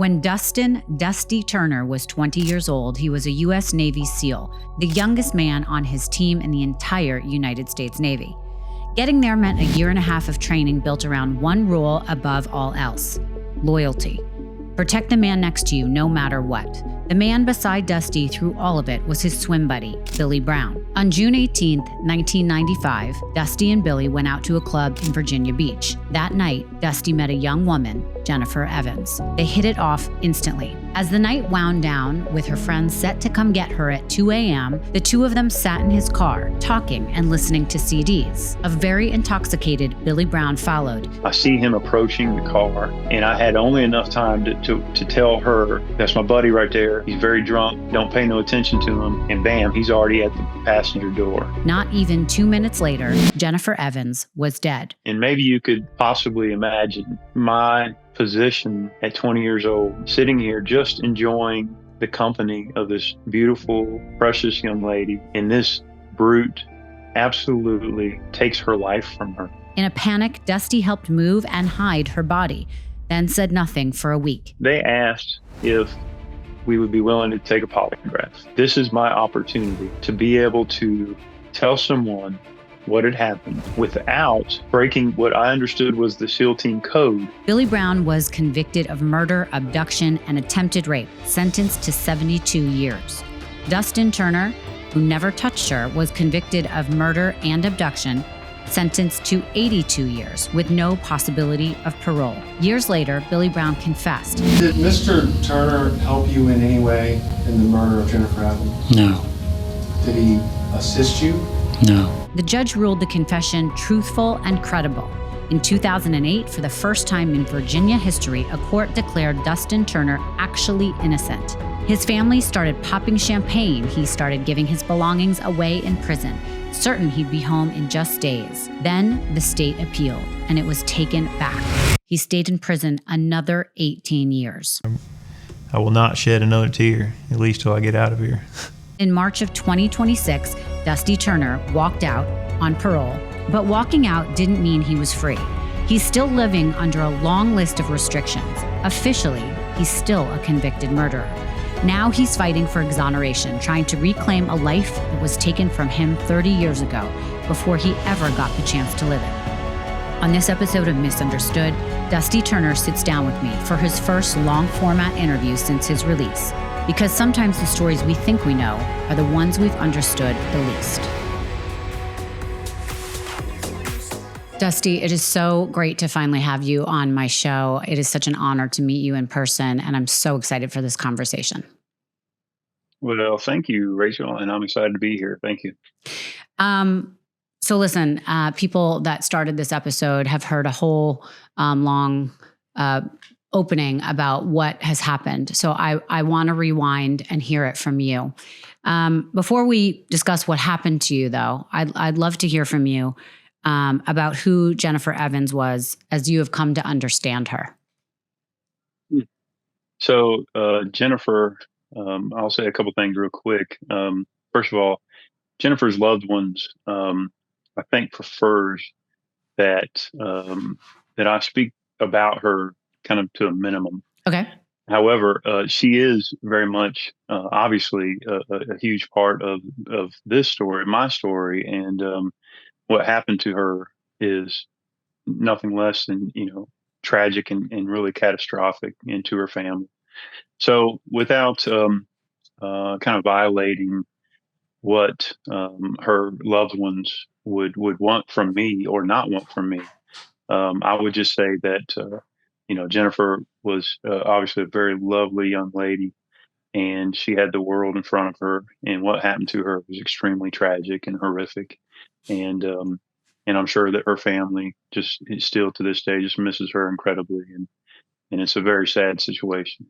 When Dusty Turner was 20 years old, he was a U.S. Navy SEAL, the youngest man on his team in the entire United States Navy. Getting there meant a year and a half of training built around one rule above all else: loyalty. Protect the man next to you no matter what. The man beside Dusty through all of it was his swim buddy, Billy Brown. On June 18, 1995, Dusty and Billy went out to a club in Virginia Beach. That night, Dusty met a young woman, Jennifer Evans. They hit it off instantly. As the night wound down, with her friends set to come get her at 2 a.m., the two of them sat in his car, talking and listening to CDs. A very intoxicated Billy Brown followed. I see him approaching the car, and I had only enough time to tell her, that's my buddy right there. He's very drunk. Don't pay no attention to him. And bam, he's already at the passenger door. Not even 2 minutes later, Jennifer Evans was dead. And maybe you could possibly imagine my position at 20 years old, sitting here just enjoying the company of this beautiful, precious young lady, and this brute absolutely takes her life from her. In a panic, Dusty helped move and hide her body, then said nothing for a week. They asked if we would be willing to take a polygraph. This is my opportunity to be able to tell someone what had happened without breaking what I understood was the SEAL team code. Billy Brown was convicted of murder, abduction, and attempted rape, sentenced to 72 years. Dustin Turner, who never touched her, was convicted of murder and abduction, sentenced to 82 years with no possibility of parole. Years later, Billy Brown confessed. Did Mr. Turner help you in any way in the murder of Jennifer Evans? No. Did he assist you? No. The judge ruled the confession truthful and credible. In 2008, for the first time in Virginia history, a court declared Dustin Turner actually innocent. His family started popping champagne. He started giving his belongings away in prison, certain he'd be home in just days. Then the state appealed, and it was taken back. He stayed in prison another 18 years. I will not shed another tear, at least till I get out of here. In March of 2026, Dusty Turner walked out on parole, but walking out didn't mean he was free. He's still living under a long list of restrictions. Officially, he's still a convicted murderer. Now he's fighting for exoneration, trying to reclaim a life that was taken from him 30 years ago, before he ever got the chance to live it. On this episode of Misunderstood, Dusty Turner sits down with me for his first long-format interview since his release, because sometimes the stories we think we know are the ones we've understood the least. Dusty, it is so great to finally have you on my show. It is such an honor to meet you in person, and I'm so excited for this conversation. Well, thank you, Rachel, and I'm excited to be here. Thank you. So listen, people that started this episode have heard a whole long opening about what has happened. So I want to rewind and hear it from you. Before we discuss what happened to you, though, I'd love to hear from you about who Jennifer Evans was as you have come to understand her. So Jennifer, I'll say a couple things real quick. First of all, Jennifer's loved ones, I think, prefers that that I speak about her kind of to a minimum. Okay. However, she is very much, obviously, a huge part of this story, my story, and what happened to her is nothing less than, tragic and really catastrophic into her family. So without kind of violating what her loved ones would want from me or not want from me, I would just say that, Jennifer was obviously a very lovely young lady, and she had the world in front of her, and what happened to her was extremely tragic and horrific. And I'm sure that her family just still to this day just misses her incredibly. And it's a very sad situation.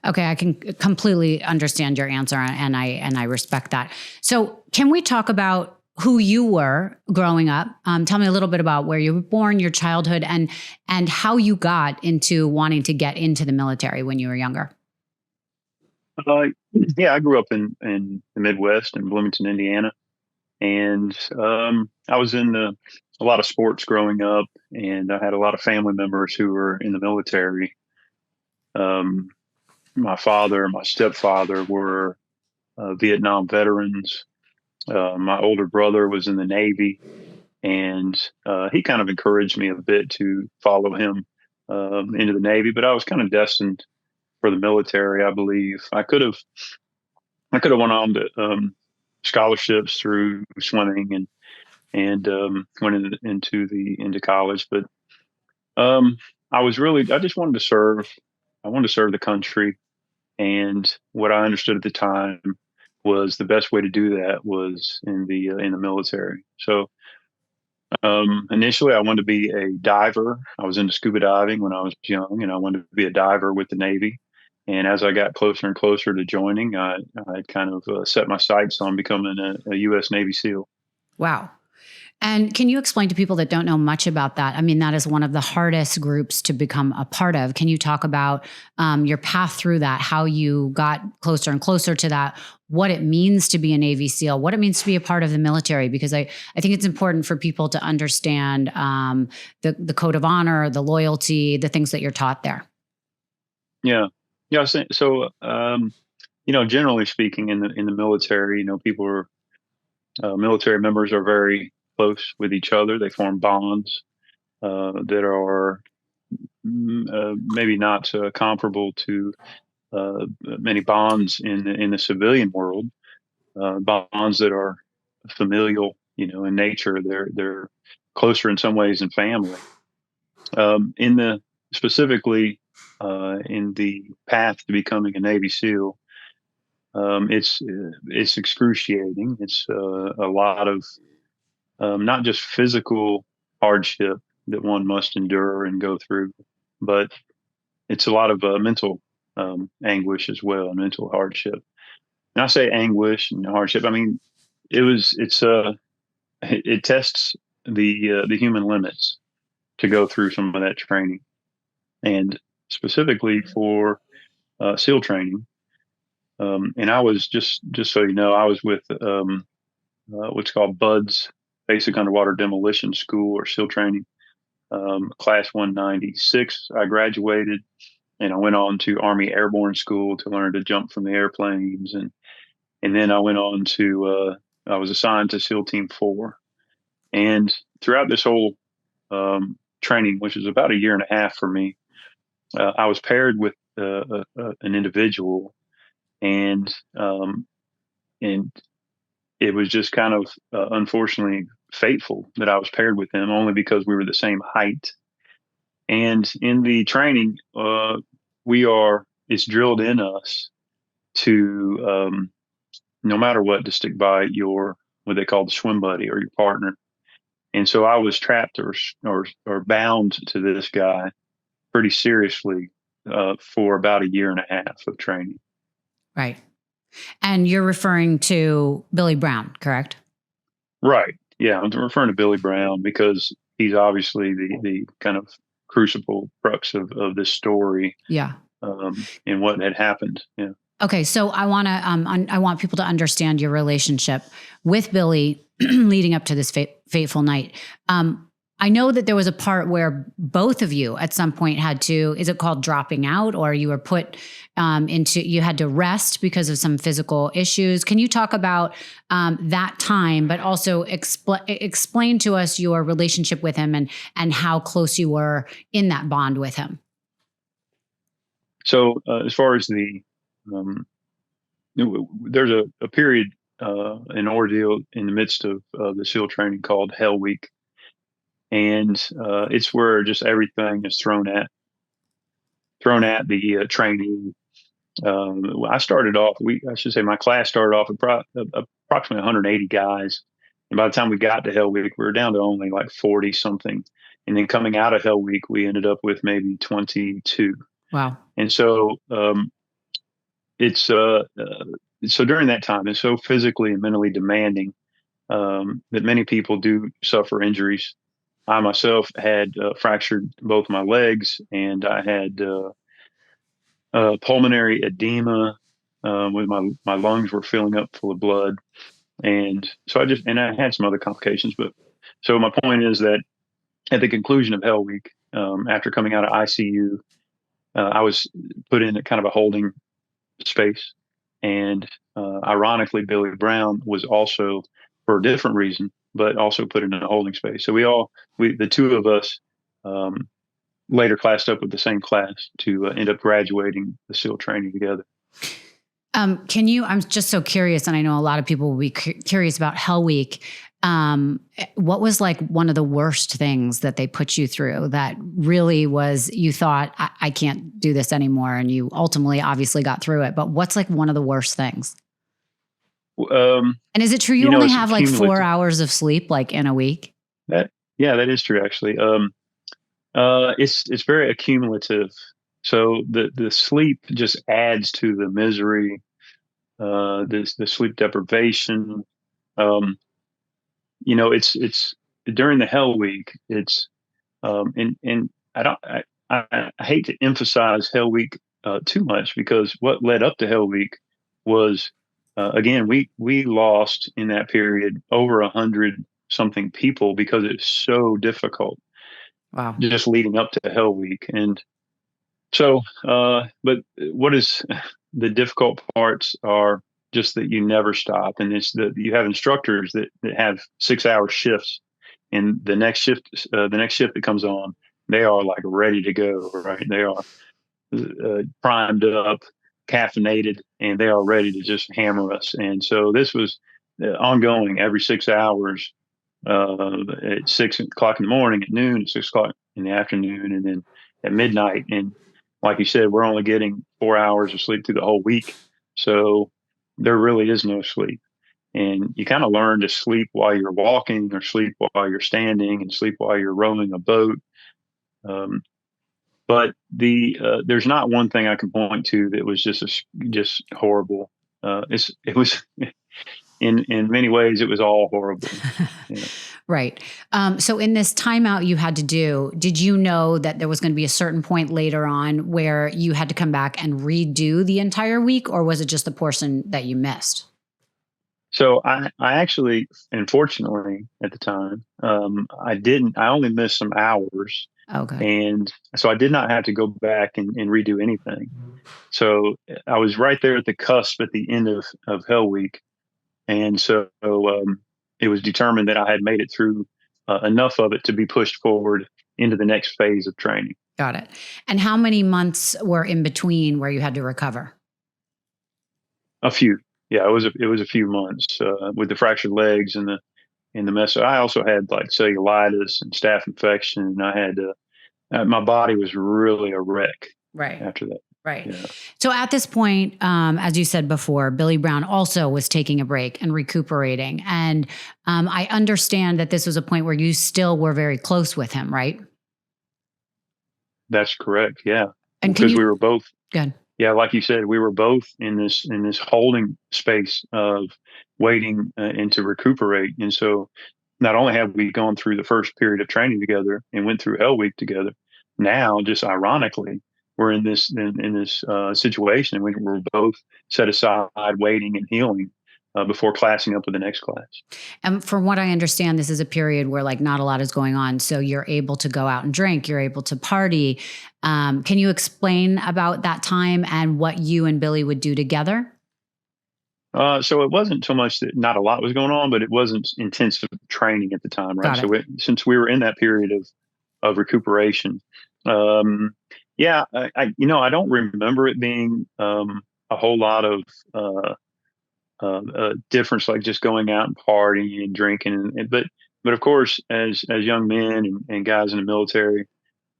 Okay, I can completely understand your answer, and I respect that. So can we talk about who you were growing up? Tell me a little bit about where you were born, your childhood, and how you got into wanting to get into the military when you were younger. Yeah, I grew up in the Midwest in Bloomington, Indiana. And I was in a lot of sports growing up, and I had a lot of family members who were in the military. My father and my stepfather were Vietnam veterans. My older brother was in the Navy, and he kind of encouraged me a bit to follow him into the Navy. But I was kind of destined for the military, I believe. I could have went on to scholarships through swimming and went into college, but I just wanted to serve. I wanted to serve the country, and what I understood at the time was the best way to do that was in the military. So initially, I wanted to be a diver. I was into scuba diving when I was young, and I wanted to be a diver with the Navy. And as I got closer and closer to joining, I kind of set my sights on becoming a U.S. Navy SEAL. Wow. And can you explain to people that don't know much about that? I mean, that is one of the hardest groups to become a part of. Can you talk about your path through that, how you got closer and closer to that, what it means to be a Navy SEAL, what it means to be a part of the military? Because I think it's important for people to understand the code of honor, the loyalty, the things that you're taught there. Yeah. Yeah. So, generally speaking, in the military, people are military members are very close with each other. They form bonds that are maybe not comparable to many bonds in the civilian world. Bonds that are familial, in nature. They're closer in some ways than family. Specifically in the path to becoming a Navy SEAL, it's excruciating. It's a lot of not just physical hardship that one must endure and go through, but it's a lot of mental anguish as well, and mental hardship. And I say anguish and hardship. I mean, it tests the human limits to go through some of that training, and specifically for SEAL training. And I was just so you know, I was with what's called BUDS, Basic Underwater Demolition School, or SEAL training, class 196. I graduated, and I went on to Army Airborne School to learn to jump from the airplanes, and then I went on to I was assigned to SEAL Team 4. And throughout this whole training, which was about a year and a half for me, I was paired with an individual, and it was just kind of unfortunately fateful that I was paired with him, only because we were the same height. And in the training, it's drilled in us to, no matter what, to stick by what they call the swim buddy, or your partner. And so I was trapped or bound to this guy pretty seriously for about a year and a half of training. Right. And you're referring to Billy Brown, correct? Right. Yeah, I'm referring to Billy Brown because he's obviously the kind of crucible crux of this story. Yeah. And what had happened. Yeah. Okay, so I want people to understand your relationship with Billy leading up to this fateful night. I know that there was a part where both of you at some point had to, is it called dropping out, or you were put you had to rest because of some physical issues. Can you talk about that time, but also explain to us your relationship with him and how close you were in that bond with him? So as far as there's a period, an ordeal in the midst of the SEAL training called Hell Week. And it's where just everything is thrown at the training. I started off, my class started off with approximately 180 guys. And by the time we got to Hell Week, we were down to only like 40 something. And then coming out of Hell Week, we ended up with maybe 22. Wow. And so so during that time, it's so physically and mentally demanding that many people do suffer injuries. I myself had fractured both my legs, and I had pulmonary edema, with my lungs were filling up full of blood. And so I had some other complications. But so my point is that at the conclusion of Hell Week, after coming out of ICU, I was put in a kind of a holding space. And ironically, Billy Brown was also, for a different reason, but also put in a holding space. So the two of us, later classed up with the same class to end up graduating the SEAL training together. I'm just so curious, and I know a lot of people will be curious about Hell Week. What was like one of the worst things that they put you through that really was, you thought, I can't do this anymore, and you ultimately obviously got through it, but what's like one of the worst things? And is it true you only have like 4 hours of sleep like in a week? That is true actually. It's very accumulative. So the sleep just adds to the misery, the sleep deprivation. It's during the Hell Week. It's and I hate to emphasize Hell Week too much, because what led up to Hell Week was again we lost in that period over 100 something people because it's so difficult. Wow. Just leading up to Hell Week. And so, but what is the difficult parts are just that you never stop. And it's that you have instructors that have 6-hour shifts, and the next shift that comes on, they are like ready to go, right? They are primed up, caffeinated, and they are ready to just hammer us. And so this was ongoing every 6 hours. At 6 o'clock in the morning, at noon, at 6 o'clock in the afternoon, and then at midnight. And like you said, we're only getting 4 hours of sleep through the whole week. So there really is no sleep. And you kind of learn to sleep while you're walking, or sleep while you're standing, and sleep while you're rowing a boat. But there's not one thing I can point to that was just horrible. It was in many ways, it was all horrible. Yeah. Right. So in this timeout you had to do, did you know that there was going to be a certain point later on where you had to come back and redo the entire week, or was it just the portion that you missed? So I actually, unfortunately, at the time, I only missed some hours. Okay. And so I did not have to go back and redo anything. So I was right there at the cusp at the end of Hell Week. And so it was determined that I had made it through enough of it to be pushed forward into the next phase of training. Got it. And how many months were in between where you had to recover? A few. Yeah, it was a few months with the fractured legs and the mess. I also had like cellulitis and staph infection. And I had my body was really a wreck. Right. After that. Right. Yeah. So at this point, as you said before, Billy Brown also was taking a break and recuperating. And I understand that this was a point where you still were very close with him, right? That's correct. Yeah. And because we were both. Good. Yeah, like you said, we were both in this holding space of waiting and to recuperate. And so not only have we gone through the first period of training together and went through Hell Week together, now just ironically, we're in this situation, and we're both set aside waiting and healing before classing up with the next class. And from what I understand, this is a period where like not a lot is going on. So you're able to go out and drink, you're able to party. Can you explain about that time and what you and Billy would do together? So it wasn't so much that not a lot was going on, but it wasn't intensive training at the time, right? So since we were in that period of recuperation, yeah, I don't remember it being a whole lot of difference, like just going out and partying and drinking. But of course, as young men and guys in the military,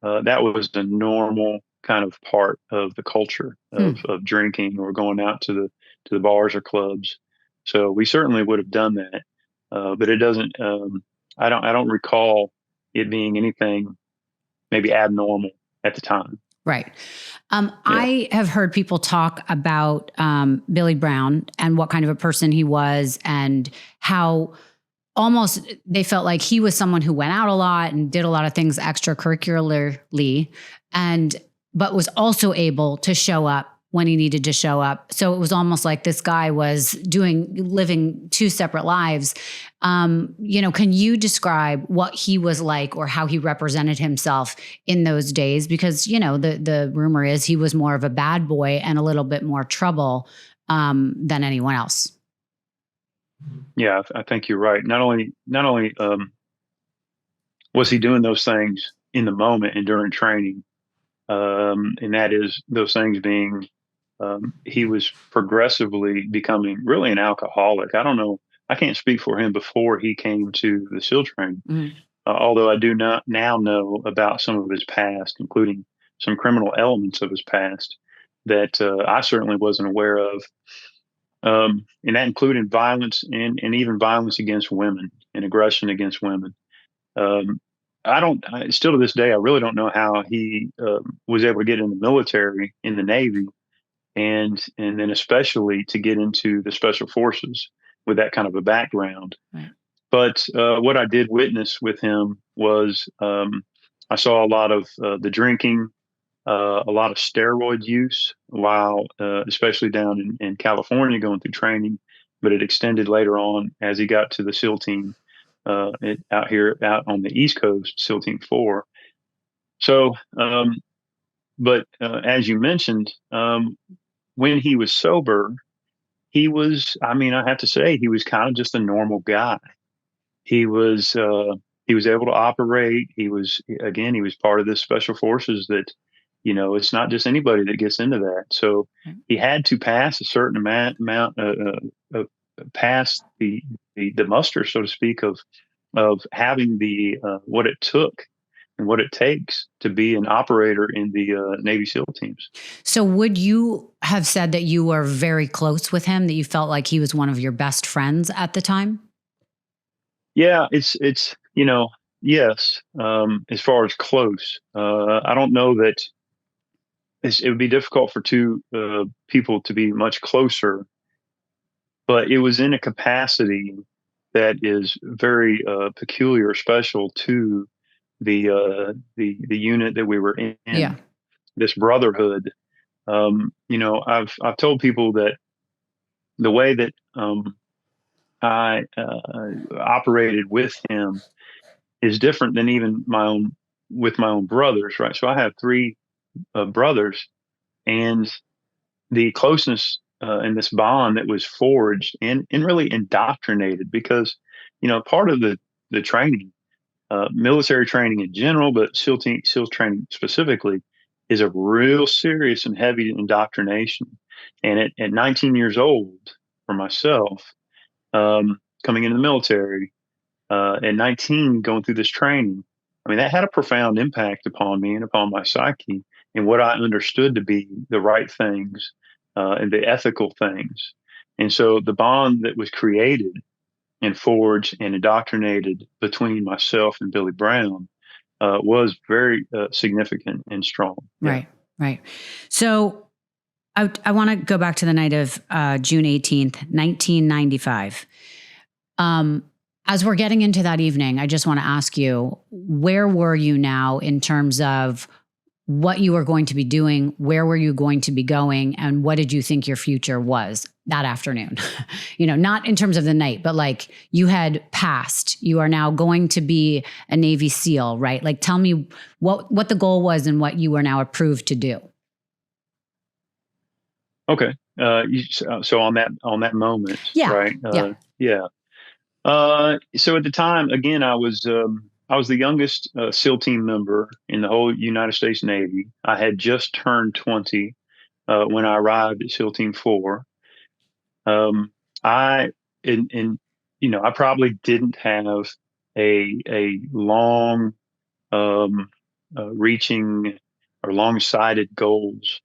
that was the normal kind of part of the culture of drinking or going out to the bars or clubs. So we certainly would have done that, but it doesn't. I don't recall it being anything maybe abnormal at the time. Right. I have heard people talk about Billy Brown and what kind of a person he was, and how almost they felt like he was someone who went out a lot and did a lot of things extracurricularly, but was also able to show up when he needed to show up. So it was almost like this guy was living two separate lives. Can you describe what he was like or how he represented himself in those days? Because, the rumor is he was more of a bad boy and a little bit more trouble than anyone else. Yeah, I think you're right. Not only was he doing those things in the moment and during training, and that is those things being, he was progressively becoming really an alcoholic. I don't know. I can't speak for him before he came to the SEAL training, although I do not now know about some of his past, including some criminal elements of his past that I certainly wasn't aware of. And that included violence and even violence against women and aggression against women. Still to this day, I really don't know how he was able to get in the military, in the Navy, and then especially to get into the special forces with that kind of a background. Right. But what I did witness with him was I saw a lot of the drinking, a lot of steroid use while, especially down in California going through training, but it extended later on as he got to the SEAL team out on the East Coast, SEAL Team 4. So, but as you mentioned, when he was sober, I have to say, he was kind of just a normal guy. He was able to operate. He was part of this special forces that, it's not just anybody that gets into that. So he had to pass a certain amount pass the muster, so to speak, of having the what it took and what it takes to be an operator in the Navy SEAL teams. So would you have said that you were very close with him, that you felt like he was one of your best friends at the time? Yeah, it's yes. As far as close, I don't know that it would be difficult for two people to be much closer, but it was in a capacity that is very peculiar, special to the unit that we were in. Yeah. This brotherhood. I've told people that the way that I operated with him is different than even with my own brothers, right? So I have three brothers, and the closeness and this bond that was forged and really indoctrinated because, part of the training, military training in general, but SEAL training specifically, is a real serious and heavy indoctrination. And at 19 years old, for myself, coming into the military, at 19, going through this training, that had a profound impact upon me and upon my psyche and what I understood to be the right things and the ethical things. And so the bond that was created and forged and indoctrinated between myself and Billy Brown was very significant and strong. Right, right. So I want to go back to the night of June 18th, 1995. As we're getting into that evening, I just want to ask you, where were you now in terms of what you were going to be doing? Where were you going to be going? And what did you think your future was that afternoon? Not in terms of the night, but like you had passed. You are now going to be a Navy SEAL, right? Like, tell me what the goal was and what you were now approved to do. Okay. So on that moment, yeah. Right? Yeah. So at the time, again, I was the youngest SEAL team member in the whole United States Navy. I had just turned 20 when I arrived at SEAL Team 4. I probably didn't have a long reaching or long-sighted goals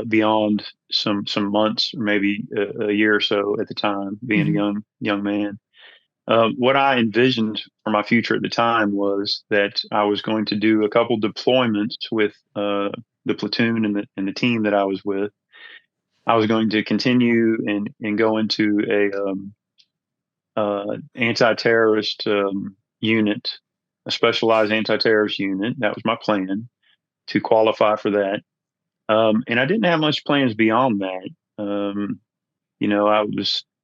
beyond some months or maybe a year or so at the time, being a young man. What I envisioned for my future at the time was that I was going to do a couple deployments with the platoon and the team that I was with. I was going to continue and go into a anti-terrorist unit, a specialized anti-terrorist unit. That was my plan, to qualify for that. And I didn't have much plans beyond that.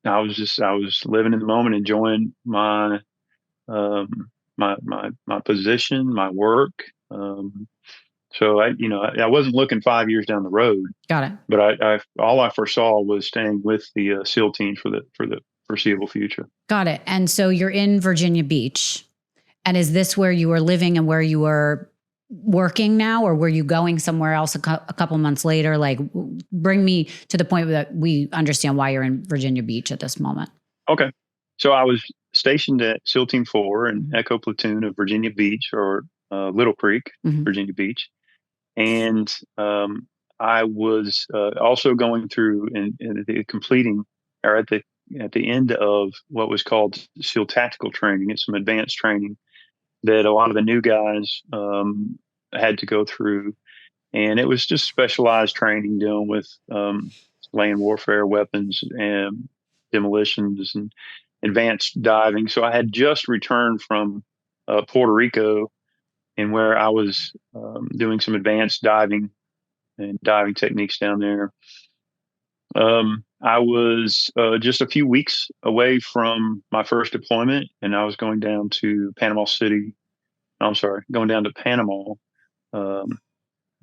I was living in the moment, enjoying my position, my work. So I wasn't looking 5 years down the road, Got it. but all I foresaw was staying with the SEAL team for the foreseeable future. Got it. And so you're in Virginia Beach. And is this where you were living and where you were working now, or were you going somewhere else a couple months later? Like, bring me to the point that we understand why you're in Virginia Beach at this moment. Okay. So I was stationed at SEAL Team 4 and Echo Platoon of Virginia Beach, or Little Creek, Virginia Beach. And I was also going through and completing, or at the end of what was called SEAL Tactical Training. It's some advanced training that a lot of the new guys had to go through. And it was just specialized training dealing with land warfare, weapons, and demolitions, and advanced diving. So I had just returned from Puerto Rico, and where I was doing some advanced diving and diving techniques down there. I was just a few weeks away from my first deployment, and I was going down to Panama,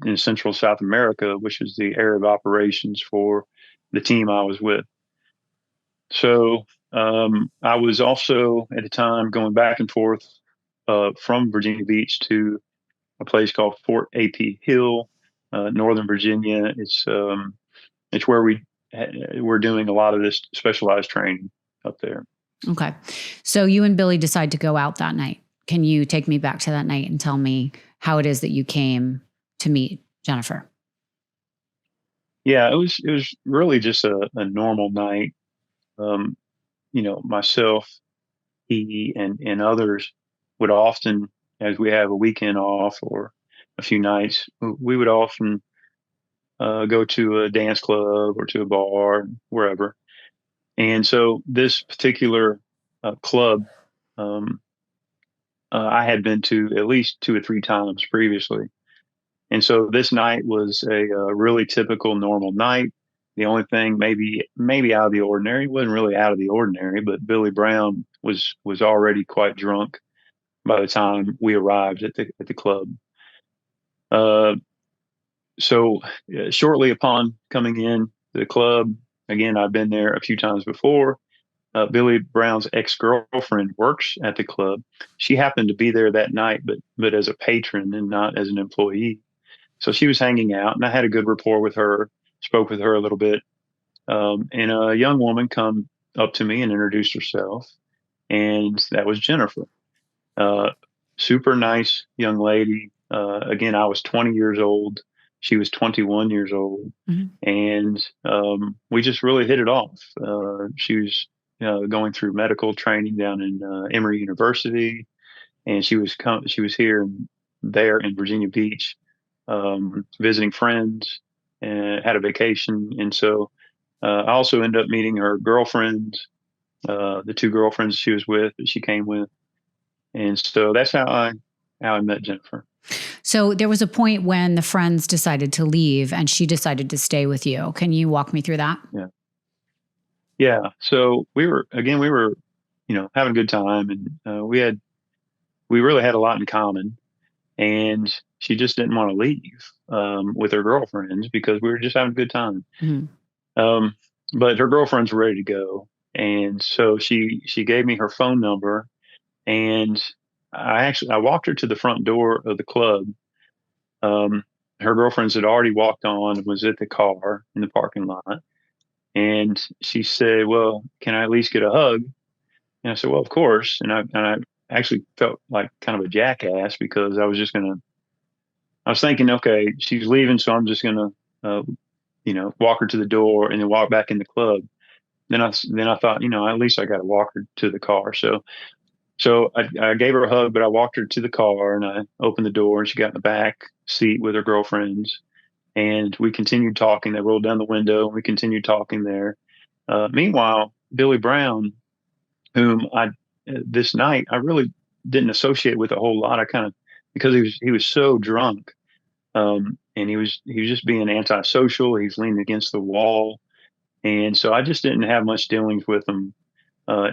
in Central South America, which is the area of operations for the team I was with. So I was also at the time going back and forth from Virginia Beach to a place called Fort A.P. Hill, Northern Virginia. It's where we're doing a lot of this specialized training up there. Okay. So you and Billy decide to go out that night. Can you take me back to that night and tell me how it is that you came to meet Jennifer? Yeah, it was really just a normal night. Myself, he, and others would often, as we have a weekend off or a few nights, we would often go to a dance club or to a bar, wherever. And so this particular club, I had been to at least 2 or 3 times previously. And so this night was a really typical, normal night. The only thing maybe out of the ordinary, wasn't really out of the ordinary, but Billy Brown was already quite drunk by the time we arrived at the club. So shortly upon coming in to the club, again, I've been there a few times before. Billy Brown's ex-girlfriend works at the club. She happened to be there that night, but as a patron and not as an employee. So she was hanging out, and I had a good rapport with her, spoke with her a little bit. And a young woman come up to me and introduced herself, and that was Jennifer. Super nice young lady. Again, I was 20 years old. She was 21 years old. And we just really hit it off. She was going through medical training down in Emory University, and she was there in Virginia Beach, visiting friends, and had a vacation. And so I also ended up meeting her girlfriends, the 2 girlfriends she was with, that she came with. And so that's how I met Jennifer. So there was a point when the friends decided to leave and she decided to stay with you. Can you walk me through that? Yeah. So we were, having a good time, and we really had a lot in common. And she just didn't want to leave with her girlfriends because we were just having a good time. But her girlfriends were ready to go, and so she gave me her phone number, and I walked her to the front door of the club. Her girlfriends had already walked on and was at the car in the parking lot, and she said, "Well, can I at least get a hug?" And I said, "Well, of course." And I actually felt like kind of a jackass because I was thinking, okay, she's leaving, so I'm just gonna, walk her to the door and then walk back in the club. Then I thought, at least I got to walk her to the car. So I gave her a hug, but I walked her to the car and I opened the door, and she got in the back seat with her girlfriends, and we continued talking. They rolled down the window, and we continued talking there. Meanwhile, Billy Brown, whom this night I really didn't associate with a whole lot. I kind of, because he was so drunk, and and he was just being antisocial. He's leaning against the wall, and so I just didn't have much dealings with him.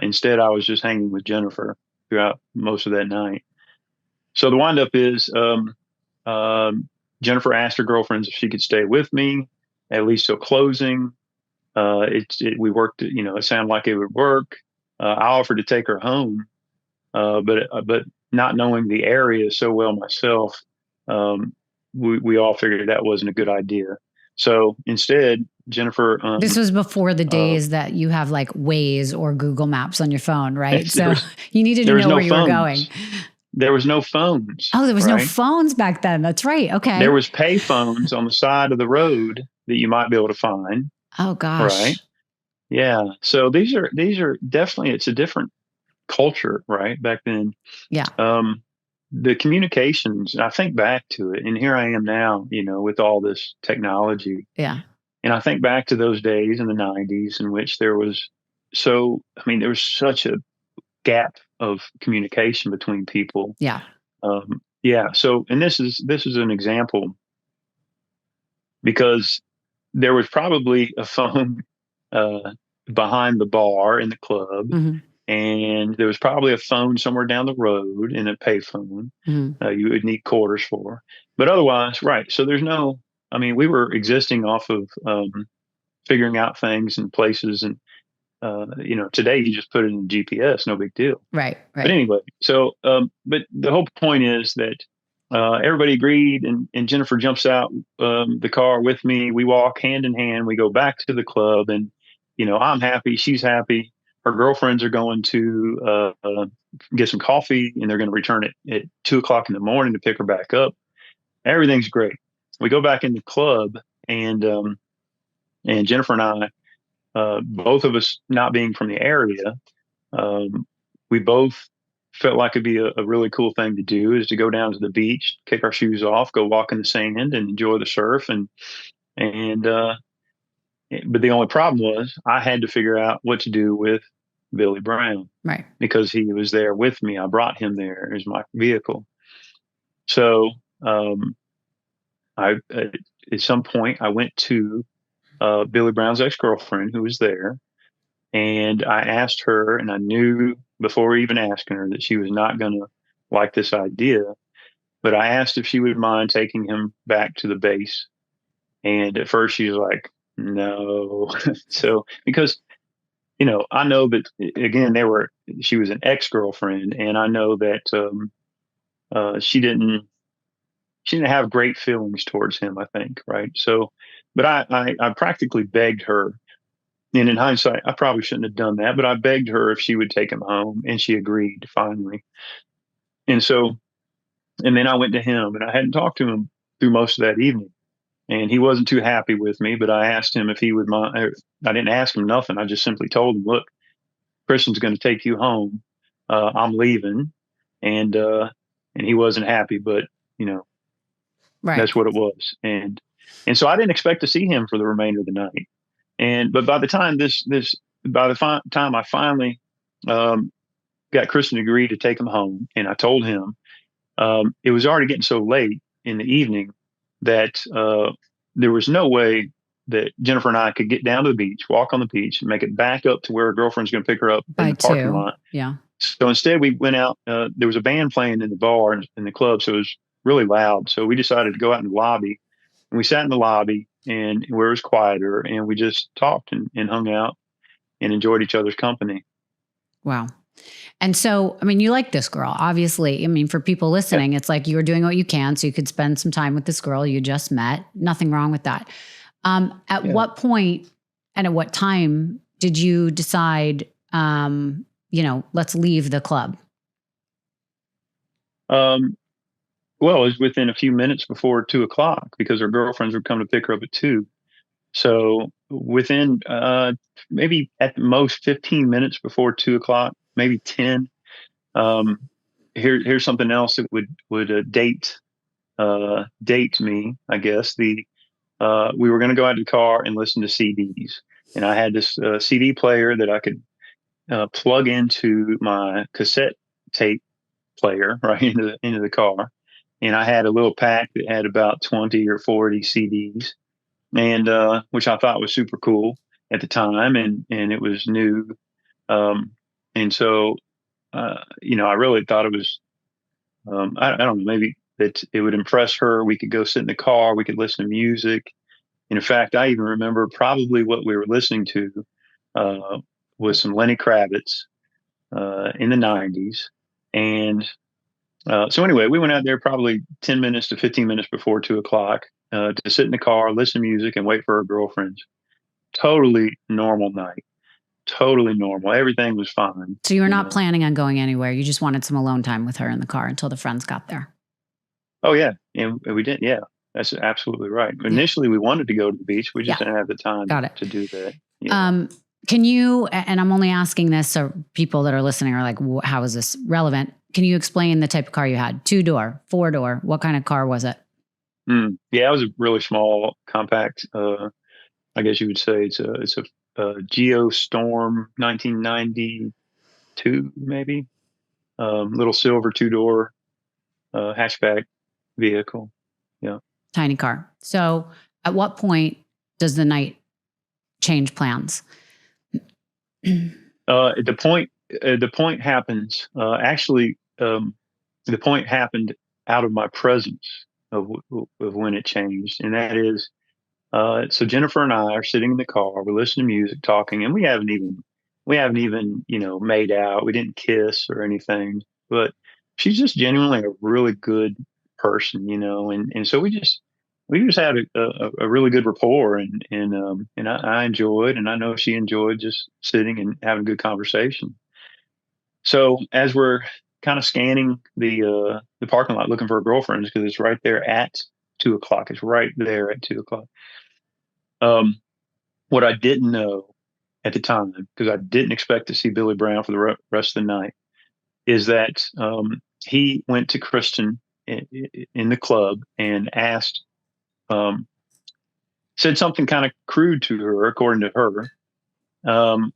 Instead, I was just hanging with Jennifer throughout most of that night. So the windup is Jennifer asked her girlfriends if she could stay with me, at least till closing. We worked, it sounded like it would work. I offered to take her home, but not knowing the area so well myself, we all figured that wasn't a good idea. So instead, Jennifer. This was before the days that you have like Waze or Google Maps on your phone, right? So you needed to know where you were going. There was no phones. Oh, there was no phones back then. That's right. Okay. There was pay phones on the side of the road that you might be able to find. Oh gosh. Right. Yeah. So these are definitely, it's a different culture, right? Back then. Yeah. The communications, I think back to it, and here I am now, with all this technology. Yeah. And I think back to those days in the 90s in which there was such a gap of communication between people. Yeah. Yeah. So, and this is an example, because there was probably a phone behind the bar in the club, mm-hmm. and there was probably a phone somewhere down the road in a payphone you would need quarters for. But otherwise, right. So we were existing off of figuring out things and places, and today you just put it in GPS, no big deal. Right. But anyway, so but the whole point is that everybody agreed, and Jennifer jumps out the car with me. We walk hand in hand. We go back to the club, and I'm happy, she's happy. Her girlfriends are going to get some coffee, and they're going to return at 2:00 in the morning to pick her back up. Everything's great. We go back in the club, and Jennifer and I, both of us not being from the area, we both felt like it'd be a really cool thing to do, is to go down to the beach, kick our shoes off, go walk in the sand, and enjoy the surf. But the only problem was I had to figure out what to do with Billy Brown, right? Because he was there with me. I brought him there as my vehicle. So at some point I went to Billy Brown's ex-girlfriend, who was there, and I asked her, and I knew before even asking her that she was not going to like this idea, but I asked if she would mind taking him back to the base. And at first she was like, no. So, because, I know that, again, she was an ex-girlfriend, and I know that she didn't have great feelings towards him, I think. Right. So, but I practically begged her, and in hindsight, I probably shouldn't have done that, but I begged her if she would take him home, and she agreed finally. And so, and then I went to him, and I hadn't talked to him through most of that evening, and he wasn't too happy with me, but I asked him if he would mind. I didn't ask him nothing. I just simply told him, look, Kristen's going to take you home. I'm leaving. And he wasn't happy, but right. That's what it was. And so I didn't expect to see him for the remainder of the night. But by the time time I finally got Kristen to agree to take him home, and I told him, it was already getting so late in the evening that there was no way that Jennifer and I could get down to the beach, walk on the beach, and make it back up to where her girlfriend's going to pick her up in the parking lot. Yeah. So instead, we went out. There was a band playing in the bar in the club, so it was really loud. So we decided to go out in the lobby, and we sat in the lobby, and where it was quieter, and we just talked and hung out and enjoyed each other's company. Wow. And so, you like this girl, obviously. For people listening, It's like you were doing what you can so you could spend some time with this girl you just met. Nothing wrong with that. At what point and at what time did you decide, let's leave the club? Well, it was within a few minutes before 2:00, because her girlfriends would come to pick her up at 2:00. So within maybe at the most 15 minutes before 2:00, maybe 10. Here's something else that would date me, I guess. We were going to go out to the car and listen to CDs, and I had this CD player that I could plug into my cassette tape player right into the car. and I had a little pack that had about 20 or 40 CDs, and which I thought was super cool at the time, and it was new, and so I really thought it was I don't know, maybe that it would impress her. We could go sit in the car, we could listen to music. And in fact, I even remember probably what we were listening to uh, was some Lenny Kravitz in the '90s, and so anyway, we went out there probably 10 minutes to 15 minutes before 2 o'clock to sit in the car, listen to music, and wait for her girlfriends. Totally normal night. Totally normal. Everything was fine. So you were not planning on going anywhere. You just wanted some alone time with her in the car until the friends got there. Oh yeah, and we did. Yeah, that's absolutely right. Initially, we wanted to go to the beach. We just didn't have the time to do that. Yeah. Can you? And I'm only asking this so people that are listening are like, "How is this relevant?" Can you explain the type of car you had? 2-door, 4-door. What kind of car was it? Yeah, it was a really small, compact. I guess you would say it's a Geostorm 1992, maybe. Little silver 2-door hatchback vehicle. Yeah. Tiny car. So at what point does the night change plans? The point happens. Actually, the point happened out of my presence of when it changed, and that is, so Jennifer and I are sitting in the car. We're listening to music, talking, and we haven't even made out. We didn't kiss or anything, but she's just genuinely a really good person, and so we just had a really good rapport, and I enjoyed, and I know she enjoyed just sitting and having a good conversation. So as we're kind of scanning the parking lot looking for her girlfriends, because it's right there at 2 o'clock. It's right there at 2 o'clock. What I didn't know at the time, because I didn't expect to see Billy Brown for the rest of the night, is that he went to Kristen in the club and asked, said something kind of crude to her, according to her,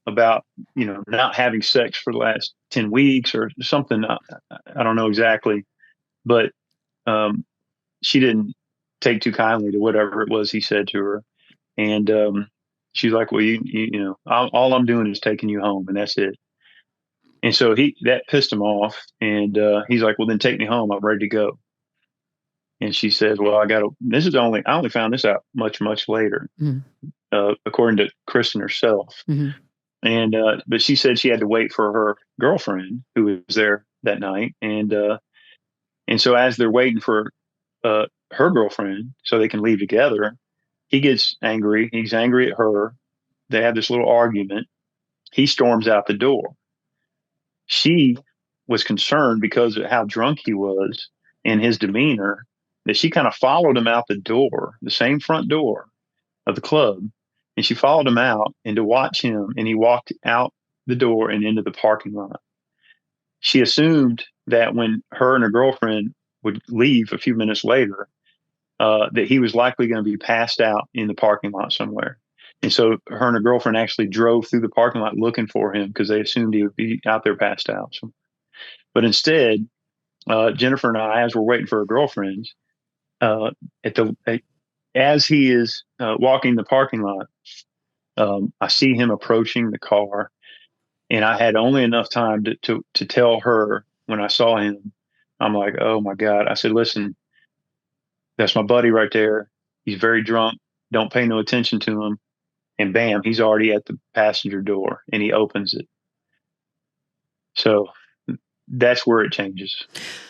about not having sex for the last 10 weeks or something. I don't know exactly, but she didn't take too kindly to whatever it was he said to her, and she's like, "Well, all I'm doing is taking you home, and that's it." And so that pissed him off, and he's like, "Well, then take me home. I'm ready to go." And she says, "Well, I only found this out much, much later, according to Kristen herself." Mm-hmm. And but she said she had to wait for her girlfriend who was there that night, and so as they're waiting for her girlfriend so they can leave together, he gets angry. He's angry at her. They have this little argument. He storms out the door. She was concerned because of how drunk he was and his demeanor, that she kind of followed him out the door, the same front door of the club. And she followed him out and to watch him. And he walked out the door and into the parking lot. She assumed that when her and her girlfriend would leave a few minutes later, that he was likely going to be passed out in the parking lot somewhere. And so her and her girlfriend actually drove through the parking lot looking for him because they assumed he would be out there passed out somewhere. But instead, Jennifer and I, as we're waiting for her girlfriends, as he is walking the parking lot, I see him approaching the car, and I had only enough time to tell her when I saw him. I'm like, "Oh my God." I said, "Listen, that's my buddy right there. He's very drunk. Don't pay no attention to him." And bam, he's already at the passenger door, and he opens it. So that's where it changes.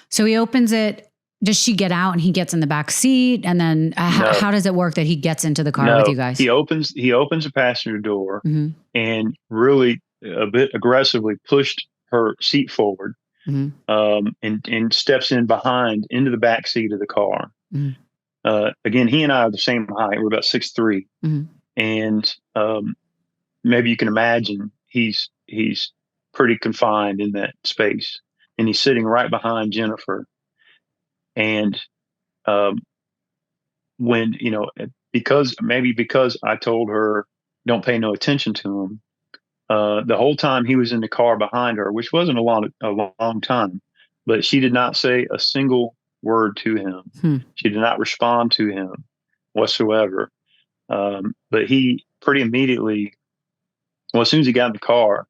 So he opens it. Does she get out and he gets in the back seat? And then how does it work that he gets into the car with you guys? He opens the passenger door and really a bit aggressively pushed her seat forward, and steps in behind into the back seat of the car. Again, he and I are the same height. We're about 6'3". And maybe you can imagine he's pretty confined in that space, and he's sitting right behind Jennifer. And when because I told her don't pay no attention to him, the whole time he was in the car behind her, which wasn't a long time, but she did not say a single word to him. Hmm. She did not respond to him whatsoever. But he pretty immediately, well, as soon as he got in the car,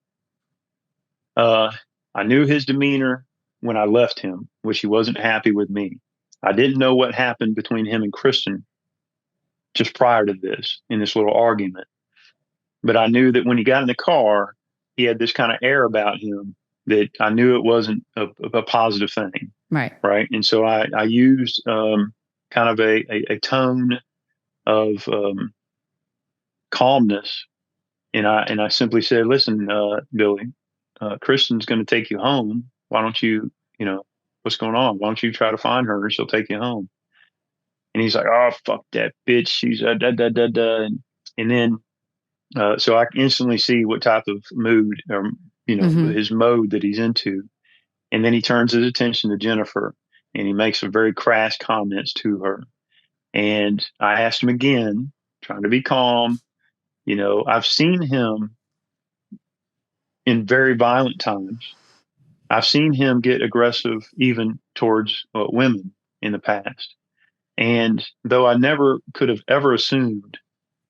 I knew his demeanor when I left him, which he wasn't happy with me. I didn't know what happened between him and Kristen just prior to this in this little argument. But I knew that when he got in the car, he had this kind of air about him that I knew it wasn't a positive thing. Right. Right. And so I used kind of a tone of calmness. And I simply said, listen, Billy, Kristen's going to take you home. Why don't you, what's going on? Why don't you try to find her and she'll take you home? And he's like, oh, fuck that bitch. She's da, da, da, da. And then, so I can instantly see what type of mood or, his mode that he's into. And then he turns his attention to Jennifer and he makes some very crass comments to her. And I asked him again, trying to be calm. I've seen him in very violent times. I've seen him get aggressive even towards women in the past. And though I never could have ever assumed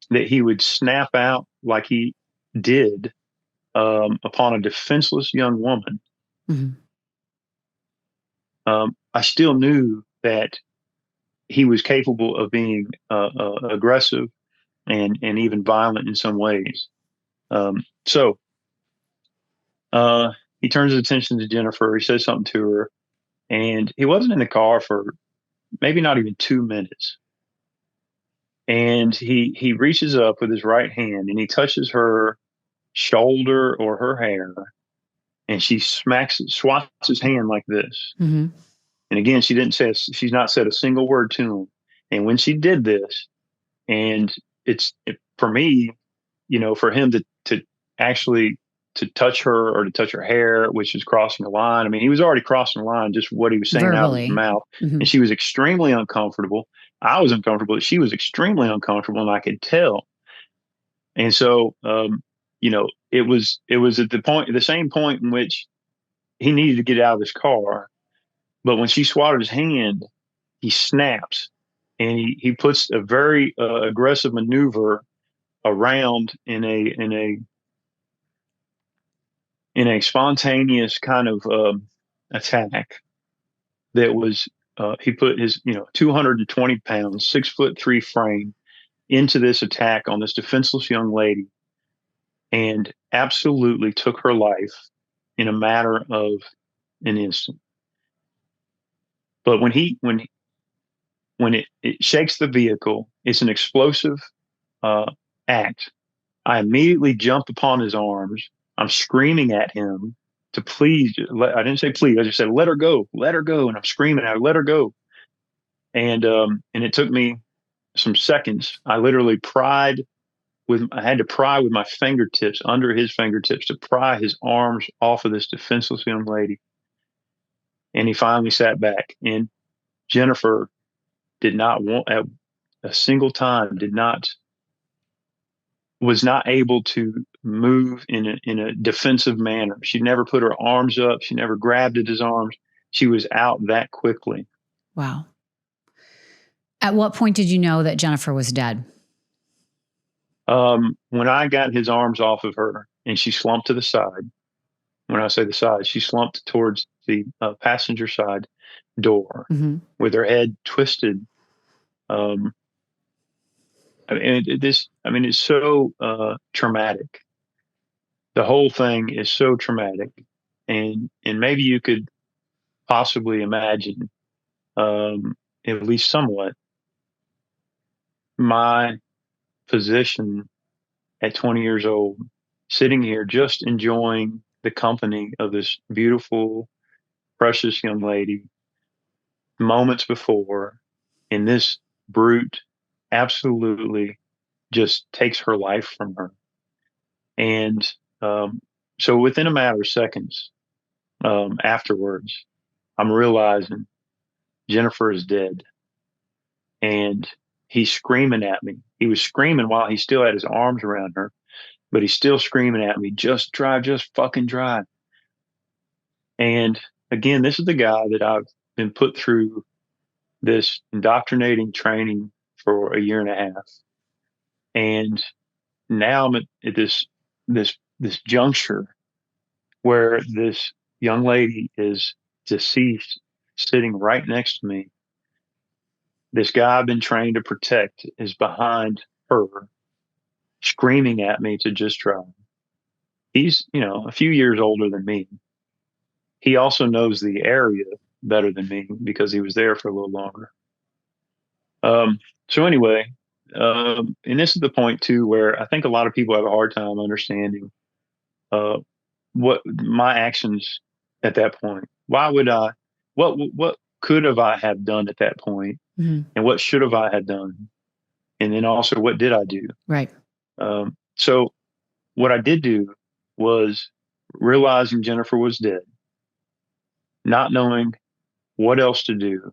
that he would snap out like he did upon a defenseless young woman, I still knew that he was capable of being aggressive and even violent in some ways. So he turns his attention to Jennifer. He says something to her, and he wasn't in the car for maybe not even 2 minutes. And he reaches up with his right hand and he touches her shoulder or her hair, and she swats his hand like this. And again, she's not said a single word to him. And when she did this, and for me, for him to actually to touch her or to touch her hair, which is crossing the line. I mean, he was already crossing the line, just what he was saying out of his mouth. And she was extremely uncomfortable. I was uncomfortable. She was extremely uncomfortable, and I could tell. And so, it was at the same point in which he needed to get out of his car. But when she swatted his hand, he snaps and he puts a very aggressive maneuver around in a spontaneous kind of attack that was he put his 220 pounds 6'3" frame into this attack on this defenseless young lady and absolutely took her life in a matter of an instant. But when it shakes the vehicle, it's an explosive act. I immediately jumped upon his arms. I'm screaming at him to please. I didn't say please. I just said, let her go. And I'm screaming at her, let her go. And it took me some seconds. I literally I had to pry with my fingertips under his fingertips to pry his arms off of this defenseless young lady. And he finally sat back. And Jennifer did not want at a single time, was not able to move in a defensive manner. She never put her arms up. She never grabbed at his arms. She was out that quickly. Wow. At what point did you know that Jennifer was dead? When I got his arms off of her and she slumped to the side, when I say the side, she slumped towards the passenger side door with her head twisted. It's so traumatic. The whole thing is so traumatic, and maybe you could possibly imagine, at least somewhat, my position at 20 years old, sitting here just enjoying the company of this beautiful, precious young lady moments before, and this brute absolutely just takes her life from her. And so within a matter of seconds afterwards, I'm realizing Jennifer is dead. And he's screaming at me. He was screaming while he still had his arms around her, but he's still screaming at me, just drive, just fucking drive. And again, this is the guy that I've been put through this indoctrinating training for a year and a half. And now I'm at this juncture where this young lady is deceased, sitting right next to me. This guy I've been trained to protect is behind her, screaming at me to just drive. He's, a few years older than me. He also knows the area better than me because he was there for a little longer. So anyway, and this is the point too, where I think a lot of people have a hard time understanding what my actions at that point. Why would I? What could I have done at that point, and what should have I had done, and then also what did I do? Right. So what I did do was realizing Jennifer was dead, not knowing what else to do.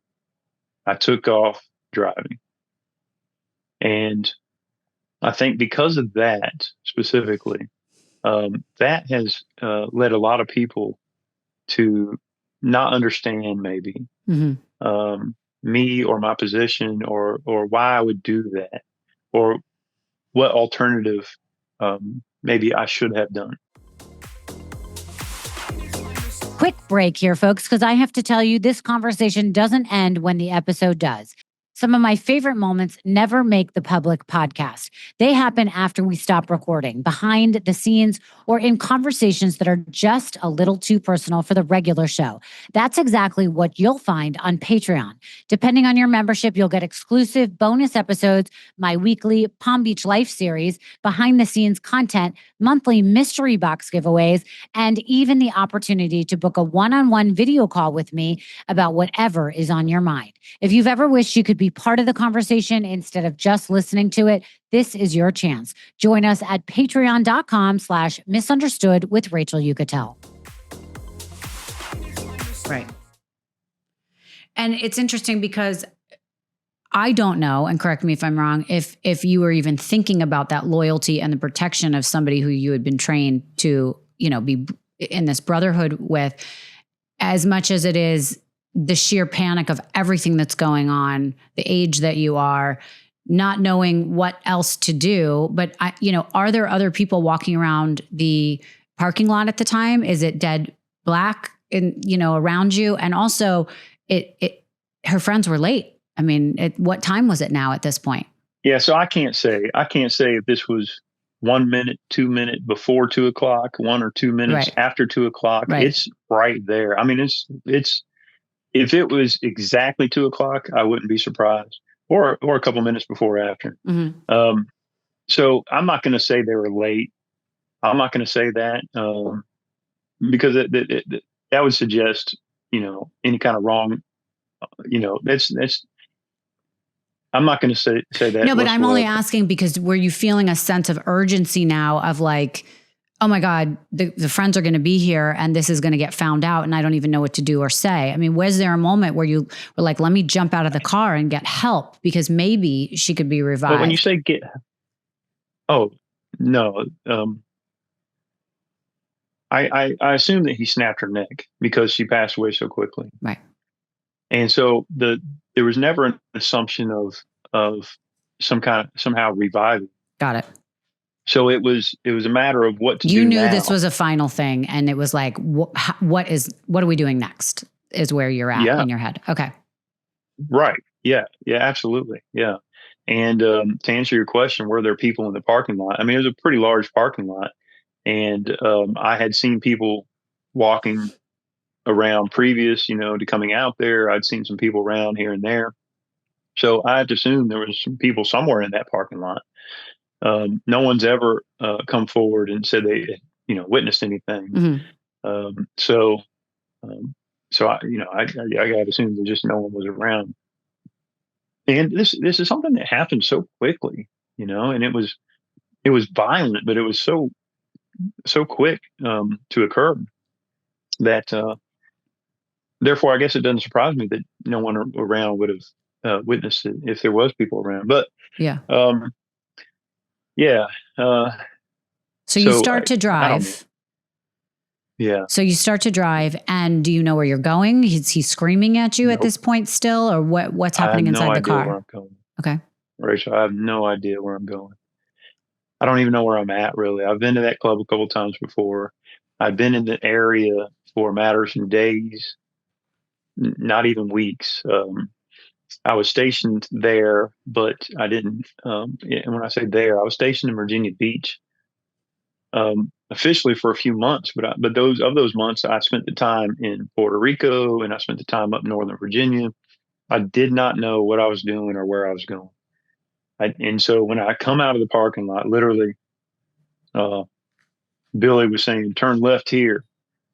I took off driving, and I think because of that specifically, that has led a lot of people to not understand maybe me or my position or why I would do that or what alternative maybe I should have done. Quick break here, folks, because I have to tell you, this conversation doesn't end when the episode does. Some of my favorite moments never make the public podcast. They happen after we stop recording, behind the scenes, or in conversations that are just a little too personal for the regular show. That's exactly what you'll find on Patreon. Depending on your membership, you'll get exclusive bonus episodes, my weekly Palm Beach Life series, behind the scenes content, monthly mystery box giveaways, and even the opportunity to book a one-on-one video call with me about whatever is on your mind. If you've ever wished you could be part of the conversation instead of just listening to it, this is your chance. Join us at patreon.com/misunderstood with Rachel Uchitel. Right. And it's interesting because I don't know, and correct me if I'm wrong, if you were even thinking about that loyalty and the protection of somebody who you had been trained to, be in this brotherhood with, as much as it is the sheer panic of everything that's going on, the age that you are, not knowing what else to do. But are there other people walking around the parking lot at the time? Is it dead black around you? And also her friends were late. I mean, what time was it now at this point? Yeah. So I can't say if this was 1 minute, 2 minutes before 2 o'clock, 1 or 2 minutes after 2 o'clock. Right. It's right there. I mean, it's, if it was exactly 2 o'clock, I wouldn't be surprised, or a couple minutes before or after. So I'm not going to say they were late. I'm not going to say that because that would suggest, any kind of wrong. That's. I'm not going to say that. No, but I'm only asking because were you feeling a sense of urgency now of like, oh my God, the friends are going to be here and this is going to get found out and I don't even know what to do or say. I mean, was there a moment where you were like, let me jump out of the car and get help because maybe she could be revived? But when you say oh, no. I assume that he snapped her neck because she passed away so quickly. Right. And so there was never an assumption of somehow reviving. Got it. So it was a matter of what to do. You knew now. This was a final thing, and it was like, what are we doing next? Is where you're at in your head. Okay. Right. Yeah. Yeah. Absolutely. Yeah. And to answer your question, were there people in the parking lot? I mean, it was a pretty large parking lot, and I had seen people walking around previous, to coming out there. I'd seen some people around here and there. So I have to assume there was some people somewhere in that parking lot. No one's ever come forward and said they, witnessed anything. So I got to assume that just no one was around. And this is something that happened so quickly, and it was violent, but it was so quick to occur that therefore, I guess it doesn't surprise me that no one around would have witnessed it if there was people around. But yeah. Yeah. So you start to drive. Yeah. So you start to drive, and do you know where you're going? Is he screaming at you at Nope. this point still, or what's I have happening no inside the idea where car? I'm going. Okay. Rachel, I have no idea where I'm going. I don't even know where I'm at, really. I've been to that club a couple times before. I've been in the area for matters of days, not even weeks. I was stationed there, but I didn't. And when I say there, I was stationed in Virginia Beach, officially for a few months. But those months, I spent the time in Puerto Rico, and I spent the time up in Northern Virginia. I did not know what I was doing or where I was going. And so when I come out of the parking lot, literally, uh, Billy was saying, "Turn left here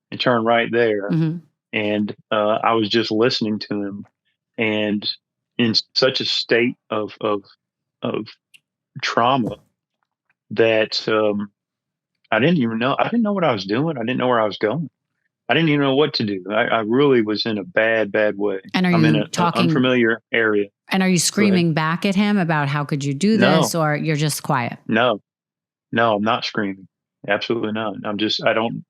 and turn right there," Mm-hmm. and I was just listening to him, and in such a state of trauma that I didn't even know. I didn't know what I was doing. I didn't know where I was going. I didn't even know what to do. I really was in a bad way. And are I'm in you an talking? unfamiliar area. And are you screaming back at him about how could you do this, No, or you're just quiet? no, no. I'm not screaming. Absolutely not. I'm just. I don't.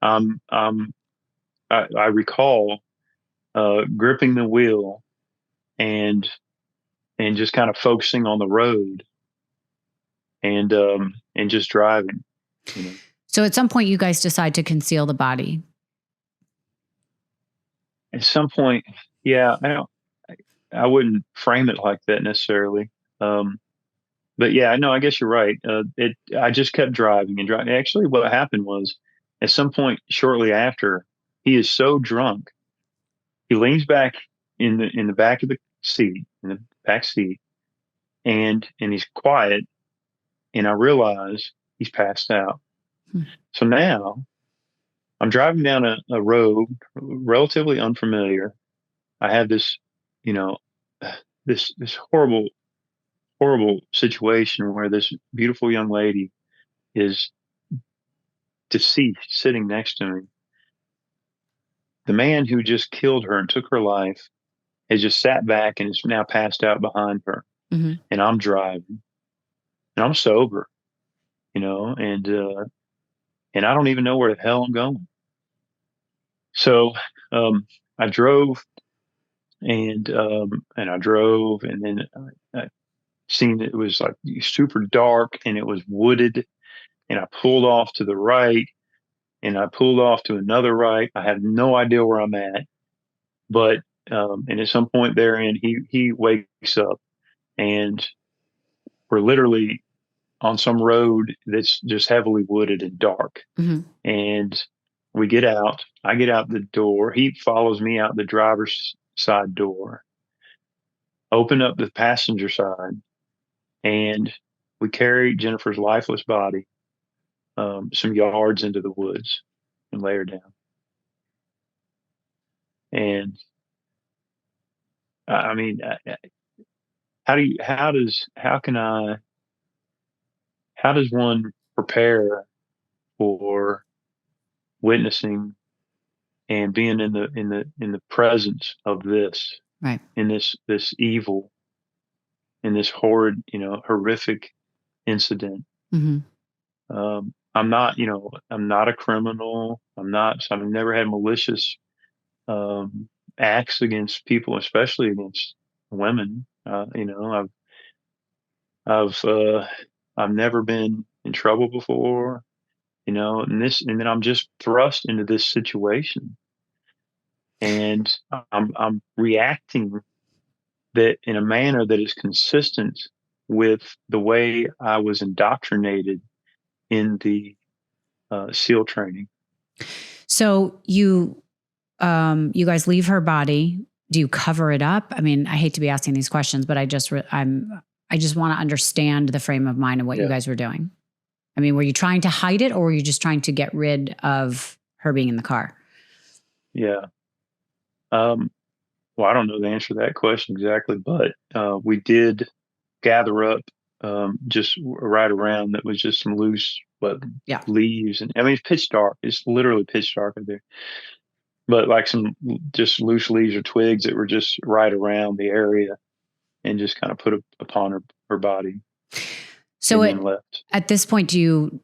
I'm. I recall gripping the wheel and just kind of focusing on the road and just driving. You know. So at some point, you guys decide to conceal the body. At some point, yeah, I wouldn't frame it like that necessarily. But yeah, no, I guess you're right. I just kept driving and driving. Actually, what happened was, at some point shortly after, he is so drunk, he leans back in the back of the seat, in the back seat, and he's quiet, and I realize he's passed out. Hmm. So now I'm driving down a road relatively unfamiliar. I have this, you know, this horrible situation where this beautiful young lady is deceased sitting next to me. The man who just killed her and took her life has just sat back and is now passed out behind her. Mm-hmm. And I'm driving and I'm sober, and I don't even know where the hell I'm going. So I drove and I drove, and then I seen it was like super dark and it was wooded, and I pulled off to the right and I pulled off to another right. I have no idea where I'm at, but and at some point therein, he wakes up, and we're literally on some road that's just heavily wooded and dark. Mm-hmm. And we get out. I get out the door. He follows me out the driver's side door. Open up the passenger side, and we carry Jennifer's lifeless body some yards into the woods and lay her down. And I mean, how does one prepare for witnessing and being in the presence of this, Right. in this evil, in this horrid, horrific incident? Mm-hmm. I'm not a criminal. I've never had malicious acts against people, especially against women. I've I've never been in trouble before, and then I'm just thrust into this situation, and I'm reacting that in a manner that is consistent with the way I was indoctrinated in the SEAL training. So you guys leave her body. Do you cover it up? I mean, I hate to be asking these questions, but I just want to understand the frame of mind of what you guys were doing. I mean, were you trying to hide it, or were you just trying to get rid of her being in the car? Yeah. Well, I don't know the answer to that question exactly, but we did gather up just right around that was just some loose leaves, and I mean it's pitch dark. It's literally pitch dark in there, but like some just loose leaves or twigs that were just right around the area, and just kind of put upon her body. So and then left. At this point, do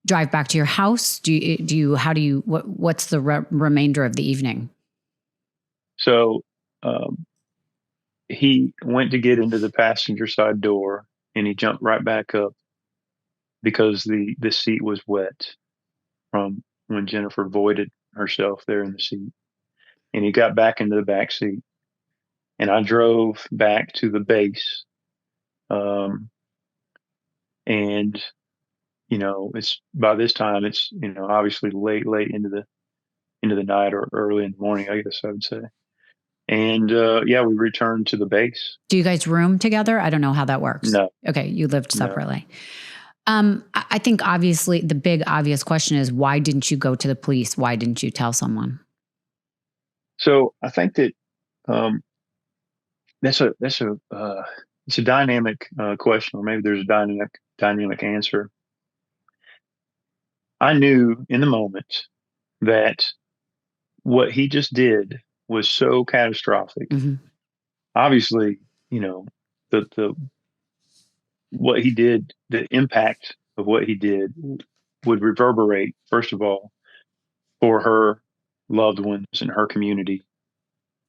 drive back to your house? What's the remainder of the evening? So he went to get into the passenger side door, and he jumped right back up because the seat was wet from when Jennifer voided herself there in the seat. And he got back into the back seat, and I drove back to the base. And it's by this time it's obviously late into the night or early in the morning, I guess I would say. And we returned to the base. Do you guys room together? I don't know how that works. No. Okay, you lived separately. No. I think obviously the big obvious question is, why didn't you go to the police? Why didn't you tell someone? So I think that that's a dynamic question, or maybe there's a dynamic answer. I knew in the moment that what he just did was so catastrophic. Mm-hmm. Obviously, the what he did, the impact of what he did would reverberate, first of all, for her loved ones and her community.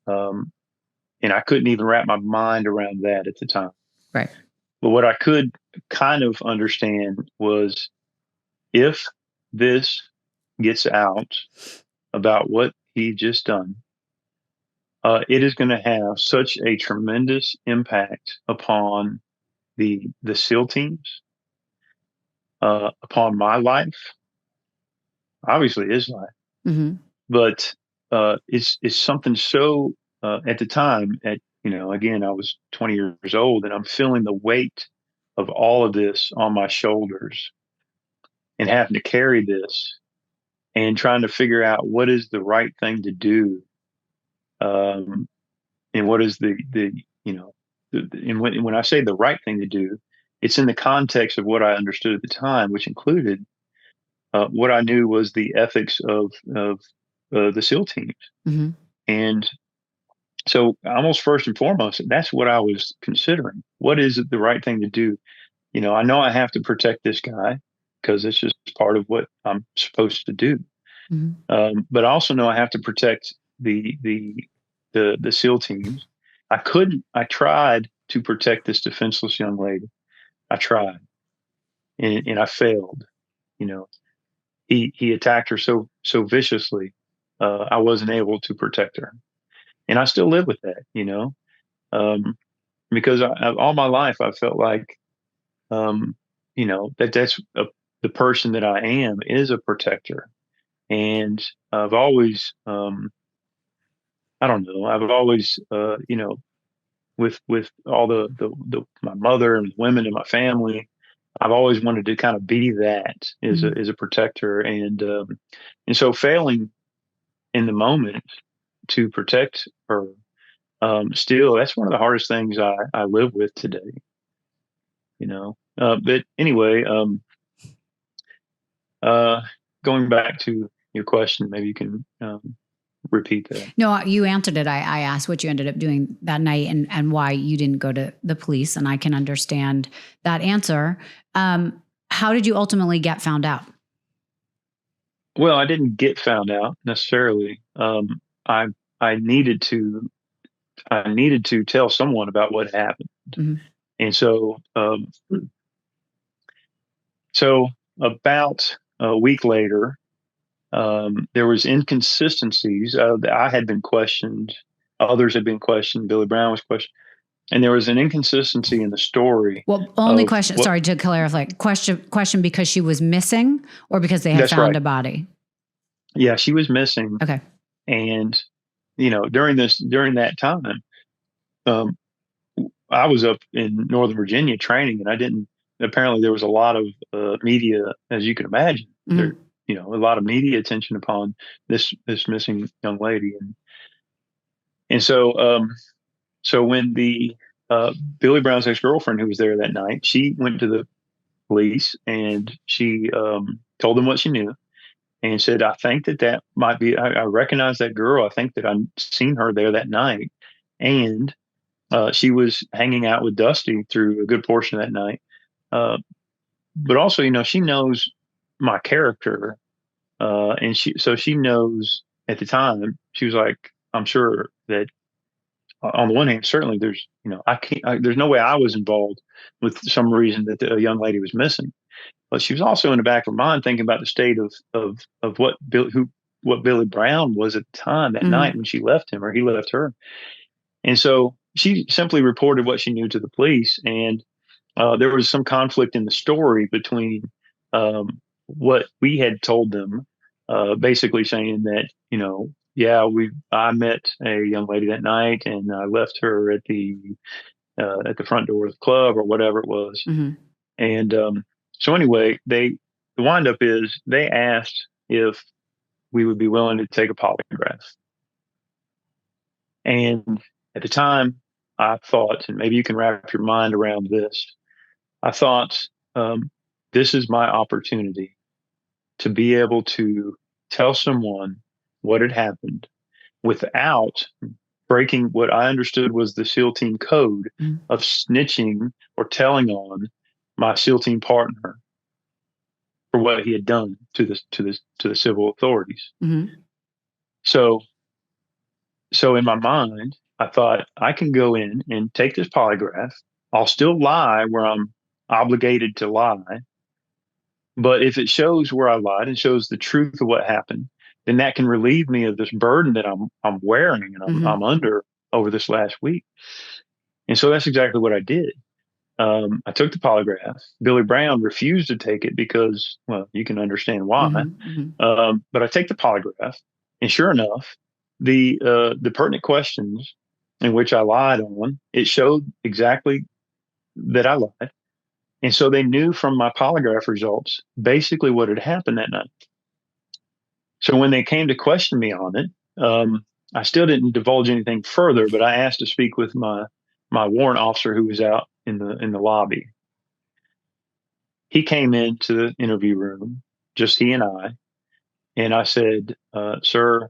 And I couldn't even wrap my mind around that at the time. Right. But what I could kind of understand was, if this gets out about what he just done, it is going to have such a tremendous impact upon the SEAL teams, upon my life, obviously his life, mm-hmm. but it's something so. At the time, again, I was 20 years old, and I'm feeling the weight of all of this on my shoulders, and having to carry this, and trying to figure out what is the right thing to do, and what is and when I say the right thing to do, it's in the context of what I understood at the time, which included what I knew was the ethics of the SEAL teams. Mm-hmm. And so almost first and foremost, that's what I was considering. What is the right thing to do? I know I have to protect this guy because it's just part of what I'm supposed to do. Mm-hmm. But I also know I have to protect the SEAL teams. I tried to protect this defenseless young lady. I tried, and I failed. He attacked her so viciously. I wasn't able to protect her. And I still live with that, because all my life I felt like, that's the person that I am is a protector. And I've always, I don't know, I've always, with all the my mother and women in my family, I've always wanted to kind of be that as a protector. And so failing in the moment to protect her, still, that's one of the hardest things I live with today, but anyway, going back to your question, maybe you can repeat that. No, you answered it. I asked what you ended up doing that night and why you didn't go to the police, and I can understand that answer. How did you ultimately get found out? Well, I didn't get found out necessarily. I needed to tell someone about what happened. Mm-hmm. And so about a week later, there was inconsistencies. I had been questioned. Others had been questioned. Billy Brown was questioned. And there was an inconsistency in the story. Well, only question, sorry to clarify, question because she was missing or because they had found a body? Yeah, she was missing. Okay. And, during that time, I was up in Northern Virginia training, and apparently there was a lot of media, as you can imagine, a lot of media attention upon this missing young lady. And so when the Billy Brown's ex-girlfriend, who was there that night, she went to the police, and she told them what she knew, and said, I think that might be, I recognize that girl. I think that I've seen her there that night. And she was hanging out with Dusty through a good portion of that night. But also, she knows my character, and she knows at the time. She was like, I'm sure that on the one hand, certainly there's there's no way I was involved with some reason that a young lady was missing. But she was also in the back of her mind thinking about the state of what Billy Brown was at the time that night when she left him or he left her. And so she simply reported what she knew to the police, and there was some conflict in the story between what we had told them, basically saying that, yeah, I met a young lady that night and I left her at the front door of the club or whatever it was. Mm-hmm. And so anyway, the windup is they asked if we would be willing to take a polygraph. And at the time, I thought, and maybe you can wrap your mind around this, I thought, this is my opportunity to be able to tell someone what had happened without breaking what I understood was the SEAL team code of snitching or telling on my SEAL team partner for what he had done to the civil authorities. Mm-hmm. So in my mind, I thought I can go in and take this polygraph. I'll still lie where I'm obligated to lie. But if it shows where I lied and shows the truth of what happened, then that can relieve me of this burden that I'm wearing and I'm under over this last week. And so that's exactly what I did. I took the polygraph. Billy Brown refused to take it because, well, you can understand why. But I take the polygraph, and sure enough, the pertinent questions in which I lied on, it showed exactly that I lied. And so they knew from my polygraph results basically what had happened that night. So when they came to question me on it, I still didn't divulge anything further, but I asked to speak with my warrant officer who was out in the lobby. He came into the interview room, just he and I said, sir,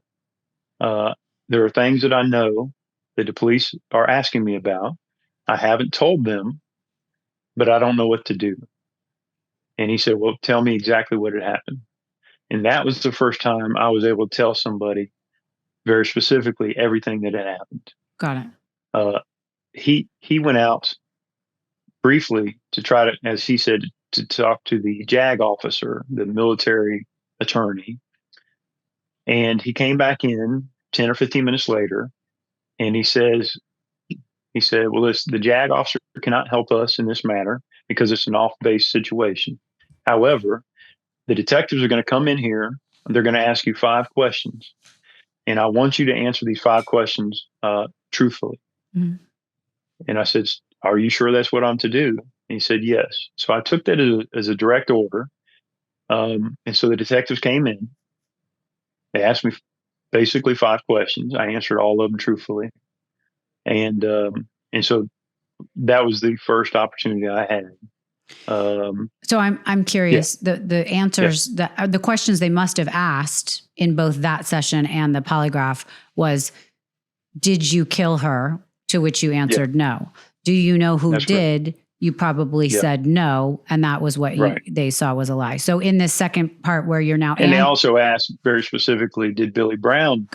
there are things that I know that the police are asking me about. I haven't told them, but I don't know what to do. And he said, well, tell me exactly what had happened. And that was the first time I was able to tell somebody very specifically everything that had happened. Got it. He went out briefly to try to, as he said, to talk to the JAG officer, the military attorney. And he came back in 10 or 15 minutes later, and he said, well, the JAG officer cannot help us in this matter because it's an off-base situation. However, the detectives are going to come in here and they're going to ask you 5 questions. And I want you to answer these 5 questions truthfully. Mm-hmm. And I said, are you sure that's what I'm to do? And he said, yes. So I took that as a direct order. And so the detectives came in. They asked me basically 5 questions. I answered all of them truthfully. And so that was the first opportunity I had. So I'm curious, yeah. the answers, the questions they must have asked in both that session and the polygraph was, did you kill her? To which you answered no. Do you know who did? Correct. You probably said no. And that was what they saw was a lie. So in this second part where you're now. And they also asked very specifically, did Billy Brown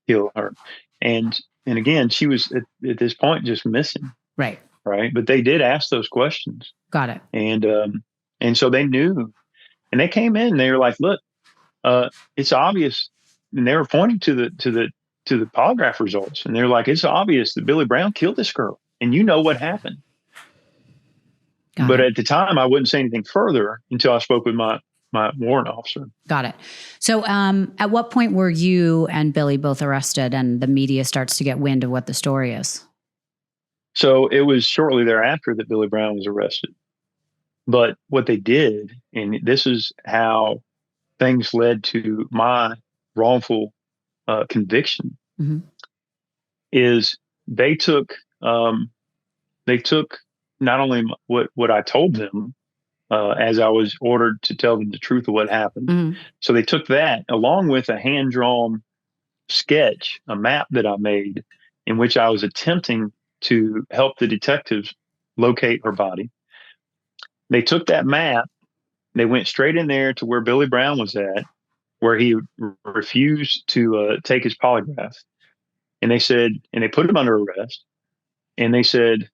kill her? And again, she was at this point just missing. Right. But they did ask those questions. Got it. And so they knew, and they came in and they were like, look, it's obvious. And they were pointing to the polygraph results. And they're like, it's obvious that Billy Brown killed this girl. And you know what happened. But at the time, I wouldn't say anything further until I spoke with my warrant officer. Got it. So at what point were you and Billy both arrested and the media starts to get wind of what the story is? So it was shortly thereafter that Billy Brown was arrested. But what they did, and this is how things led to my wrongful conviction, is they took not only what I told them as I was ordered to tell them the truth of what happened. So they took that along with a hand-drawn sketch, a map that I made in which I was attempting to help the detectives locate her body. They took that map they went straight in there to where Billy Brown was at, where he refused to take his polygraph. And they said, and they put him under arrest. And they said,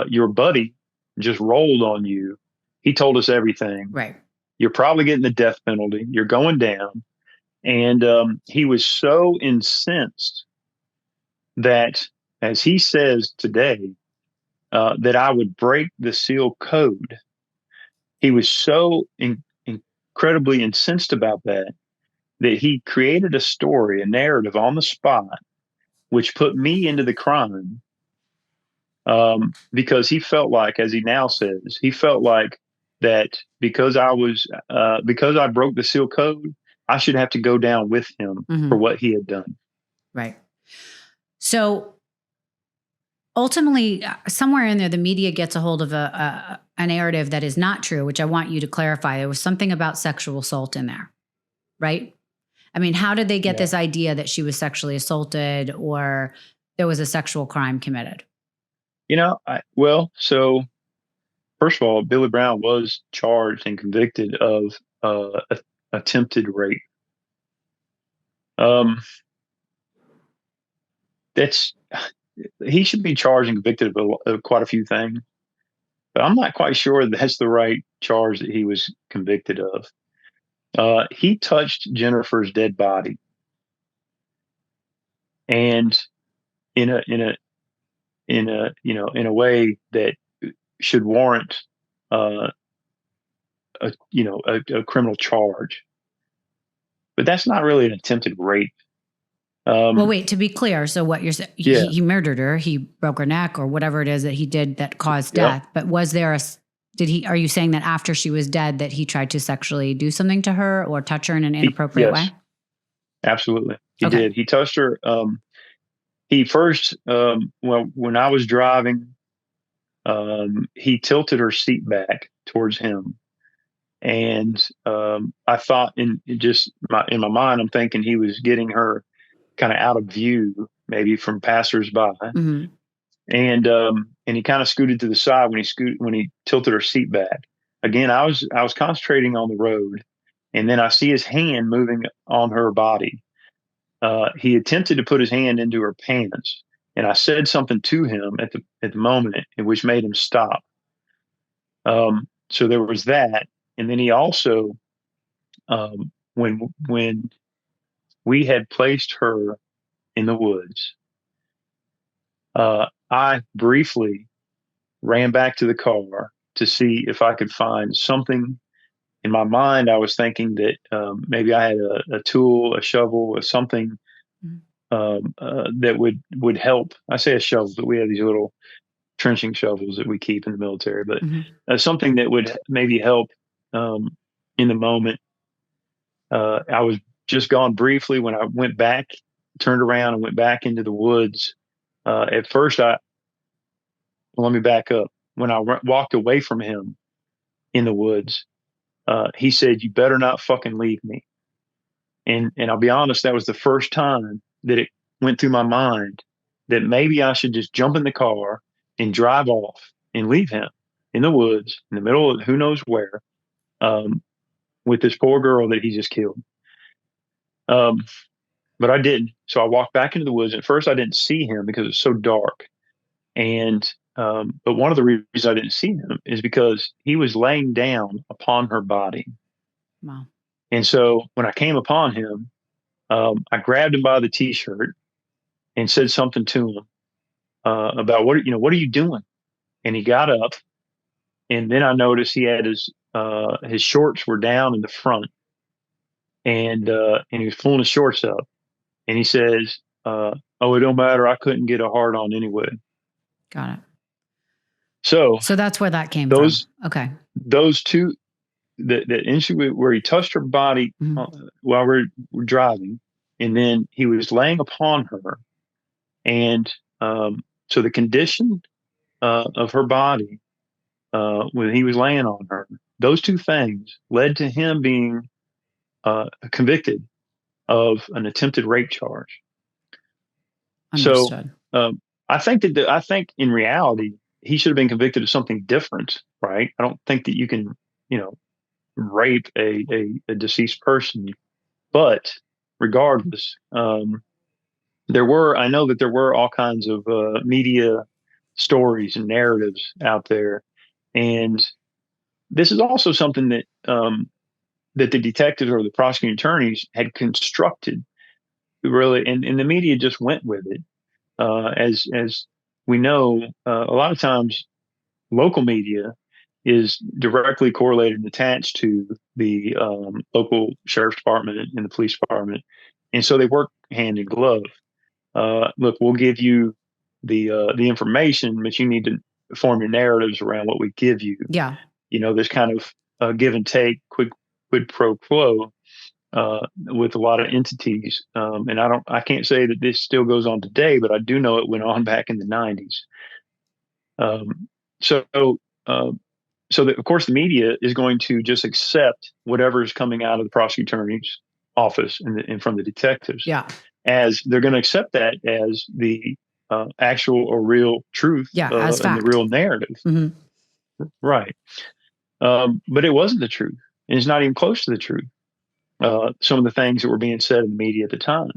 your buddy just rolled on you. He told us everything. Right. You're probably getting the death penalty. You're going down. And he was so incensed that, as he says today, that I would break the seal code. He was so incredibly incensed about that he created a story, a narrative on the spot, which put me into the crime. Because he felt like, as he now says, he felt like that because I broke the seal code, I should have to go down with him for what he had done. Right. So ultimately, somewhere in there, the media gets a hold of a narrative that is not true, which I want you to clarify. There was something about sexual assault in there, right? I mean, how did they get this idea that she was sexually assaulted or there was a sexual crime committed? So first of all, Billy Brown was charged and convicted of attempted rape. He should be charged and convicted of quite a few things, but I'm not quite sure that's the right charge that he was convicted of. He touched Jennifer's dead body, and in a way that should warrant a criminal charge. But that's not really an attempted rape. Well, wait, to be clear. So what you're saying, he murdered her, he broke her neck or whatever it is that he did that caused death. But was there are you saying that after she was dead that he tried to sexually do something to her or touch her in an inappropriate way? Absolutely. He did. He touched her. He first, when I was driving, he tilted her seat back towards him. And I thought in my mind, I'm thinking he was getting her kind of out of view, maybe from passersby. Mm-hmm. And he kind of scooted to the side when he tilted her seat back. Again, I was concentrating on the road, and then I see his hand moving on her body. He attempted to put his hand into her pants, and I said something to him at the moment, which made him stop. So there was that, and then he also, when we had placed her in the woods, I briefly ran back to the car to see if I could find something. In my mind, I was thinking that maybe I had a tool, a shovel, or something that would help. I say a shovel, but we have these little trenching shovels that we keep in the military, but something that would maybe help in the moment. I was just gone briefly when I went back, turned around and went back into the woods. At first, let me back up. When I walked away from him in the woods, he said, "You better not fucking leave me." And I'll be honest, that was the first time that it went through my mind that maybe I should just jump in the car and drive off and leave him in the woods, in the middle of who knows where, with this poor girl that he just killed. But I didn't. So I walked back into the woods. At first, I didn't see him because it's so dark. And but one of the reasons I didn't see him is because he was laying down upon her body. Wow. And so when I came upon him, I grabbed him by the t-shirt and said something to him about what are you doing? And he got up, and then I noticed he had his shorts were down in the front, and he was pulling his shorts up, and he says, "Oh, it don't matter. I couldn't get a hard on anyway." Got it. So that's where that came from. Okay. Those two, that incident where he touched her body while we're driving, and then he was laying upon her, and so the condition of her body when he was laying on her, those two things led to him being convicted of an attempted rape charge. Understood. So I think in reality he should have been convicted of something different, right? I don't think that you can, rape a deceased person. But regardless, I know that there were all kinds of media stories and narratives out there, and this is also something that that the detectives or the prosecuting attorneys had constructed, really, and the media just went with it. As we know, a lot of times local media is directly correlated and attached to the local sheriff's department and the police department, and so they work hand in glove. Look, we'll give you the information, but you need to form your narratives around what we give you. Yeah. There's kind of a give and take, quid pro quo with a lot of entities, and I can't say that this still goes on today, but I do know it went on back in the '90s. So, that of course the media is going to just accept whatever is coming out of the prosecuting attorney's office and from the detectives. Yeah. As they're going to accept that as the actual or real truth, as fact. and the real narrative. Mm-hmm. Right. But it wasn't the truth. And it's not even close to the truth. Some of the things that were being said in the media at the time.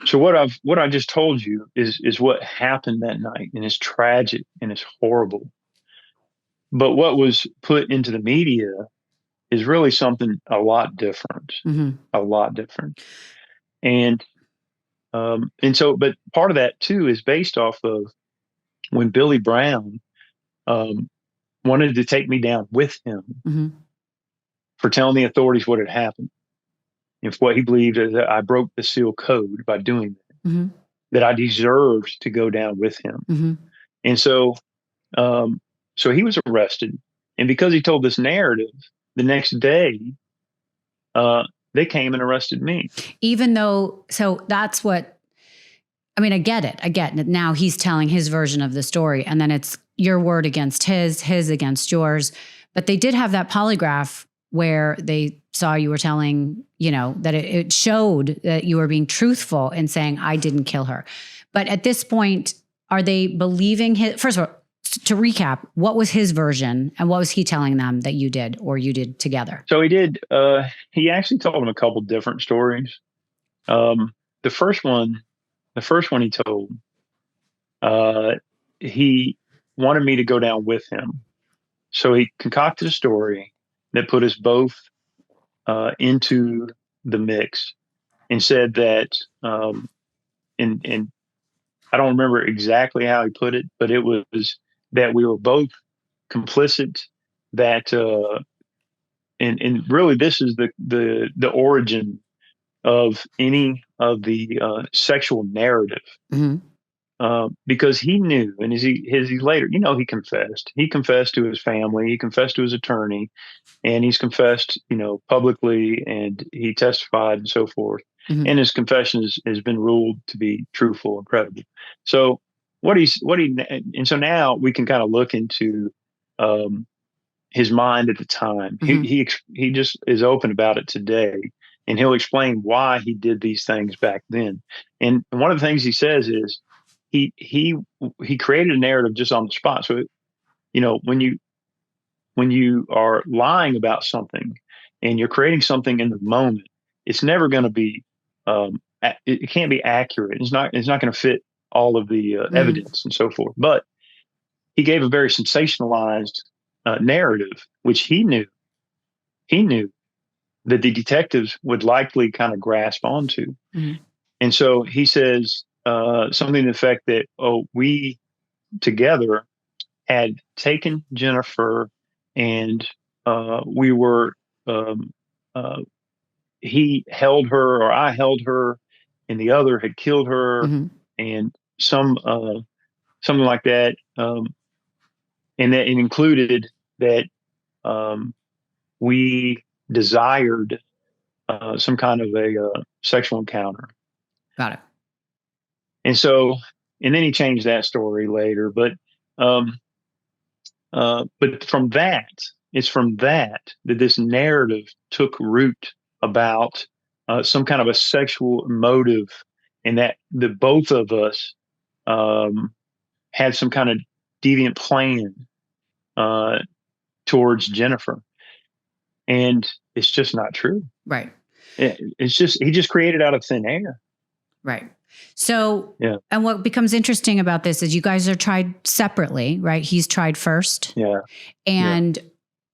So what I just told you is what happened that night, and it's tragic and it's horrible. But what was put into the media is really something a lot different. Mm-hmm. A lot different. And so, but part of that too is based off of when Billy Brown wanted to take me down with him Mm-hmm. for telling the authorities what had happened. If what he believed is that I broke the seal code by doing that, Mm-hmm. that I deserved to go down with him. Mm-hmm. And so, so he was arrested. And because he told this narrative, the next day, they came and arrested me. Even though, so that's what, I mean, I get it. Now he's telling his version of the story, and then it's your word against his against yours. But they did have that polygraph where they saw you were telling, that it showed that you were being truthful and saying, I didn't kill her. But at this point, are they believing his, first of all, to recap, what was his version and what was he telling them that you did or you did together? So he actually told them a couple different stories. The first one he told, he wanted me to go down with him. So he concocted a story that put us both into the mix and said that, and I don't remember exactly how he put it, but it was that we were both complicit, that, and really this is the origin of any of the sexual narrative. Mm-hmm. Because he knew, and as he later, he confessed. He confessed to his family. He confessed to his attorney, and he's confessed, publicly, and he testified and so forth. Mm-hmm. And his confession has been ruled to be truthful and credible. So and so now we can kind of look into his mind at the time. Mm-hmm. He just is open about it today, and he'll explain why he did these things back then. And one of the things he says is, he created a narrative just on the spot. So, when you are lying about something and you're creating something in the moment, it's never going to be, it can't be accurate. It's not going to fit all of the evidence and so forth. But he gave a very sensationalized narrative, which he knew that the detectives would likely kind of grasp onto. Mm-hmm. And so he says, something to the effect that, we together had taken Jennifer, and we were, he held her, or I held her, and the other had killed her, mm-hmm. and something like that. And that it included that we desired some kind of a sexual encounter. Got it. And so, and then he changed that story later, but it's from that this narrative took root about some kind of a sexual motive, and that the both of us had some kind of deviant plan towards Jennifer. And it's just not true. Right. It's just, he just created out of thin air. Right. So, Yeah. And what becomes interesting about this is you guys are tried separately, right? He's tried first. Yeah. And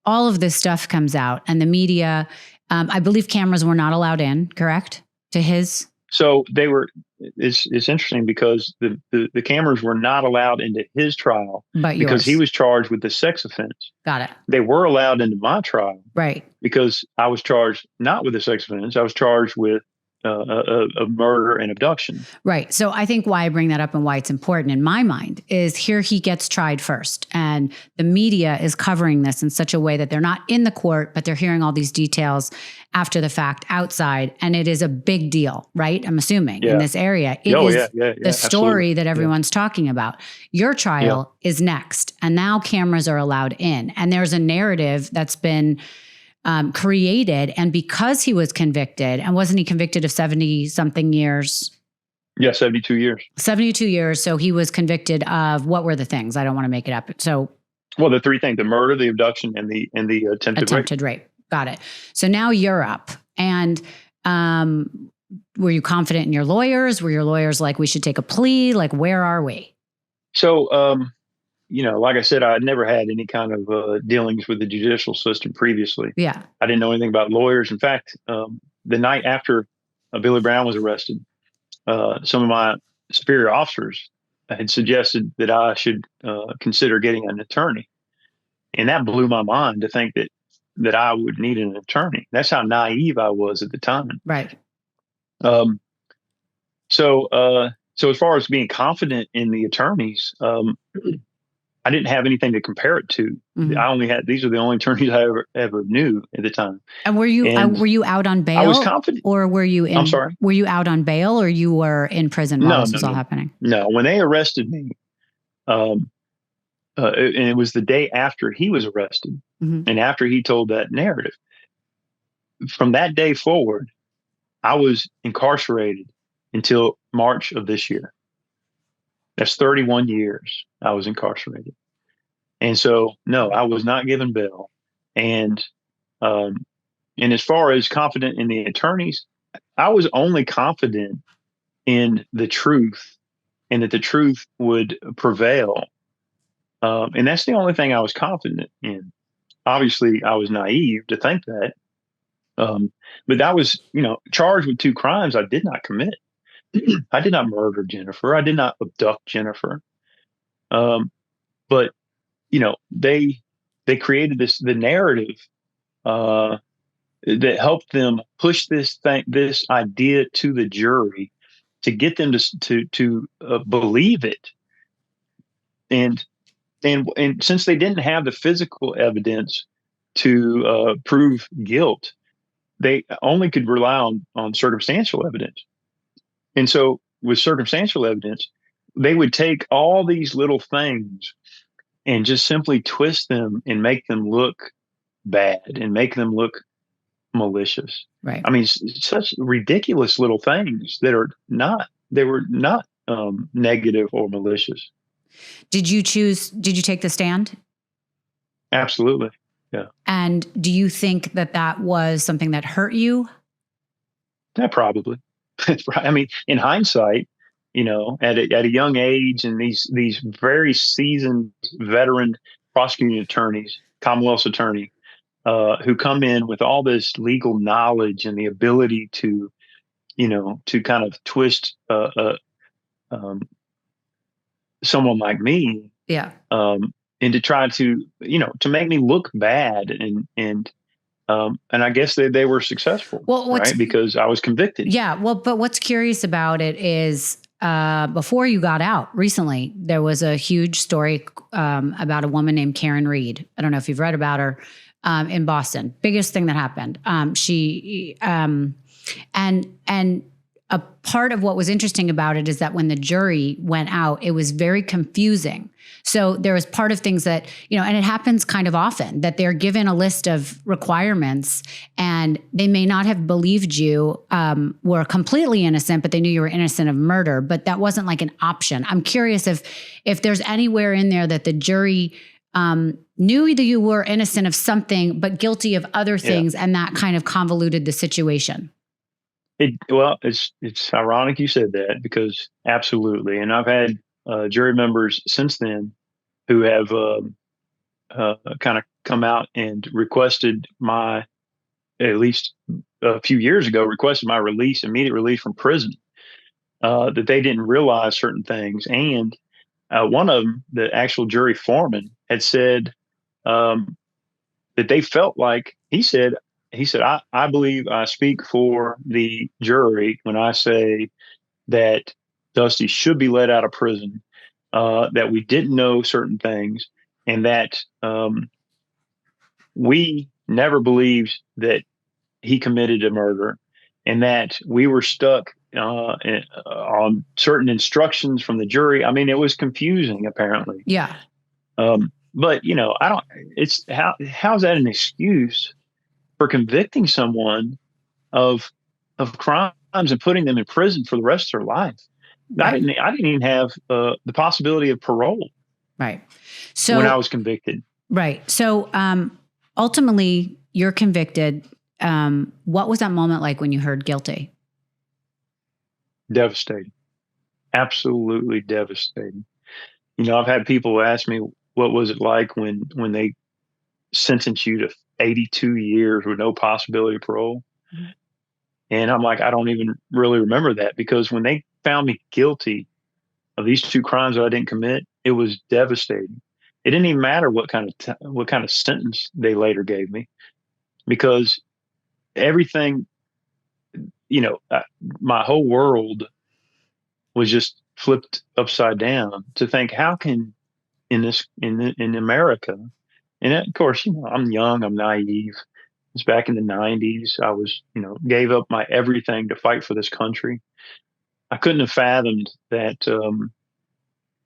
all of this stuff comes out, and the media, I believe cameras were not allowed in, correct? To his? So they were, it's interesting because the cameras were not allowed into his trial But because yours. he was charged with the sex offense. Got it. They were allowed into my trial. Right. Because I was charged not with a sex offense. I was charged with a murder and abduction. Right. So I think why I bring that up and why it's important in my mind is here he gets tried first, and the media is covering this in such a way that they're not in the court, but they're hearing all these details after the fact outside. And it is a big deal, right? I'm assuming in this area. It is the story that everyone's talking about. Your trial is next, and now cameras are allowed in. And there's a narrative that's been created. And because he was convicted, and wasn't he convicted of 70 something years? Yeah, 72 years. 72 years. So he was convicted of, what were the things? I don't want to make it up. So, well, the three things: the murder, the abduction, and the attempted rape. Got it. So now you're up. And were you confident in your lawyers? Were your lawyers like, we should take a plea? Like, where are we? So, like I said, I had never had any kind of dealings with the judicial system previously. Yeah. I didn't know anything about lawyers. In fact, the night after Billy Brown was arrested, some of my superior officers had suggested that I should consider getting an attorney. And that blew my mind to think that I would need an attorney. That's how naive I was at the time. Right. So as far as being confident in the attorneys, I didn't have anything to compare it to. Mm-hmm. I only had, these are the only attorneys I ever knew at the time. And were you out on bail? I was confident. Or were you I'm sorry? Were you out on bail, or you were in prison while this was all happening? No, when they arrested me, and it was the day after he was arrested, and after he told that narrative. From that day forward, I was incarcerated until March of this year. That's 31 years I was incarcerated. And so, no, I was not given bail. And as far as confident in the attorneys, I was only confident in the truth and that the truth would prevail. And that's the only thing I was confident in. Obviously, I was naive to think that. But I was, charged with two crimes I did not commit. I did not murder Jennifer. I did not abduct Jennifer. But they created the narrative that helped them push this idea to the jury to get them to believe it. And since they didn't have the physical evidence to prove guilt, they only could rely on circumstantial evidence. And so with circumstantial evidence, they would take all these little things and just simply twist them and make them look bad and make them look malicious. Right. I mean, such ridiculous little things that were not negative or malicious. Did you take the stand? Absolutely. Yeah. And do you think that was something that hurt you? Yeah, probably. I mean, in hindsight, at a young age, and these very seasoned veteran prosecuting attorneys, Commonwealth's attorney, who come in with all this legal knowledge and the ability to kind of twist someone like me, and to try to to make me look bad, and I guess they were successful, right? Because I was convicted. Yeah. Well, but what's curious about it is before you got out recently, there was a huge story about a woman named Karen Reed. I don't know if you've read about her in Boston. Biggest thing that happened. She and a part of what was interesting about it is that when the jury went out, it was very confusing. So there was part of things that, and it happens kind of often, that they're given a list of requirements and they may not have believed you were completely innocent, but they knew you were innocent of murder, but that wasn't like an option. I'm curious if there's anywhere in there that the jury knew that you were innocent of something, but guilty of other things, and that kind of convoluted the situation. It's ironic you said that, because absolutely, and I've had jury members since then who have kind of come out and requested at least a few years ago, requested my immediate release from prison, that they didn't realize certain things. And one of them, the actual jury foreman, had said that they felt like, he said, I believe I speak for the jury when I say that Dusty should be let out of prison, that we didn't know certain things, and that we never believed that he committed a murder, and that we were stuck on certain instructions from the jury. I mean, it was confusing, apparently. Yeah. But how's that an excuse for convicting someone of crimes and putting them in prison for the rest of their life? Right. I didn't even have the possibility of parole. Right. So when I was convicted. Right. So ultimately, you're convicted. What was that moment like when you heard guilty? Devastating. Absolutely devastating. I've had people ask me, what was it like when they sentenced you to 82 years with no possibility of parole? Mm-hmm. And I'm like, I don't even really remember that, because when they found me guilty of these two crimes that I didn't commit, it was devastating. It didn't even matter what kind of sentence they later gave me, because everything, my whole world was just flipped upside down to think, how can in America, and of course, I'm young, I'm naive. It's back in the 90s. I was, gave up my everything to fight for this country. I couldn't have fathomed that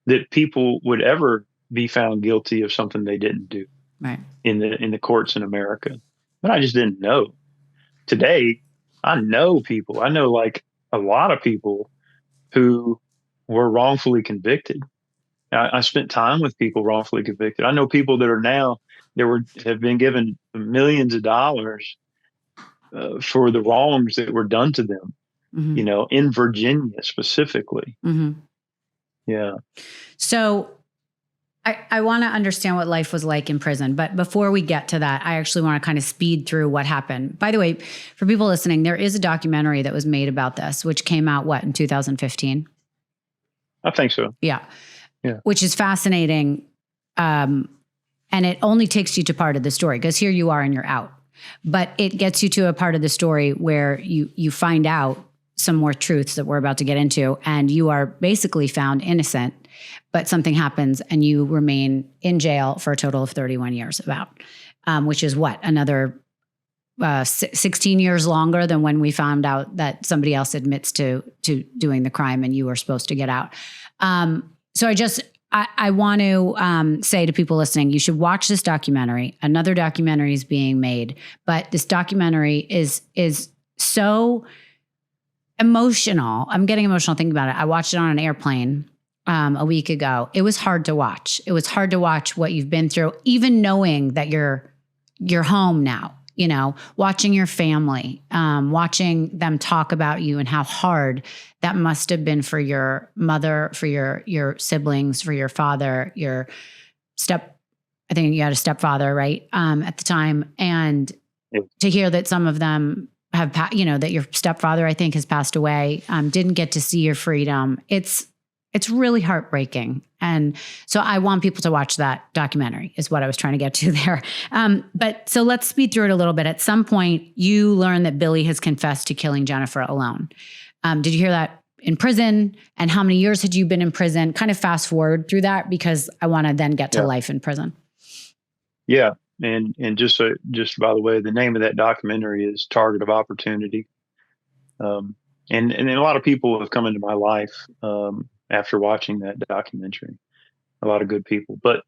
that people would ever be found guilty of something they didn't do, right, in the courts in America. But I just didn't know. Today, I know people. I know like a lot of people who were wrongfully convicted. I spent time with people wrongfully convicted. I know people that are now have been given millions of dollars for the wrongs that were done to them. Mm-hmm. In Virginia specifically. Mm-hmm. Yeah. So I want to understand what life was like in prison. But before we get to that, I actually want to kind of speed through what happened. By the way, for people listening, there is a documentary that was made about this, which came out, in 2015? I think so. Yeah. Which is fascinating. And it only takes you to part of the story, because here you are and you're out. But it gets you to a part of the story where you find out some more truths that we're about to get into, and you are basically found innocent, but something happens and you remain in jail for a total of 31 years, which is another 16 years longer than when we found out that somebody else admits to doing the crime and you were supposed to get out. So I want to say to people listening, you should watch this documentary. Another documentary is being made, but this documentary is so emotional. I'm getting emotional thinking about it. I watched it on an airplane a week ago. It was hard to watch. It was hard to watch what you've been through, even knowing that you're home now, watching your family, watching them talk about you and how hard that must have been for your mother, for your siblings, for your father, I think you had a stepfather, right? At the time. And to hear that some of them have, that your stepfather, I think, has passed away, didn't get to see your freedom. It's really heartbreaking. And so I want people to watch that documentary is what I was trying to get to there. But so let's speed through it a little bit. At some point, you learn that Billy has confessed to killing Jennifer alone. Did you hear that in prison? And how many years had you been in prison? Kind of fast forward through that, because I want to then get to life in prison. Yeah. And just by the way, the name of that documentary is Target of Opportunity. And a lot of people have come into my life after watching that documentary, a lot of good people. But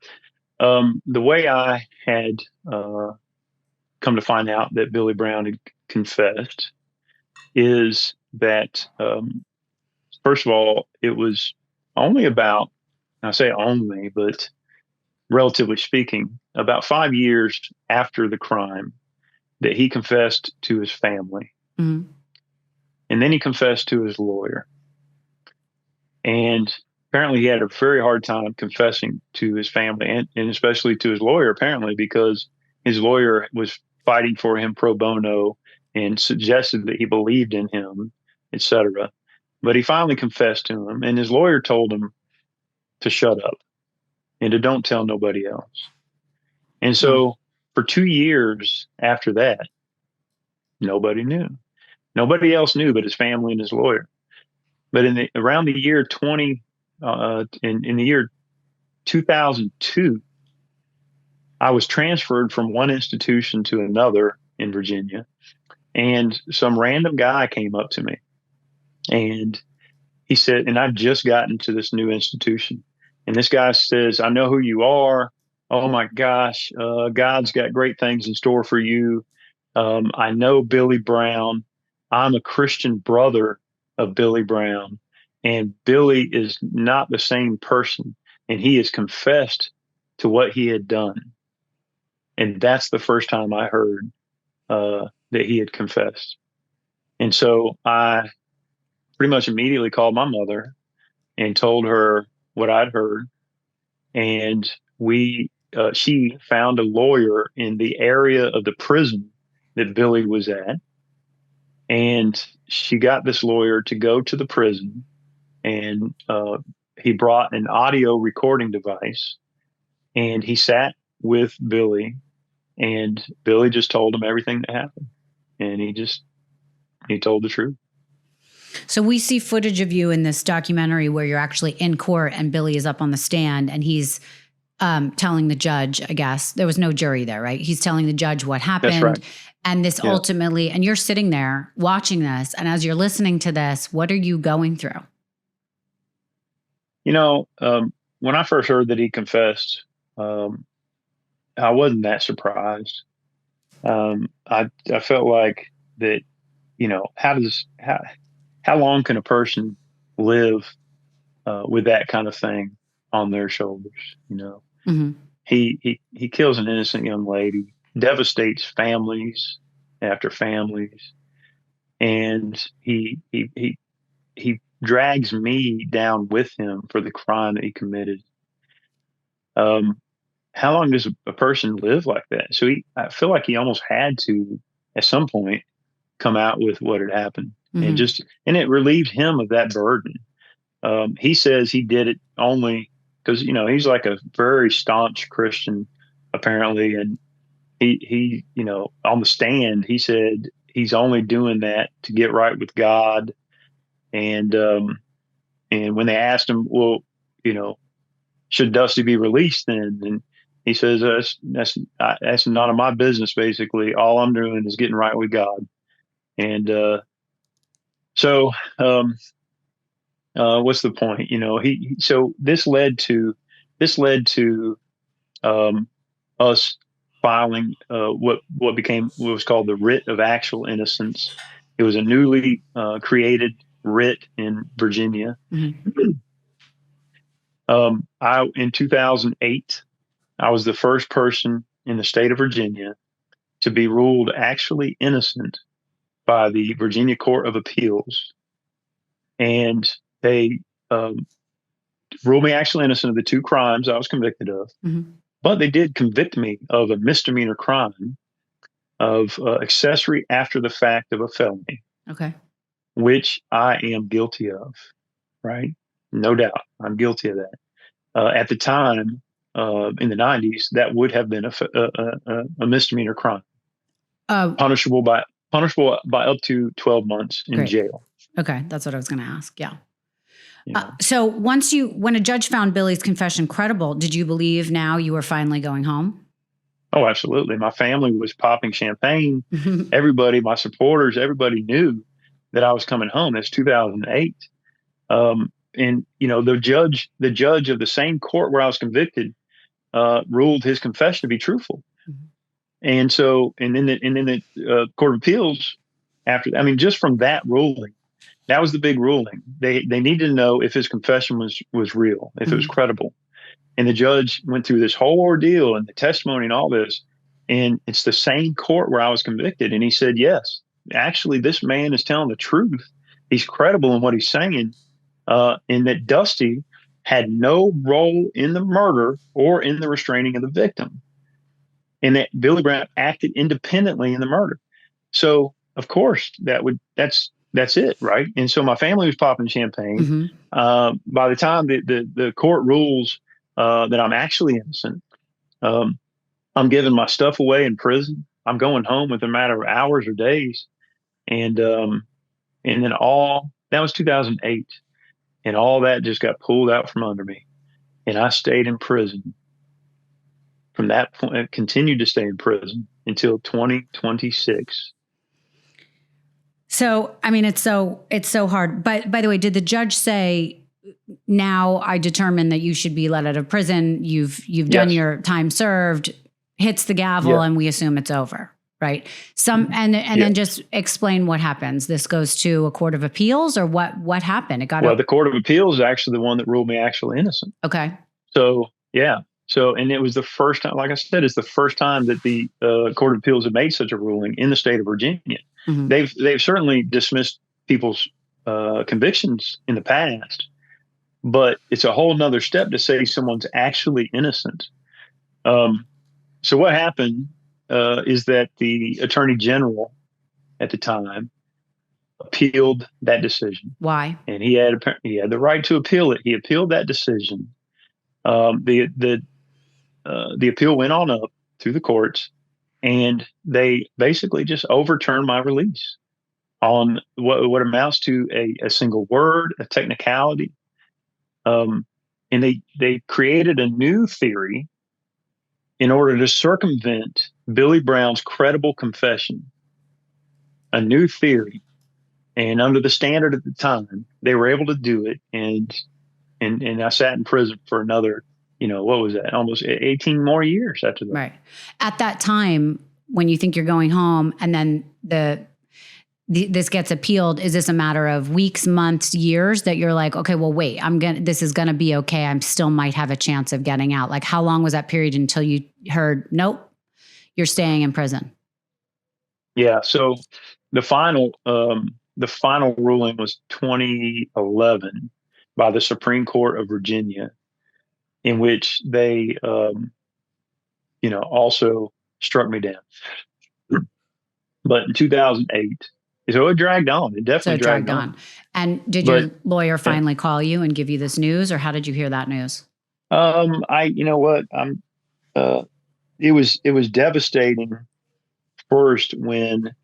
the way I had come to find out that Billy Brown had confessed is that, first of all, it was only about, I say only, but relatively speaking, about 5 years after the crime that he confessed to his family. Mm-hmm. And then he confessed to his lawyer. And apparently he had a very hard time confessing to his family and especially to his lawyer, apparently, because his lawyer was fighting for him pro bono and suggested that he believed in him, etc. But he finally confessed to him, and his lawyer told him to shut up and to don't tell nobody else. And so for 2 years after that, nobody knew. Nobody else knew but his family and his lawyer. But around the year in the year 2002, I was transferred from one institution to another in Virginia, and some random guy came up to me, and he said, and I'd just gotten to this new institution, and this guy says, "I know who you are. Oh my gosh, God's got great things in store for you. I know Billy Brown. I'm a Christian brother of Billy Brown, and Billy is not the same person, and he has confessed to what he had done." And that's the first time I heard that he had confessed. And so I pretty much immediately called my mother and told her what I'd heard. And she found a lawyer in the area of the prison that Billy was at. And she got this lawyer to go to the prison, and he brought an audio recording device, and he sat with Billy, and Billy just told him everything that happened. And he told the truth. So we see footage of you in this documentary where you're actually in court and Billy is up on the stand and he's telling the judge, I guess, there was no jury there, right? He's telling the judge what happened. That's right. And this ultimately, and you're sitting there watching this. And as you're listening to this, what are you going through? When I first heard that he confessed, I wasn't that surprised. I felt like that, how long can a person live with that kind of thing on their shoulders? Mm-hmm. He kills an innocent young lady, devastates families after families, and he drags me down with him for the crime that he committed. How long does a person live like that? So I feel like he almost had to, at some point, come out with what had happened, Mm-hmm. and it relieved him of that burden. He says he did it only because he's like a very staunch Christian, apparently, and he on the stand he said he's only doing that to get right with God, and when they asked him, well, should Dusty be released then? And he says, that's none of my business. Basically, all I'm doing is getting right with God. And so what's the point? So this led to us filing what was called the writ of actual innocence. It was a newly created writ in Virginia. Mm-hmm. In 2008, I was the first person in the state of Virginia to be ruled actually innocent by the Virginia Court of Appeals. And they ruled me actually innocent of the two crimes I was convicted of. Mm-hmm. But they did convict me of a misdemeanor crime of accessory after the fact of a felony. Okay. Which I am guilty of, right? No doubt. I'm guilty of that. At the time, in the 90s, that would have been a misdemeanor crime, punishable by up to 12 months in jail. Okay, that's what I was going to ask. Yeah. So when a judge found Billy's confession credible, did you believe now you were finally going home? Oh, absolutely. My family was popping champagne. Everybody, my supporters, everybody knew that I was coming home. That's 2008. And the judge of the same court where I was convicted ruled his confession to be truthful. Mm-hmm. And so, and then the Court of Appeals just from that ruling, that was the big ruling. They needed to know if his confession was real, if it was credible. And the judge went through this whole ordeal and the testimony and all this. And it's the same court where I was convicted. And he said, yes, actually, this man is telling the truth. He's credible in what he's saying. And that Dusty had no role in the murder or in the restraining of the victim. And that Billy Brown acted independently in the murder. So, of course, that's it, right? And so my family was popping champagne. By the time the court rules that I'm actually innocent, I'm giving my stuff away in prison. I'm going home within a matter of hours or days. And then that was 2008. And all that just got pulled out from under me. And I stayed in prison. From that point, I continued to stay in prison until 2026. So, I mean, it's so hard. But by the way, did the judge say, now I determine that you should be let out of prison. You've done your time served, hits the gavel, and we assume it's over, right? Then just explain what happens. This goes to a court of appeals, or what happened? The court of appeals is actually the one that ruled me actually innocent. Okay. So, yeah. So, and it was the first time, like I said, it's the first time that the Court of Appeals have made such a ruling in the state of Virginia. They've certainly dismissed people's convictions in the past, but it's a whole nother step to say someone's actually innocent. So what happened is that the Attorney General at the time appealed that decision. Why? And he had the right to appeal it. He appealed that decision. The appeal went on up through the courts, and they basically just overturned my release on what amounts to a single word, a technicality. And they created a new theory in order to circumvent Billy Brown's credible confession, a new theory. And under the standard at the time, they were able to do it. And I sat in prison for another, what was that? Almost 18 more years after that. Right. At that time, when you think you're going home and then this gets appealed, is this a matter of weeks, months, years that you're like, okay, well, wait, this is going to be okay. I still might have a chance of getting out. Like, how long was that period until you heard, nope, you're staying in prison? Yeah. So the final ruling was 2011 by the Supreme Court of Virginia, in which they, also struck me down. But in 2008, so it dragged on. It definitely dragged on. And did your lawyer finally call you and give you this news, or how did you hear that news? It was devastating first when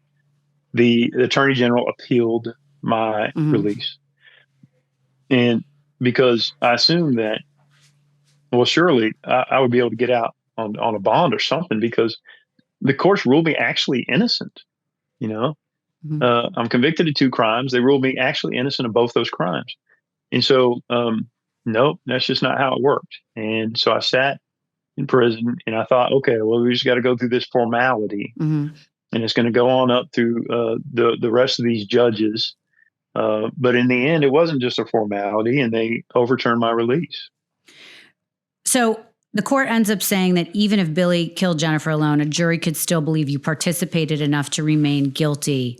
the Attorney General appealed my release. And because I assumed that, well, surely I would be able to get out on a bond or something, because the courts ruled me actually innocent. I'm convicted of 2 crimes. They ruled me actually innocent of both those crimes. And so, nope, that's just not how it worked. And so I sat in prison and I thought, okay, well, we just got to go through this formality, and it's going to go on up through the rest of these judges. But in the end, it wasn't just a formality, and they overturned my release. So the court ends up saying that even if Billy killed Jennifer alone, a jury could still believe you participated enough to remain guilty.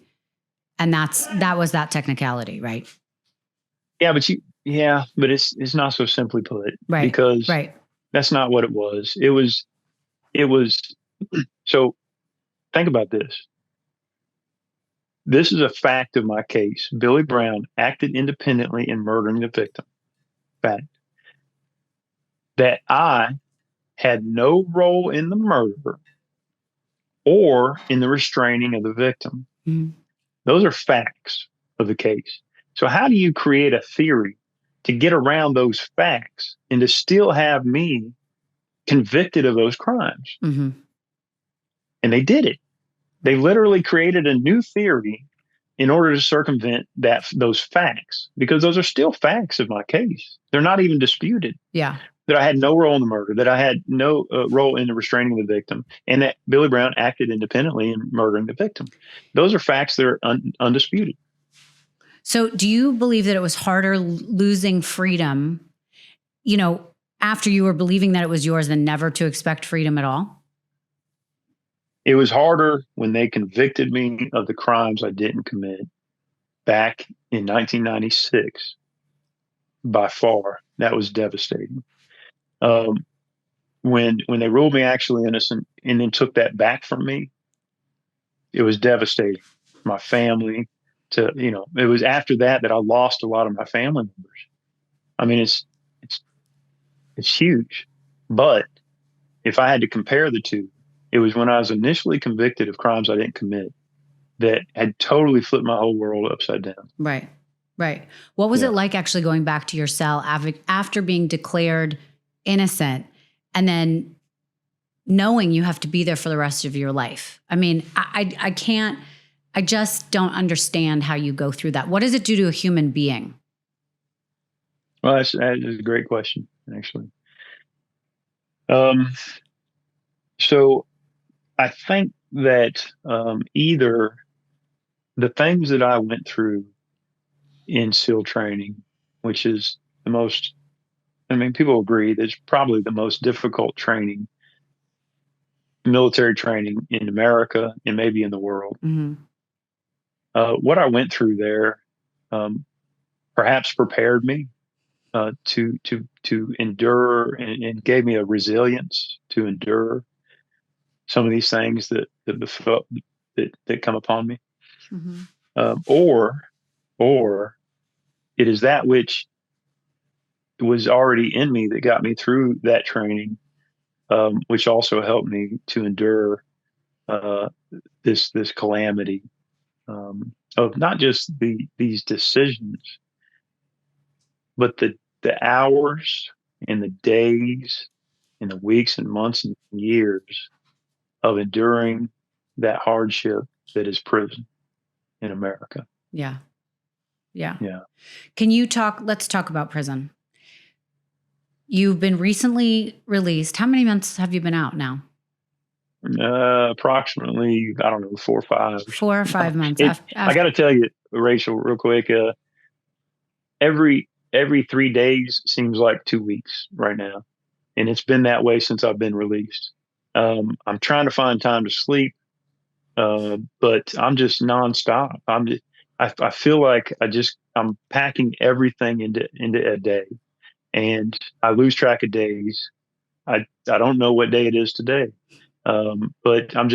And that was that technicality, right? Yeah, but it's not so simply put, right? Because that's not what it was. It was. So think about this. This is a fact of my case. Billy Brown acted independently in murdering the victim. Fact. That I had no role in the murder or in the restraining of the victim. Those are facts of the case. So how do you create a theory to get around those facts and to still have me convicted of those crimes? And they did it. They literally created a new theory in order to circumvent those facts, because those are still facts of my case. They're not even disputed. Yeah. That I had no role in the murder, that I had no role in the restraining of the victim, and that Billy Brown acted independently in murdering the victim. Those are facts that are undisputed. So do you believe that it was harder losing freedom, After you were believing that it was yours, then never to expect freedom at all? It was harder when they convicted me of the crimes I didn't commit back in 1996. By far, that was devastating. Um, when they ruled me actually innocent and then took that back from me, it was devastating. My family, it was after that I lost a lot of my family members. I mean, it's huge. But if I had to compare the two, it was when I was initially convicted of crimes I didn't commit that had totally flipped my whole world upside down. Right. Right. What was Yeah. it like actually going back to your cell after being declared innocent and then knowing you have to be there for the rest of your life? I mean, I just don't understand how you go through that. What does it do to a human being? Well, that is a great question, actually. So I think that either the things that I went through in SEAL training, which is the most, I mean, people agree that's probably the most difficult training, military training in America and maybe in the world. Mm-hmm. What I went through there perhaps prepared me to endure and gave me a resilience to endure some of these things that come upon me. Mm-hmm. Or it is that which was already in me that got me through that training, which also helped me to endure this calamity of not just these decisions, but the hours and the days and the weeks and months and years of enduring that hardship that is prison in America. Yeah. Yeah. Yeah. Let's talk about prison. You've been recently released. How many months have you been out now? Approximately, I don't know, 4 or 5. 4 or 5 months. I got to tell you, Rachel, real quick, every 3 days seems like 2 weeks right now. And it's been that way since I've been released. I'm trying to find time to sleep, but I'm just nonstop. I feel like I'm packing everything into a day, and I lose track of days. I don't know what day it is today, but I'm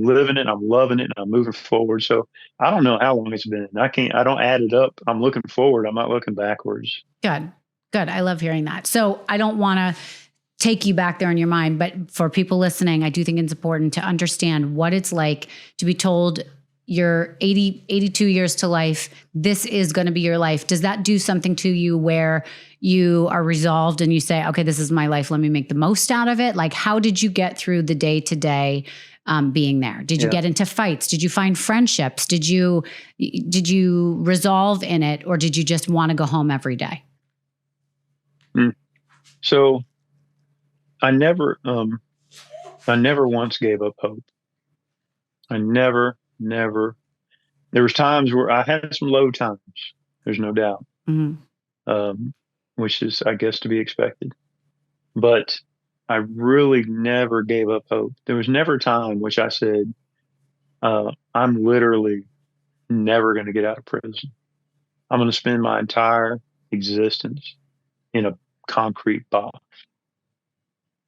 living it. I'm loving it, and I'm moving forward. So I don't know how long it's been. I don't add it up. I'm looking forward. I'm not looking backwards. Good. I love hearing that. So I don't want to take you back there in your mind, but for people listening, I do think it's important to understand what it's like to be told you're 82 years to life. This is going to be your life. Does that do something to you where you are resolved and you say, okay, this is my life. Let me make the most out of it. Like, how did you get through the day to day being there? Did you get into fights? Did you find friendships? Did you resolve in it, or did you just want to go home every day? So I never once gave up hope. I never. There was times where I had some low times. There's no doubt, which is, I guess, to be expected. But I really never gave up hope. There was never a time which I said, I'm literally never going to get out of prison. I'm going to spend my entire existence in a concrete box.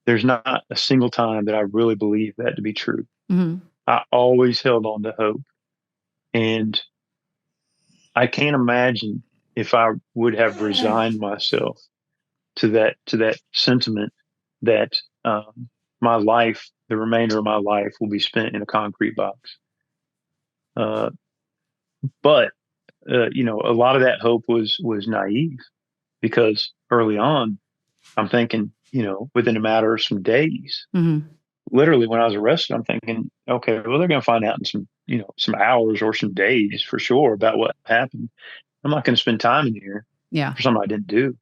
There's not a single time that I really believe that to be true. Mm-hmm. I always held on to hope. And I can't imagine if I would have resigned myself to that sentiment that my life, the remainder of my life, will be spent in a concrete box. But a lot of that hope was naive, because early on, I'm thinking, within a matter of some days, literally when I was arrested, I'm thinking, okay, well, they're going to find out in some hours or some days for sure about what happened. I'm not going to spend time in here for something I didn't do.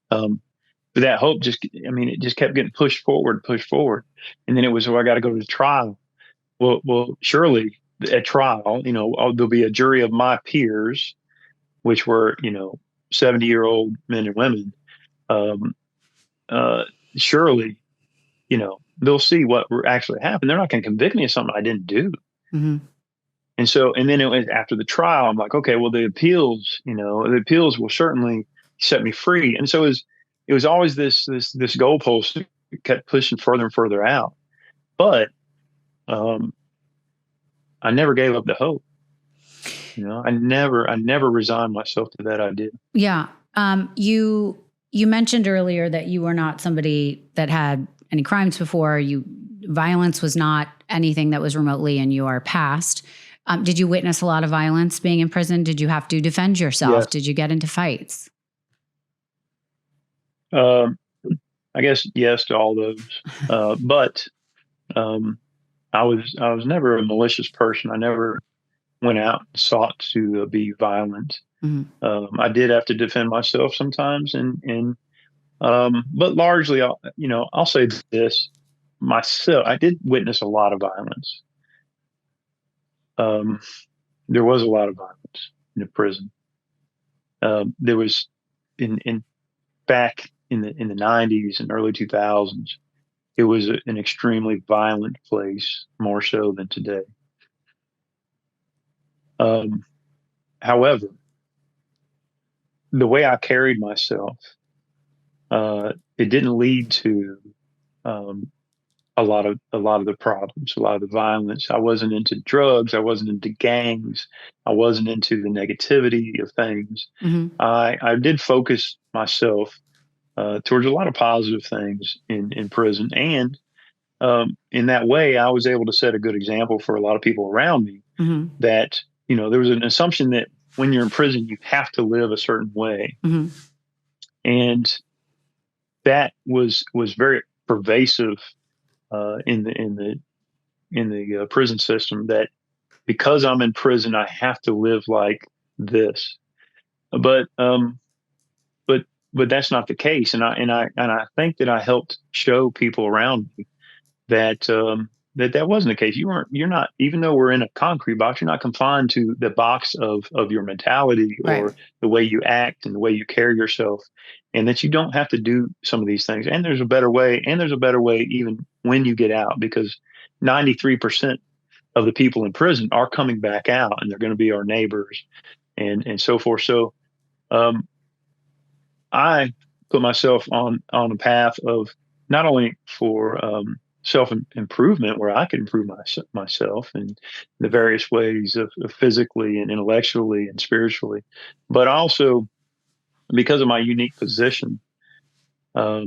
But that hope it just kept getting pushed forward. And then it was, I got to go to trial. Well, surely at trial, there'll be a jury of my peers, which were, 70-year-old men and women. um, surely, they'll see what actually happened. They're not going to convict me of something I didn't do. Mm-hmm. And then it was after the trial, I'm like, okay, well, the appeals will certainly set me free. And so it was always this goalpost that kept pushing further and further out. But I never gave up the hope. I never resigned myself to that idea. Yeah. You mentioned earlier that you were not somebody that had any crimes before. Violence was not anything that was remotely in your past. Did you witness a lot of violence being in prison? Did you have to defend yourself? Yes. Did you get into fights? I guess yes to all those. But I was never a malicious person. I never went out and sought to be violent. Mm-hmm. I did have to defend myself sometimes, but largely, I'll say this myself. I did witness a lot of violence. There was a lot of violence in the prison. There was back in the 90s and early 2000s. It was an extremely violent place, more so than today. However, the way I carried myself, it didn't lead to a lot of the problems, a lot of the violence. I wasn't into drugs. I wasn't into gangs. I wasn't into the negativity of things. Mm-hmm. I did focus myself towards a lot of positive things in prison, and in that way, I was able to set a good example for a lot of people around me. Mm-hmm. That there was an assumption that when you're in prison, you have to live a certain way, mm-hmm. and that was very pervasive in the prison system. That because I'm in prison, I have to live like this, but that's not the case, and I think that I helped show people around me that that wasn't the case. You're not, even though we're in a concrete box, you're not confined to the box of your mentality or Right. the way you act and the way you carry yourself, and that you don't have to do some of these things. And there's a better way, even when you get out, because 93% of the people in prison are coming back out, and they're going to be our neighbors and so forth. So I put myself on a path of not only for self-improvement, where I can improve myself in the various ways of physically and intellectually and spiritually, but also because of my unique position, I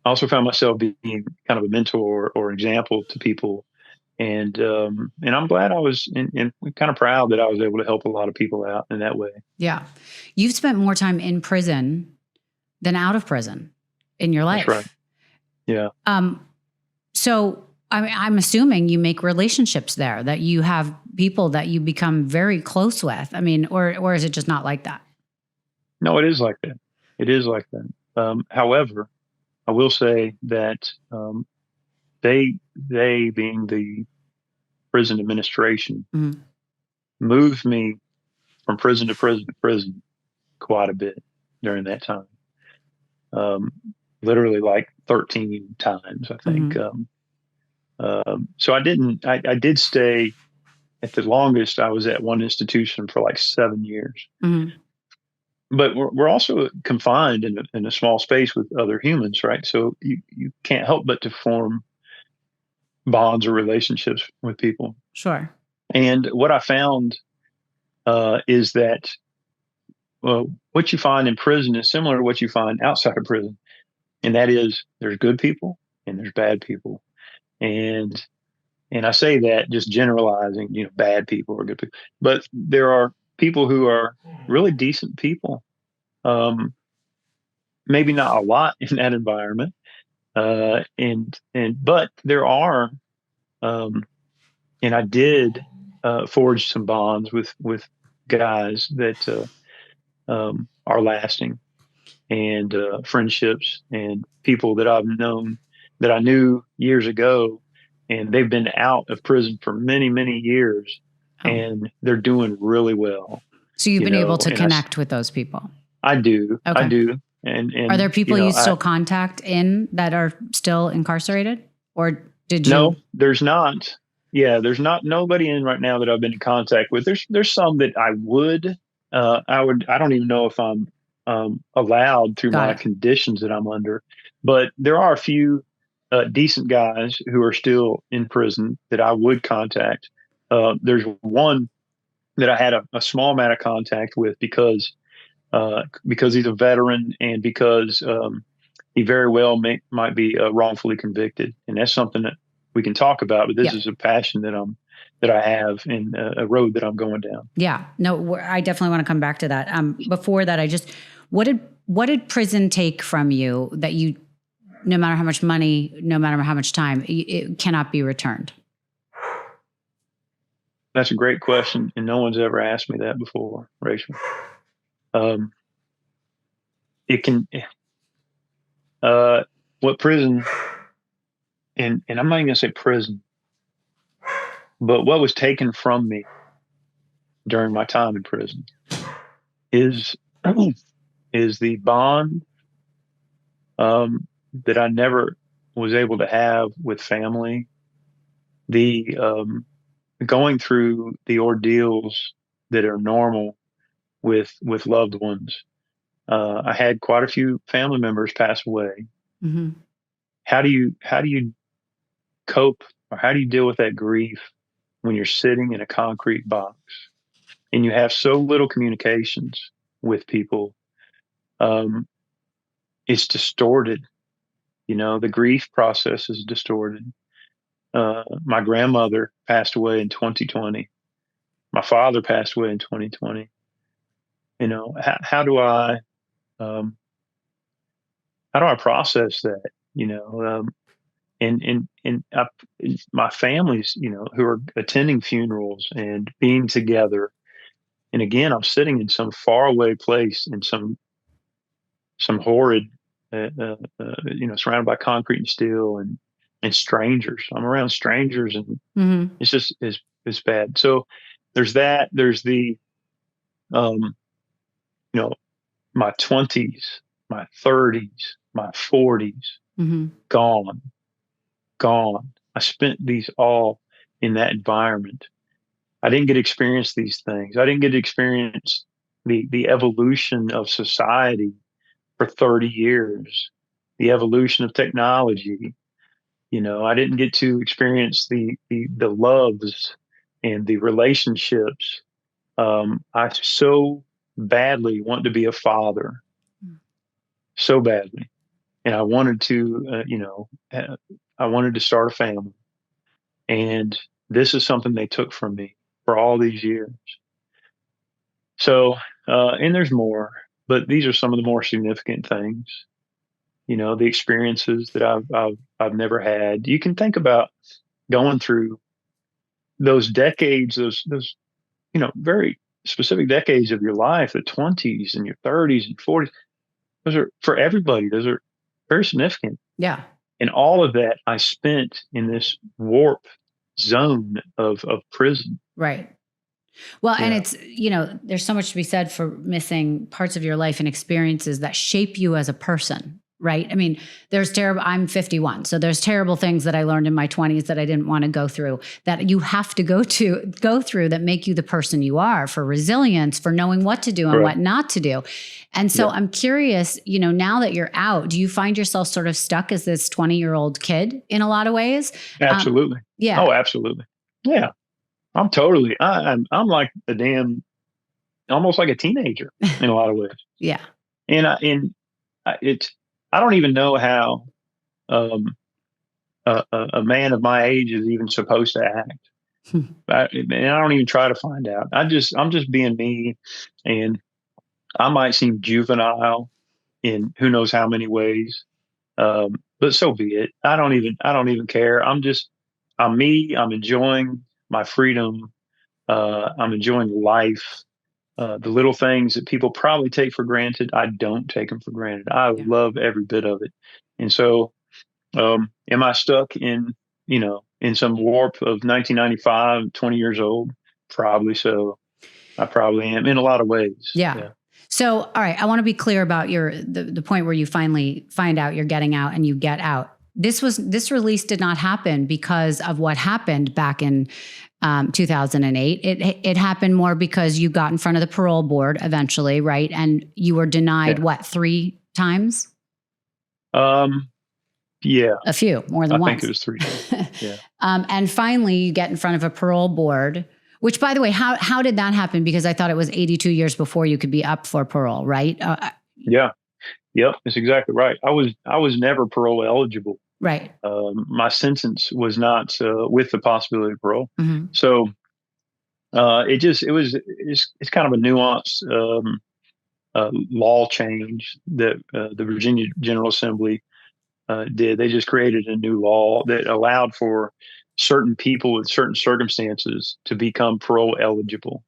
also found myself being kind of a mentor or example to people. And I'm glad I was and kind of proud that I was able to help a lot of people out in that way. Yeah. You've spent more time in prison than out of prison in your life. That's right. Yeah. So I'm assuming you make relationships there, that you have people that you become very close with. I mean, or is it just not like that? No, it is like that. It is like that. However, I will say that they being the prison administration, mm-hmm. moved me from prison to prison to prison quite a bit during that time. Literally like 13 times, I think. Mm-hmm. So I did stay at the longest. I was at one institution for like 7 years. Mm-hmm. But we're also confined in a small space with other humans, right? So you can't help but to form bonds or relationships with people. Sure. And what I found is that what you find in prison is similar to what you find outside of prison. And that is, there's good people and there's bad people. And I say that just generalizing, bad people or good people. But there are people who are really decent people. Maybe not a lot in that environment. But there are, and I did forge some bonds with guys that are lasting, and friendships and people that I've known, that I knew years ago, and they've been out of prison for many, many years, and they're doing really well. So you've been able to connect with those people. I do. Okay. I do. And Are there people you still contact that are still incarcerated, or did you? No, there's not. Yeah, there's not nobody in right now that I've been in contact with. There's some that I would. I don't even know if I'm allowed through my conditions that I'm under, but there are a few decent guys who are still in prison that I would contact. There's one that I had a small amount of contact with because he's a veteran and because he very well might be wrongfully convicted, and that's something that we can talk about. But this is a passion that I have and a road that I'm going down. Yeah, no, I definitely want to come back to that. Before that, what did prison take from you that you, no matter how much money, no matter how much time, it cannot be returned? That's a great question, and no one's ever asked me that before, Rachel. It can, what prison, and I'm not even gonna say prison, but what was taken from me during my time in prison is the bond that I never was able to have with family, the going through the ordeals that are normal with loved ones. I had quite a few family members pass away. Mm-hmm. How do you cope, or how do you deal with that grief when you're sitting in a concrete box and you have so little communications with people? It's distorted. The grief process is distorted. My grandmother passed away in 2020. My father passed away in 2020. How do I process that? My families, who are attending funerals and being together. And again, I'm sitting in some faraway place in some horrid, surrounded by concrete and steel and strangers. I'm around strangers, and it's just it's bad. So there's that. There's the, my 20s, my 30s, my 40s, gone. I spent these all in that environment. I didn't get to experience these things. I didn't get to experience the evolution of society for 30 years, the evolution of technology. I didn't get to experience the loves and the relationships. I so badly want to be a father, so badly. And I wanted to, I wanted to start a family. And this is something they took from me for all these years. So, and there's more, but these are some of the more significant things. The experiences that I've never had. You can think about going through those decades, those very specific decades of your life, the 20s and your 30s and 40s. Those are, for everybody, those are very significant. Yeah. And all of that I spent in this warp zone of prison. Right. Well, and it's, there's so much to be said for missing parts of your life and experiences that shape you as a person. Right. I mean, I'm 51. So there's terrible things that I learned in my 20s that I didn't want to go through, that you have to go through that make you the person you are, for resilience, for knowing what to do and what not to do. And so I'm curious, now that you're out, do you find yourself sort of stuck as this 20-year-old kid in a lot of ways? Absolutely. Yeah. Oh, absolutely. Yeah. I'm totally, I'm like almost like a teenager in a lot of ways. Yeah. And I don't even know how a man of my age is even supposed to act. And I don't even try to find out. I'm just being me, and I might seem juvenile in who knows how many ways. But so be it. I don't even care. I'm me. I'm enjoying my freedom. I'm enjoying life. The little things that people probably take for granted, I don't take them for granted. I love every bit of it. And so, am I stuck in some warp of 1995, 20 years old? Probably so. I probably am in a lot of ways. Yeah. So, all right, I want to be clear about the point where you finally find out you're getting out and you get out. This release did not happen because of what happened back in 2008. It happened more because you got in front of the parole board eventually, right? And you were denied what, 3 times? Yeah, a few, more than once. I think it was 3 times. Yeah. And finally, you get in front of a parole board. Which, by the way, how did that happen? Because I thought it was 82 years before you could be up for parole, right? Yeah. Yep. That's exactly right. I was never parole eligible. Right. My sentence was not with the possibility of parole. Mm-hmm. So it's kind of a nuanced law change that the Virginia General Assembly did. They just created a new law that allowed for certain people with certain circumstances to become parole eligible.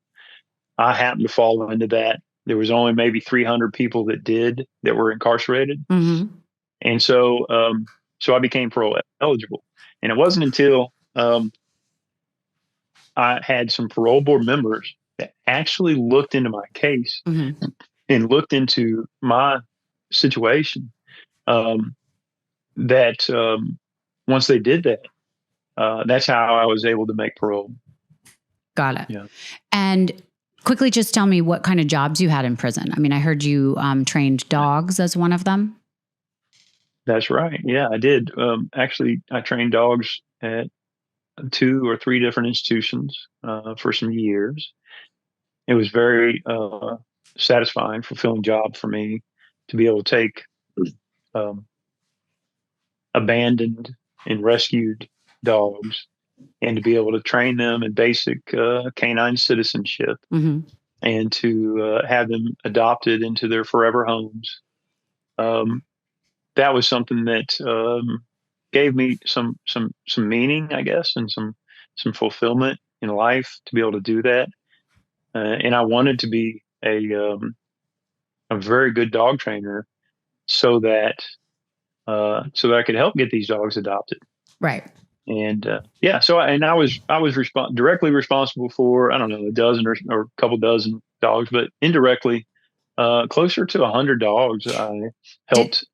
I happened to fall into that. There was only maybe 300 people that were incarcerated. Mm-hmm. And so I became parole eligible. And it wasn't until I had some parole board members that actually looked into my case mm-hmm. and looked into my situation that once they did that, that's how I was able to make parole. Got it. Yeah. And quickly, just tell me what kind of jobs you had in prison. I mean, I heard you trained dogs as one of them. That's right. Yeah, I did. Actually, I trained dogs at 2 or 3 different institutions for some years. It was very satisfying, fulfilling job for me to be able to take abandoned and rescued dogs and to be able to train them in basic canine citizenship mm-hmm. and to have them adopted into their forever homes. That was something that gave me some meaning, I guess, and some fulfillment in life to be able to do that. And I wanted to be a very good dog trainer so that I could help get these dogs adopted. Right. And so I was directly responsible for, I don't know, a dozen or a couple dozen dogs, but indirectly closer to 100 dogs I helped.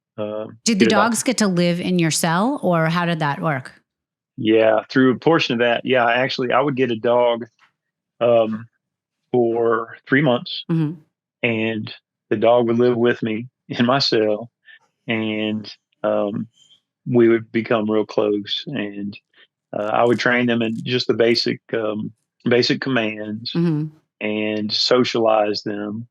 Did the dogs get to live in your cell, or how did that work? Yeah, through a portion of that. Yeah, actually, I would get a dog for 3 months, mm-hmm. and the dog would live with me in my cell, and we would become real close. And I would train them in just the basic commands mm-hmm. and socialize them.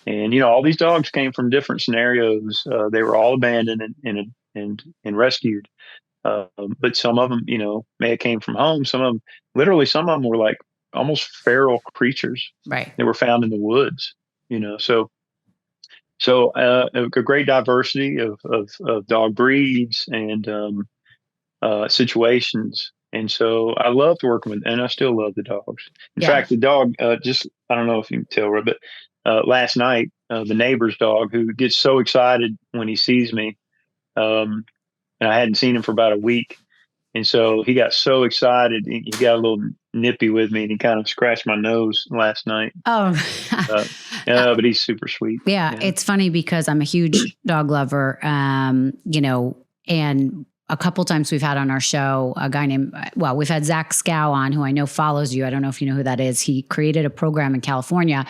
And all these dogs came from different scenarios. They were all abandoned and rescued. But some of them, may have came from home. Some of them were like almost feral creatures. Right. They were found in the woods. So a great diversity of dog breeds and situations. And so I loved working with, and I still love the dogs. In fact, the dog, I don't know if you can tell, but last night, the neighbor's dog, who gets so excited when he sees me, and I hadn't seen him for about a week. And so he got so excited, he got a little nippy with me, and he kind of scratched my nose last night. Oh, but he's super sweet. Yeah, it's funny because I'm a huge dog lover, and a couple times we've had on our show a guy we've had Zach Scow on, who I know follows you. I don't know if you know who that is. He created a program in California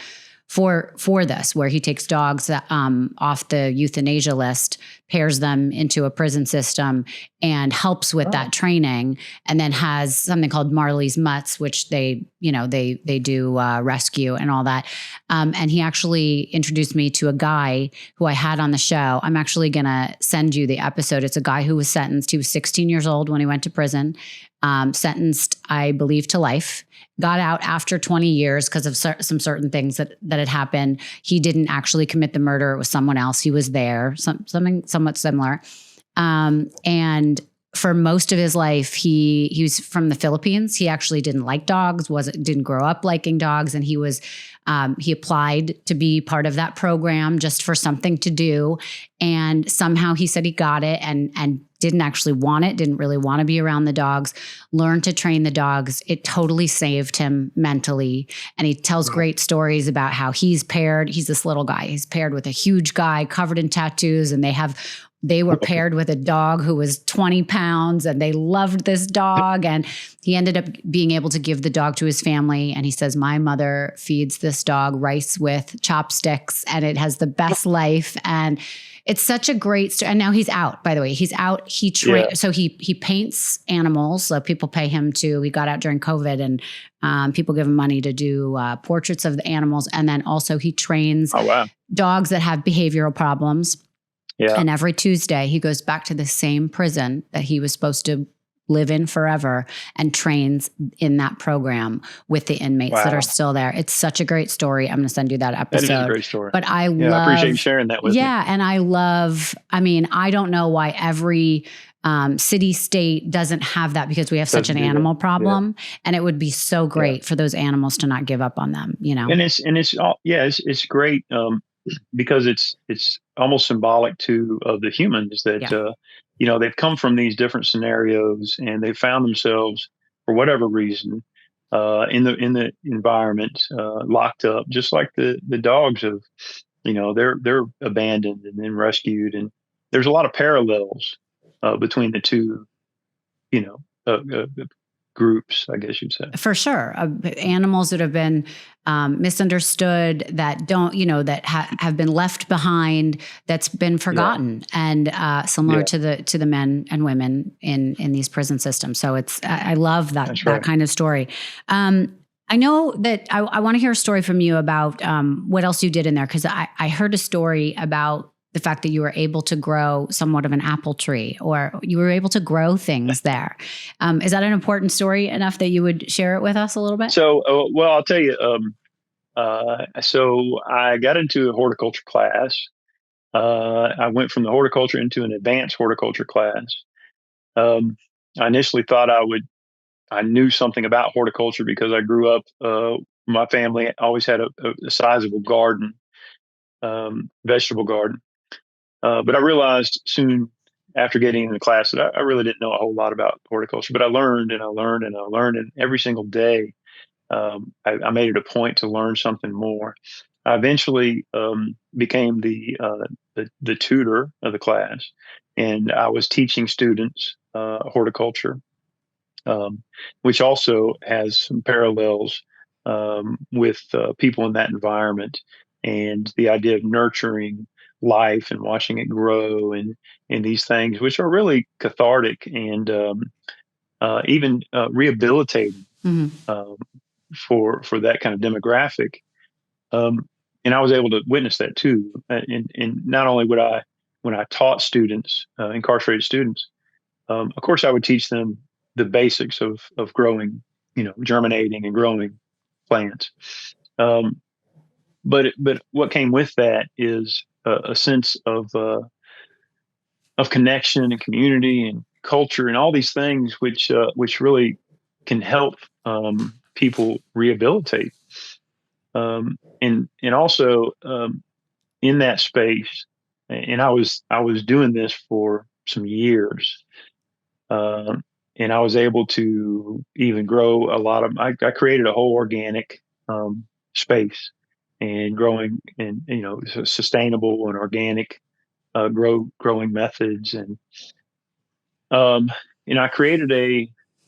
for this, where he takes dogs off the euthanasia list, pairs them into a prison system, and helps with that training, and then has something called Marley's Mutts, which they do rescue and all that. And he actually introduced me to a guy who I had on the show. I'm actually going to send you the episode. It's a guy who was sentenced. He was 16 years old when he went to prison, sentenced, I believe, to life. Got out after 20 years because of some certain things that had happened. He didn't actually commit the murder. It was someone else. He was there, something somewhat similar. And for most of his life, he was from the Philippines. He actually didn't like dogs, didn't grow up liking dogs. And he applied to be part of that program just for something to do. And somehow he said he got it and didn't actually want it, didn't really want to be around the dogs, learned to train the dogs. It totally saved him mentally. And he tells great stories about how he's this little guy, he's paired with a huge guy covered in tattoos, and they were paired with a dog who was 20 pounds, and they loved this dog. And he ended up being able to give the dog to his family. And he says, my mother feeds this dog rice with chopsticks, and it has the best life. And it's such a great story. And now he's out, by the way. He's out. So he paints animals. So people pay him he got out during COVID, and people give him money to do portraits of the animals. And then also he trains dogs that have behavioral problems. Yeah. And every Tuesday he goes back to the same prison that he was supposed to live in forever and trains in that program with the inmates that are still there. It's such a great story. I'm going to send you that episode. That is a great story. But I appreciate you sharing that with me. Yeah. And I don't know why every city, state doesn't have that, because we have such an animal problem, and it would be so great for those animals to not give up on them, And it's great. Because it's almost symbolic of the humans that, they've come from these different scenarios, and they've found themselves, for whatever reason, in the environment, locked up, just like the dogs have, they're abandoned and then rescued. And there's a lot of parallels between the two, groups, I guess you'd say. For sure. Animals that have been misunderstood, that don't, that have been left behind, that's been forgotten, and similar to the men and women in these prison systems. So I love that kind of story. I know that I want to hear a story from you about what else you did in there, because I heard a story about the fact that you were able to grow somewhat of an apple tree, or you were able to grow things there. Is that an important story enough that you would share it with us a little bit? So, I'll tell you. So I got into a horticulture class. I went from the horticulture into an advanced horticulture class. I initially thought I knew something about horticulture because I grew up, my family always had a sizable garden, vegetable garden. But I realized soon after getting into the class that I really didn't know a whole lot about horticulture, but I learned and I learned and I learned, and every single day I made it a point to learn something more. I eventually became the tutor of the class, and I was teaching students horticulture, which also has some parallels with people in that environment, and the idea of nurturing life and watching it grow, and these things, which are really cathartic and even rehabilitating for that kind of demographic. And I was able to witness that too. And not only when I taught students, incarcerated students, of course I would teach them the basics of growing, germinating and growing plants. But what came with that is a sense of connection and community and culture and all these things, which really can help people rehabilitate. And also in that space, and I was doing this for some years, and I was able to even grow a lot of. I created a whole organic space, and growing and sustainable and organic growing methods, and I created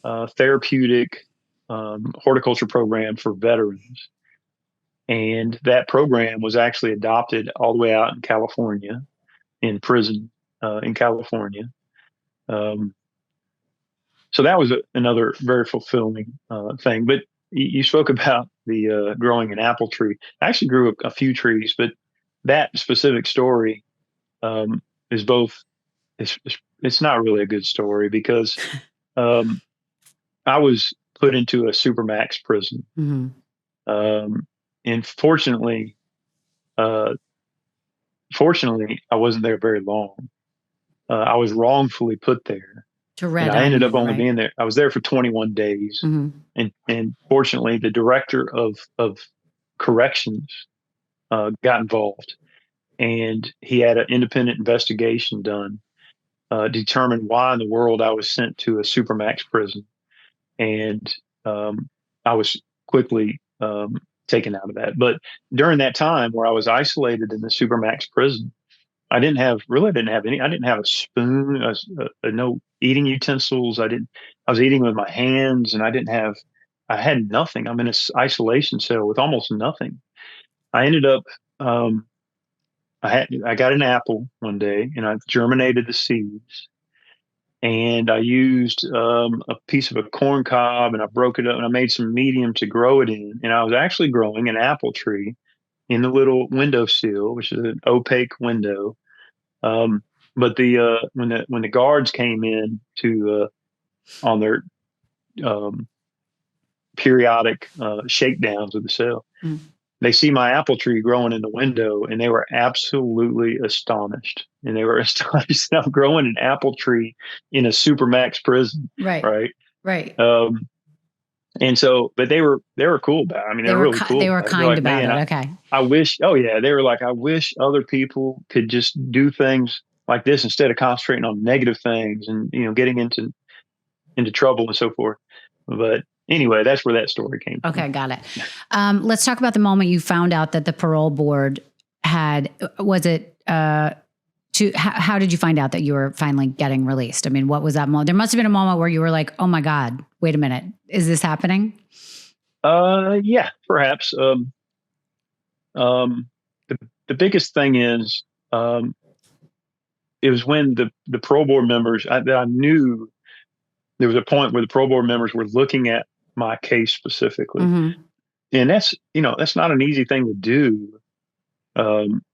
a therapeutic horticulture program for veterans. And that program was actually adopted all the way out in California, in prison in California. So that was another very fulfilling thing. But you spoke about the growing an apple tree. I actually grew a few trees, but that specific story is both. It's not really a good story because I was put into a supermax prison. Mm-hmm. And fortunately, I wasn't there very long. I was wrongfully put there. I ended up only being there. I was there for 21 days. Mm-hmm. And fortunately, the director of corrections got involved, and he had an independent investigation done. determine why in the world I was sent to a supermax prison. And I was quickly taken out of that. But during that time where I was isolated in the supermax prison, I didn't have any. I didn't have a spoon, no eating utensils. I was eating with my hands, and I had nothing. I'm in an isolation cell with almost nothing. I ended up, I got an apple one day, and I germinated the seeds, and I used a piece of a corn cob, and I broke it up, and I made some medium to grow it in, and I was actually growing an apple tree in the little windowsill, which is an opaque window. But when the guards came in to on their periodic shakedowns of the cell, they see my apple tree growing in the window, and they were absolutely astonished. And they were astonished that I'm growing an apple tree in a supermax prison. Right. And so, but they were cool about it. I mean, they were really cool. They were kind about it. Okay. I wish. Oh yeah, they were like, I wish other people could just do things like this instead of concentrating on negative things and getting into trouble and so forth. But anyway, that's where that story came from. Okay, got it. Let's talk about the moment you found out that the parole board was it how did you find out that you were finally getting released? I mean, what was that moment? There must have been a moment where you were like, oh my God, wait a minute. Is this happening? Yeah, perhaps. The biggest thing is, it was when the parole board members, that I knew there was a point where the parole board members were looking at my case specifically. Mm-hmm. And that's not an easy thing to do.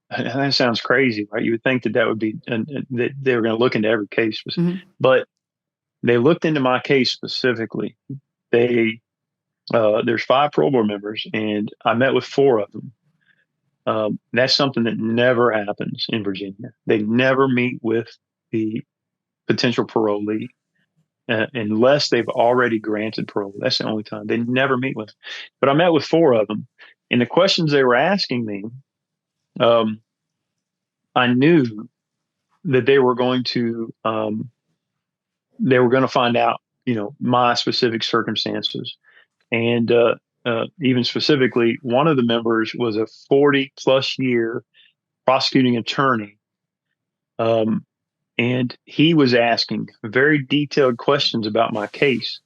That sounds crazy, right? You would think that would be, that they were going to look into every case, but they looked into my case specifically. There's 5 parole board members, and I met with 4 of them. That's something that never happens in Virginia. They never meet with the potential parolee unless they've already granted parole. That's the only time. They never meet with them. But I met with 4 of them, and the questions they were asking me, I knew that they were going to find out, my specific circumstances. And even specifically, one of the members was a 40-plus year prosecuting attorney. And he was asking very detailed questions about my case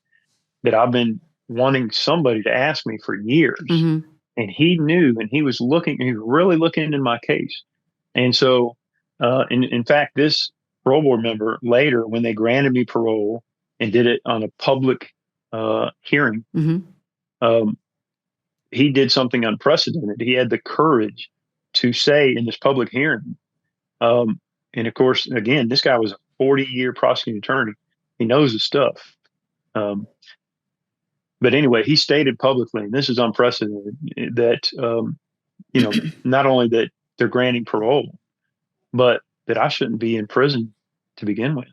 that I've been wanting somebody to ask me for years. Mm-hmm. And he knew, and he was really looking into my case. And so, in fact, this parole board member later, when they granted me parole and did it on a public hearing, he did something unprecedented. He had the courage to say in this public hearing, and of course, again, this guy was a 40-year prosecuting attorney. He knows his stuff. But anyway, he stated publicly, and this is unprecedented, that, not only that they're granting parole, but that I shouldn't be in prison to begin with.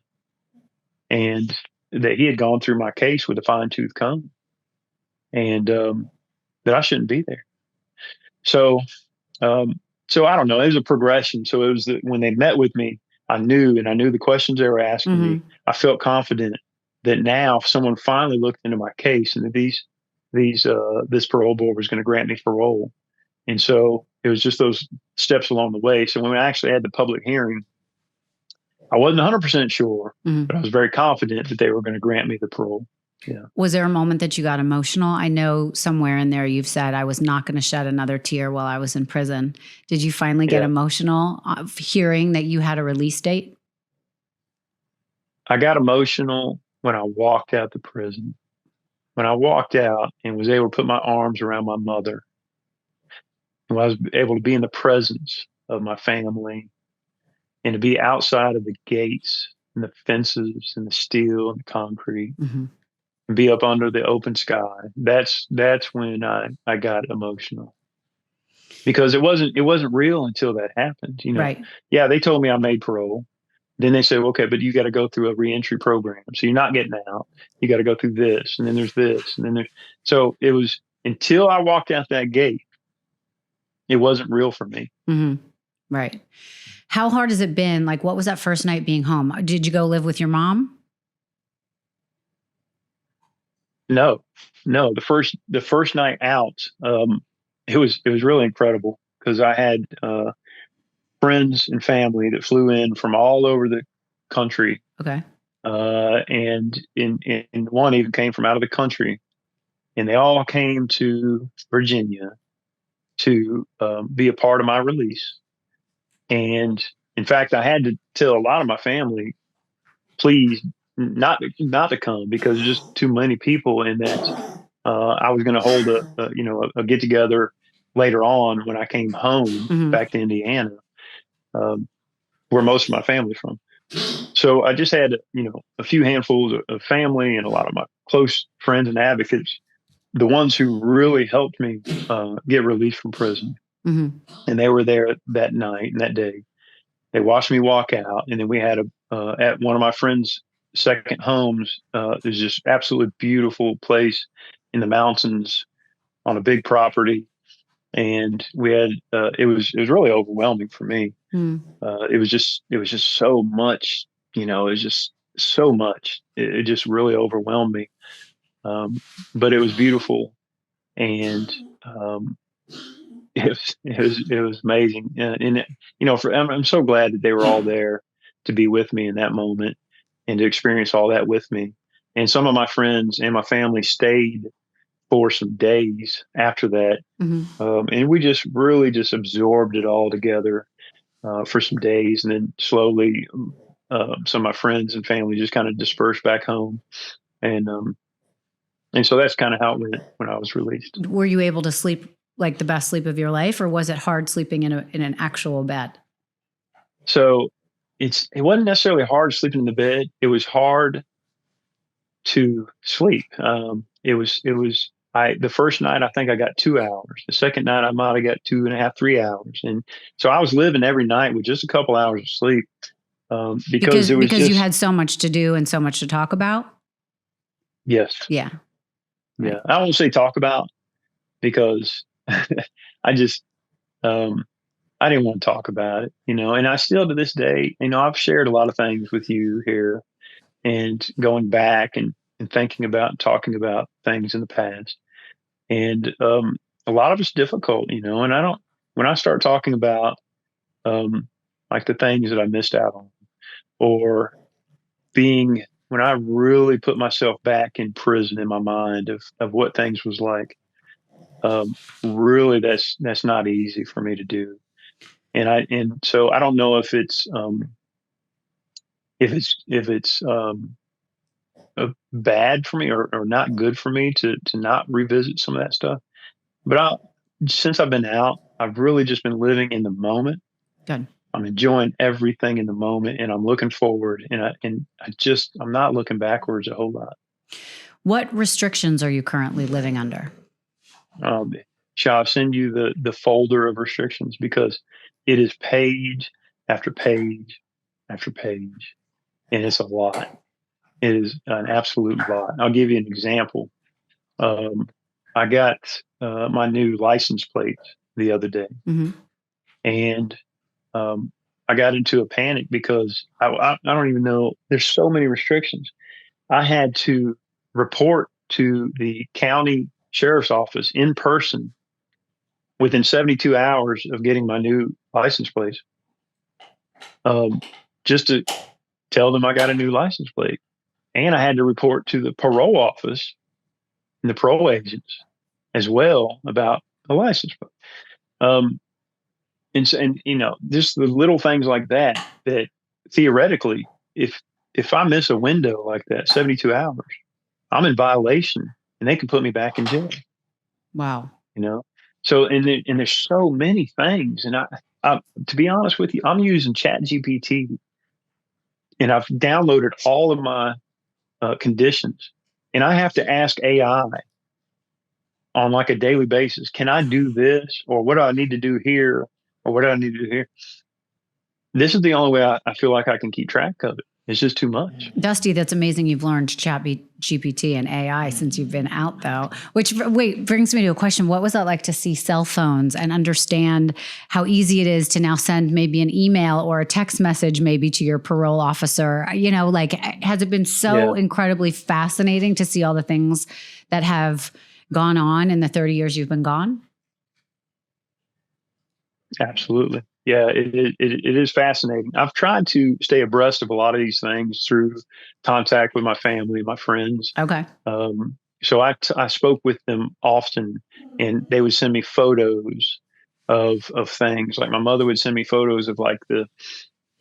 And that he had gone through my case with a fine-tooth comb, and that I shouldn't be there. So I don't know. It was a progression. So it was when they met with me, I knew the questions they were asking me. I felt confident that now if someone finally looked into my case and that this parole board was going to grant me parole. And so it was just those steps along the way. So when we actually had the public hearing, I wasn't 100% sure, but I was very confident that they were going to grant me the parole. Yeah. Was there a moment that you got emotional? I know somewhere in there you've said, I was not going to shed another tear while I was in prison. Did you finally get emotional hearing that you had a release date? I got emotional when I walked out the prison. When I walked out and was able to put my arms around my mother, when I was able to be in the presence of my family and to be outside of the gates and the fences and the steel and the concrete. And be up under the open sky. That's when I got emotional, because it wasn't real until that happened. Right. Yeah, they told me I made parole. Then they said, okay, but you got to go through a reentry program. So you're not getting out. You got to go through this, and then there's this, and then there's. So it was until I walked out that gate, it wasn't real for me. Right. How hard has it been? Like, what was that first night being home? Did you go live with your mom? No, no. The first night out, it was really incredible because I had friends and family that flew in from all over the country, Okay. and in one even came from out of the country, and they all came to Virginia to be a part of my release. And in fact, I had to tell a lot of my family, please not to come because there's just too many people, and that I was going to hold a get together later on when I came home back to Indiana, um, where most of my family's from. So I just had a few handfuls of family and a lot of my close friends and advocates, the ones who really helped me get released from prison, and they were there that night and that day. They watched me walk out, and then we had at one of my friends' second homes. There's this absolutely beautiful place in the mountains on a big property, and we had it was really overwhelming for me. It was just so much, it was just so much. It just really overwhelmed me. But it was beautiful, and it was amazing. And I'm so glad that they were all there to be with me in that moment and to experience all that with me. And some of my friends and my family stayed for some days after that, and we just really just absorbed it all together for some days, and then slowly, some of my friends and family just kind of dispersed back home, and so that's kind of how it went when I was released. Were you able to sleep like the best sleep of your life, or was it hard sleeping in an actual bed? So it wasn't necessarily hard sleeping in the bed. It was hard to sleep. The first night I think I got 2 hours. The second night I might have got 2.5, 3 hours, and so I was living every night with just a couple hours of sleep, because you had so much to do and so much to talk about. Yes. Yeah. Yeah. I won't say talk about because I just I didn't want to talk about it, and I still to this day, I've shared a lot of things with you here and going back and thinking about and talking about things in the past. And a lot of it's difficult, and when I start talking about like the things that I missed out on, or when I really put myself back in prison in my mind of what things was like, really that's not easy for me to do. And so I don't know if it's bad for me or not good for me to not revisit some of that stuff. But since I've been out, I've really just been living in the moment. Good. I'm enjoying everything in the moment, and I'm looking forward, and I'm not looking backwards a whole lot. What restrictions are you currently living under? Shall I send you the folder of restrictions, because it is page after page after page, and it's a lot. It is an absolute lot. I'll give you an example. I got my new license plate the other day, and I got into a panic because I don't even know. There's so many restrictions. I had to report to the county sheriff's office in person within 72 hours of getting my new license plate, just to tell them I got a new license plate. And I had to report to the parole office and the parole agents as well about the license plate. And just the little things like that theoretically, if I miss a window like that, 72 hours, I'm in violation and they can put me back in jail. Wow. So, and there's so many things. And I, to be honest with you, I'm using ChatGPT, and I've downloaded all of my conditions, and I have to ask AI on like a daily basis, can I do this, or what do I need to do here, or what do I need to do here? This is the only way I feel like I can keep track of it. It's just too much. Dusty, that's amazing. You've learned GPT and AI since you've been out, though. Which, wait, brings me to a question. What was it like to see cell phones and understand how easy it is to now send maybe an email or a text message maybe to your parole officer? You know, like, has it been so incredibly fascinating to see all the things that have gone on in the 30 years you've been gone? Absolutely. Yeah, it is fascinating. I've tried to stay abreast of a lot of these things through contact with my family, my friends. Okay. So I spoke with them often, and they would send me photos of things. Like my mother would send me photos of like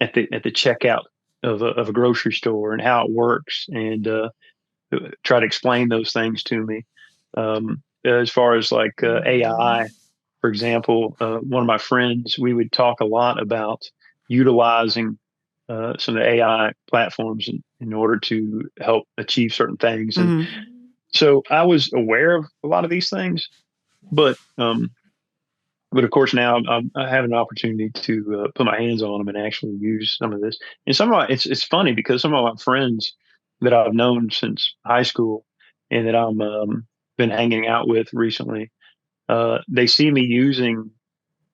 at the checkout of a grocery store and how it works, and try to explain those things to me. As far as like AI. For example, one of my friends, we would talk a lot about utilizing some of the AI platforms in order to help achieve certain things. And so I was aware of a lot of these things, but of course now I have an opportunity to put my hands on them and actually use some of this. And it's funny because some of my friends that I've known since high school and that I'm been hanging out with recently, they see me using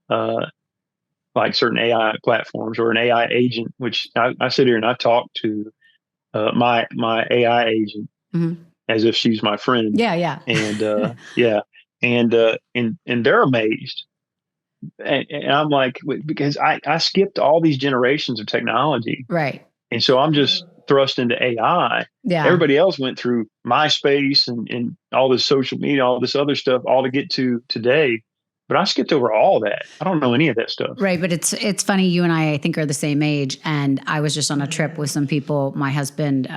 like certain AI platforms or an AI agent, which I sit here and I talk to my AI agent as if she's my friend. Yeah. And and they're amazed. And I'm like, because I skipped all these generations of technology. Right. And so I'm just thrust into AI. Yeah. Everybody else went through MySpace and all this social media, all this other stuff, all to get to today. But I skipped over all that. I don't know any of that stuff. Right. But it's funny. You and I think, are the same age. And I was just on a trip with some people. My husband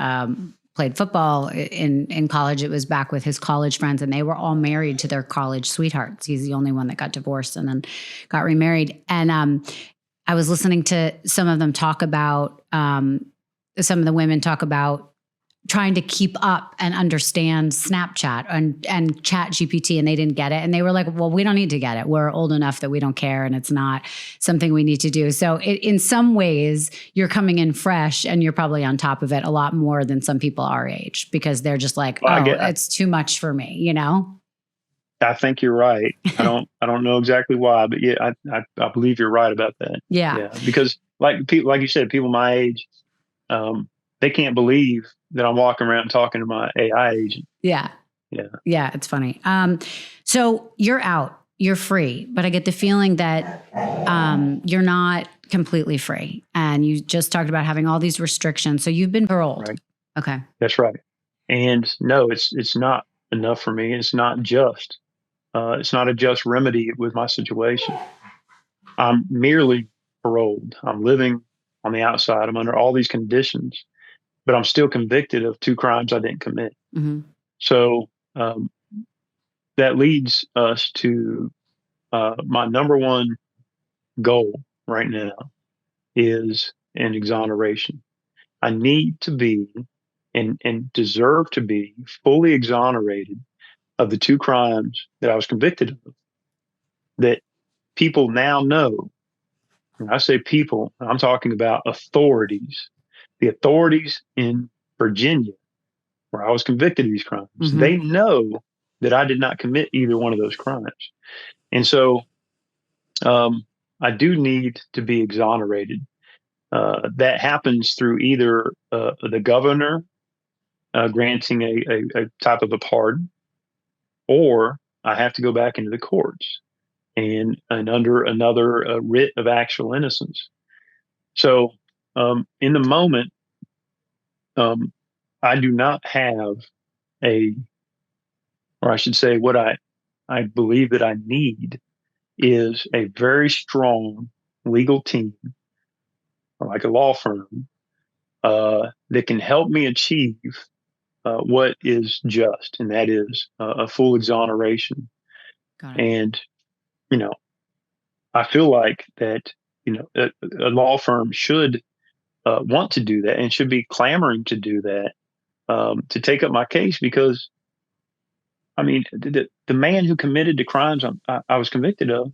played football in college. It was back with his college friends, and they were all married to their college sweethearts. He's the only one that got divorced and then got remarried. And I was listening to some of them talk about, some of the women talk about trying to keep up and understand Snapchat and Chat GPT, and they didn't get it. And they were like, well, we don't need to get it. We're old enough that we don't care, and it's not something we need to do. So in some ways, you're coming in fresh, and you're probably on top of it a lot more than some people our age, because they're just like, it's too much for me, you know? I think you're right. I don't know exactly why, but yeah, I believe you're right about that. Yeah. Because like you said, people my age, they can't believe that I'm walking around talking to my AI agent. Yeah. It's funny. So you're out, you're free, but I get the feeling that you're not completely free. And you just talked about having all these restrictions. So you've been paroled. Right. Okay. That's right. And no, it's not enough for me. It's not just. It's not a just remedy with my situation. I'm merely paroled. I'm living on the outside. I'm under all these conditions, but I'm still convicted of 2 crimes I didn't commit. Mm-hmm. So that leads us to my number one goal right now is an exoneration. I need to be and deserve to be fully exonerated of the 2 crimes that I was convicted of, that people now know. When I say people, I'm talking about authorities. The authorities in Virginia, where I was convicted of these crimes, they know that I did not commit either one of those crimes. And so I do need to be exonerated. That happens through either the governor granting a type of a pardon, or I have to go back into the courts and under another writ of actual innocence. So in the moment, I do not have or I should say what I believe that I need is a very strong legal team, like a law firm, that can help me achieve what is just, and that is a full exoneration. Got it. And, I feel like that, a law firm should want to do that and should be clamoring to do that, to take up my case, because, I mean, the man who committed the crimes I was convicted of,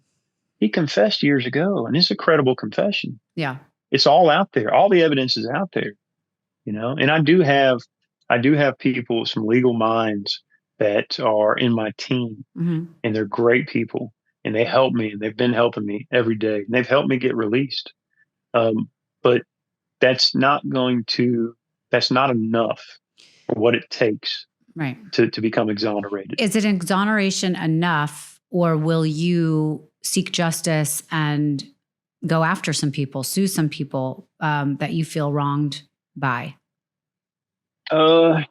he confessed years ago, and it's a credible confession. Yeah. It's all out there. All the evidence is out there. And I do have people, some legal minds that are in my team, and they're great people, and they help me, and they've been helping me every day, and they've helped me get released. But that's not enough for what it takes Right. to become exonerated. Is it exoneration enough, or will you seek justice and go after some people, sue some people that you feel wronged by? I'm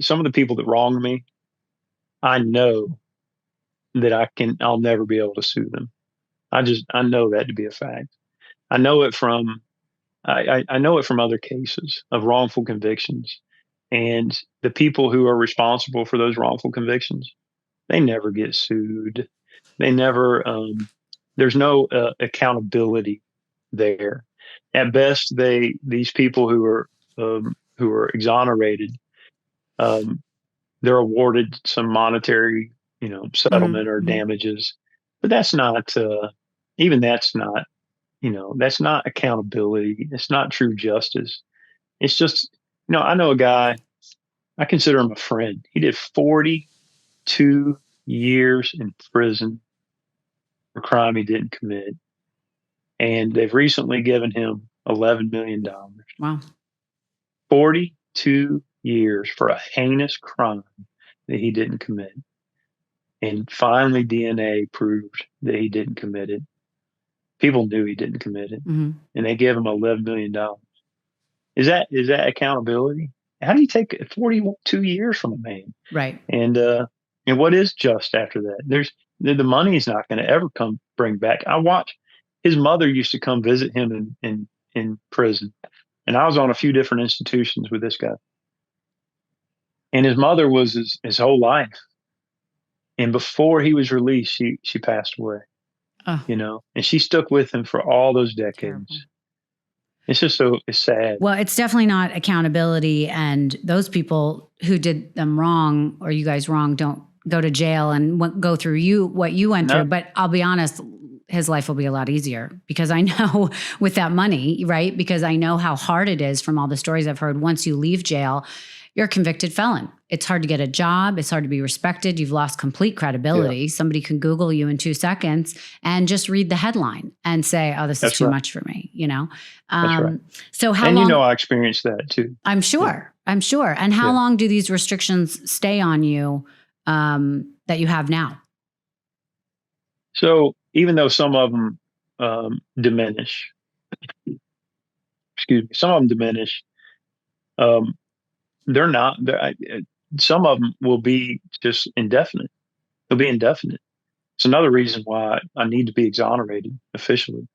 some of the people that wronged me, I know that I'll never be able to sue them. I know that to be a fact. I know it from I know it from other cases of wrongful convictions, and the people who are responsible for those wrongful convictions, they never get sued. They never. There's no accountability there. At best, these people who are exonerated, they're awarded some monetary, settlement or damages, but that's not. Even that's not. That's not accountability. It's not true justice. It's just, I know a guy. I consider him a friend. He did 42 years in prison for a crime he didn't commit, and they've recently given him $11 million. Wow. 42 years for a heinous crime that he didn't commit. And finally, DNA proved that he didn't commit it. People knew he didn't commit it, and they gave him $11 million. Is that accountability? How do you take 42 years from a man? Right. And what is just after that? The money is not going to ever bring back. I watch his mother used to come visit him in prison, and I was on a few different institutions with this guy. And his mother was his whole life. And before he was released, she passed away. And she stuck with him for all those decades. Terrible. It's just it's sad. Well, it's definitely not accountability, and those people who did them wrong or you guys wrong don't go to jail and go through what you went through. But I'll be honest, his life will be a lot easier because I know with that money, right? Because I know how hard it is from all the stories I've heard. Once you leave jail, you're a convicted felon. It's hard to get a job. It's hard to be respected. You've lost complete credibility. Yeah. Somebody can Google you in 2 seconds and just read the headline and say, "Oh, this is too much for me." That's right. So how long? I experienced that too. I'm sure. Yeah. I'm sure. And how long do these restrictions stay on you that you have now? So even though some of them diminish, some of them diminish. They're not. Some of them will be just indefinite. They'll be indefinite. It's another reason why I need to be exonerated officially,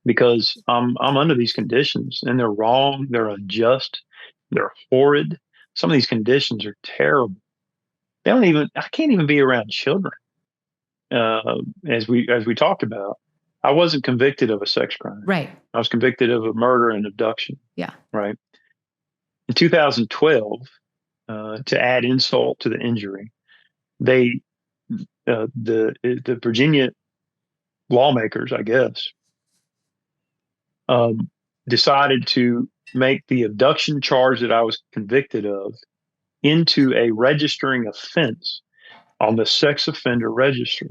because I'm under these conditions, and they're wrong. They're unjust. They're horrid. Some of these conditions are terrible. I can't even be around children. As we talked about, I wasn't convicted of a sex crime. Right. I was convicted of a murder and abduction. Yeah. Right. In 2012, to add insult to the injury, the Virginia lawmakers, I guess, decided to make the abduction charge that I was convicted of into a registering offense on the sex offender registry.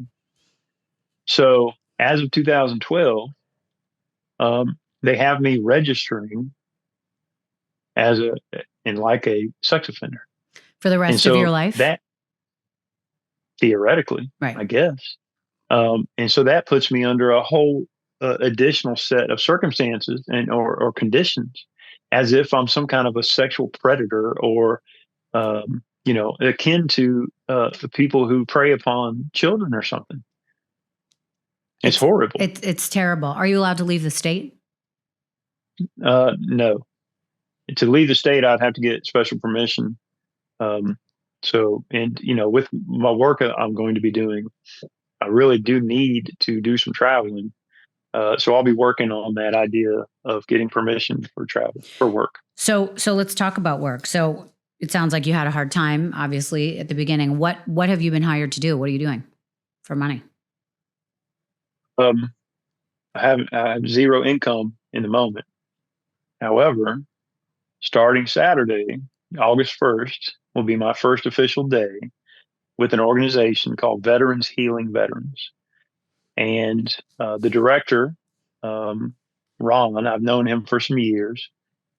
So as of 2012, they have me registering as a sex offender for the rest of your life. That theoretically, right, I guess. And so that puts me under a whole additional set of circumstances or conditions, as if I'm some kind of a sexual predator or akin to the people who prey upon children or something. It's horrible. It's terrible. Are you allowed to leave the state? No. To leave the state, I'd have to get special permission. With my work I'm going to be doing, I really do need to do some traveling. So I'll be working on that idea of getting permission for travel, for work. So let's talk about work. So it sounds like you had a hard time, obviously, at the beginning. What have you been hired to do? What are you doing for money? Um, I have zero income in the moment. However, starting Saturday, August 1st, will be my first official day with an organization called Veterans Healing Veterans. And the director, um, Ron, I've known him for some years.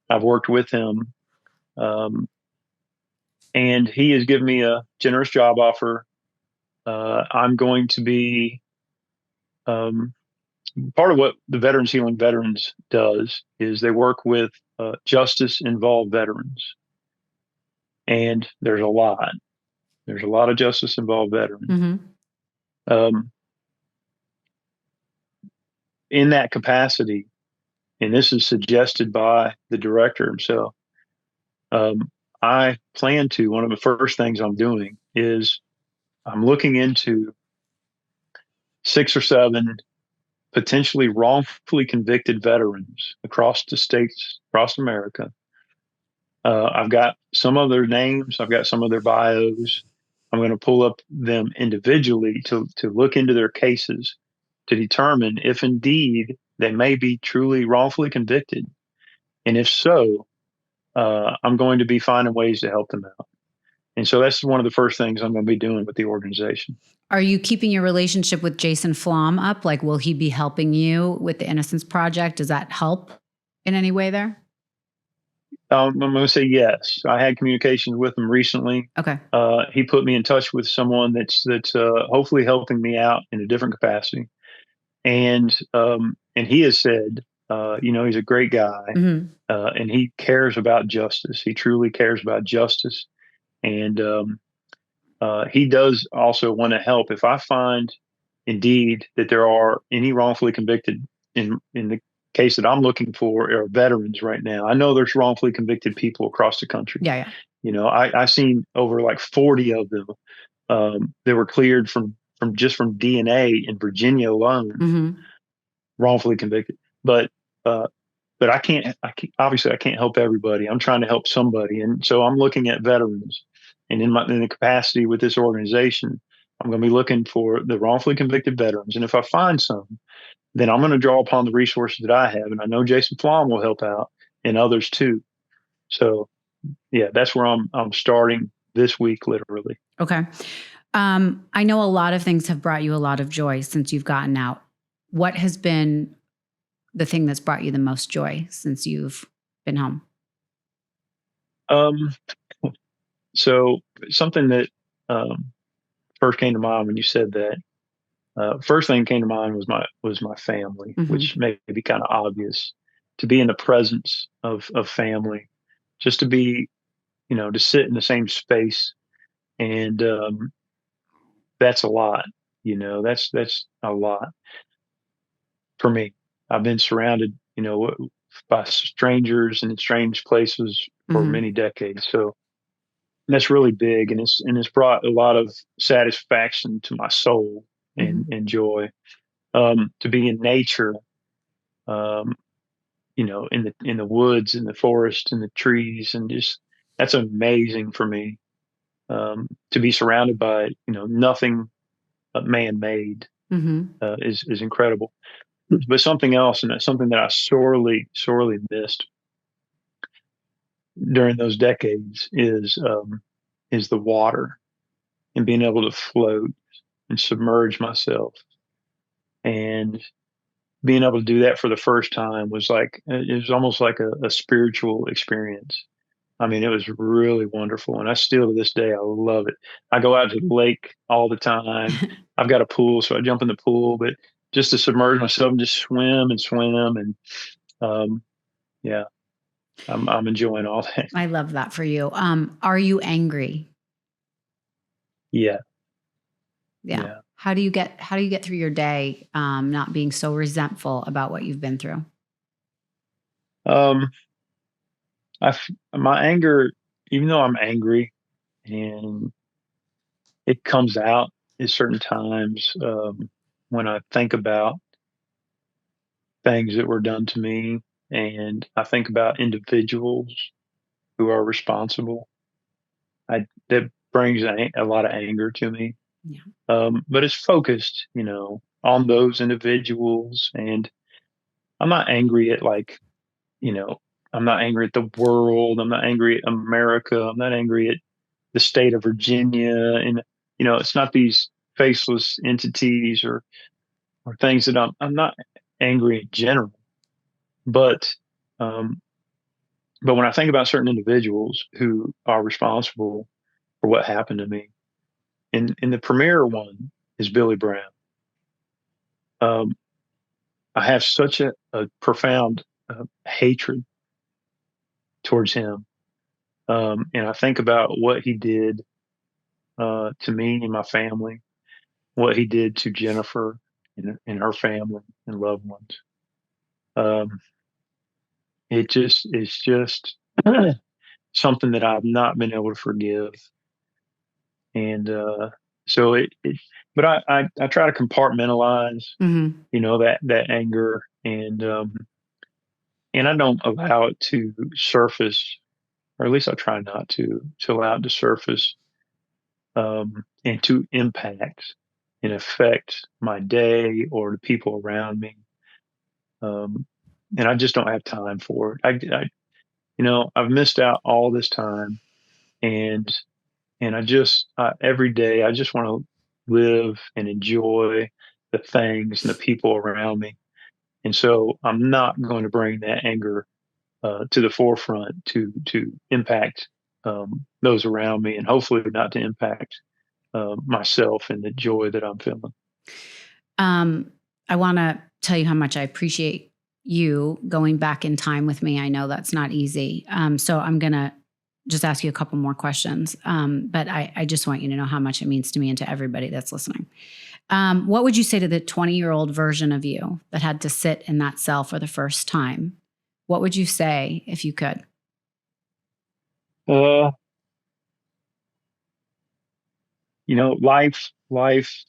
I've worked with him, um, and he has given me a generous job offer. I'm going to be um, part of what the Veterans Healing Veterans does is they work with justice involved veterans. And there's a lot. There's a lot of justice involved veterans. Um, in that capacity, and this is suggested by the director himself, I plan to, one of the first things I'm doing is I'm looking into 6 or 7 potentially wrongfully convicted veterans across the states, across America. I've got some of their names, I've got some of their bios. I'm going to pull up them individually to look into their cases to determine if indeed they may be truly wrongfully convicted. And if so, I'm going to be finding ways to help them out. And so that's one of the first things I'm going to be doing with the organization. Are you keeping your relationship with Jason Flom up? Like, will he be helping you with the Innocence Project? Does that help in any way there? I'm going to say yes. I had communications with him recently. Okay. He put me in touch with someone that's hopefully helping me out in a different capacity. And he has said, he's a great guy, and he cares about justice. He truly cares about justice, and he does also want to help. If I find indeed that there are any wrongfully convicted in the case that I'm looking for are veterans right now. I know there's wrongfully convicted people across the country. Yeah. I've seen over like 40 of them that were cleared from DNA in Virginia alone, wrongfully convicted. But I can't obviously I can't help everybody. I'm trying to help somebody, and so I'm looking at veterans. And in the capacity with this organization, I'm going to be looking for the wrongfully convicted veterans. And if I find some, then I'm going to draw upon the resources that I have. And I know Jason Flom will help out and others too. So yeah, that's where I'm starting this week, literally. Okay. I know a lot of things have brought you a lot of joy since you've gotten out. What has been the thing that's brought you the most joy since you've been home? So something that first came to mind when you said that. First thing that came to mind was my family, which may be kind of obvious. To be in the presence of family, just to be, to sit in the same space, and that's a lot. That's a lot for me. I've been surrounded, by strangers and in strange places for many decades. So that's really big, and it's brought a lot of satisfaction to my soul and joy. To be in nature, in the woods, in the forest, in the trees, and just that's amazing for me. To be surrounded by nothing man-made is incredible. But something else, and that's something that I sorely missed during those decades, is the water and being able to float and submerge myself. And being able to do that for the first time was almost like a spiritual experience. I mean, it was really wonderful. And I still, to this day, I love it. I go out to the lake all the time. I've got a pool, so I jump in the pool, but just to submerge myself and just swim. And yeah, I'm enjoying all that. I love that for you. Are you angry? Yeah. Yeah. How do you get through your day, not being so resentful about what you've been through? My anger, even though I'm angry, and it comes out at certain times when I think about things that were done to me, and I think about individuals who are responsible. That brings a lot of anger to me. Yeah. But it's focused, on those individuals. And I'm not angry at I'm not angry at the world. I'm not angry at America. I'm not angry at the state of Virginia. And, it's not these faceless entities or things that I'm not angry in general. But, um, but when I think about certain individuals who are responsible for what happened to me, and the premier one is Billy Brown. Um, I have such a profound hatred towards him. And I think about what he did to me and my family, what he did to Jennifer and her family and loved ones. It's just something that I've not been able to forgive. And so but I try to compartmentalize, that anger, and I don't allow it to surface, or at least I try not to allow it to surface, and to impact and affect my day or the people around me. And I just don't have time for it. I've missed out all this time, and every day I just want to live and enjoy the things and the people around me. And so I'm not going to bring that anger to the forefront to impact those around me, and hopefully not to impact myself and the joy that I'm feeling. I want to tell you how much I appreciate you going back in time with me. I know that's not easy. So I'm going to just ask you a couple more questions. But I just want you to know how much it means to me and to everybody that's listening. What would you say to the 20-year-old version of you that had to sit in that cell for the first time? What would you say if you could? Life,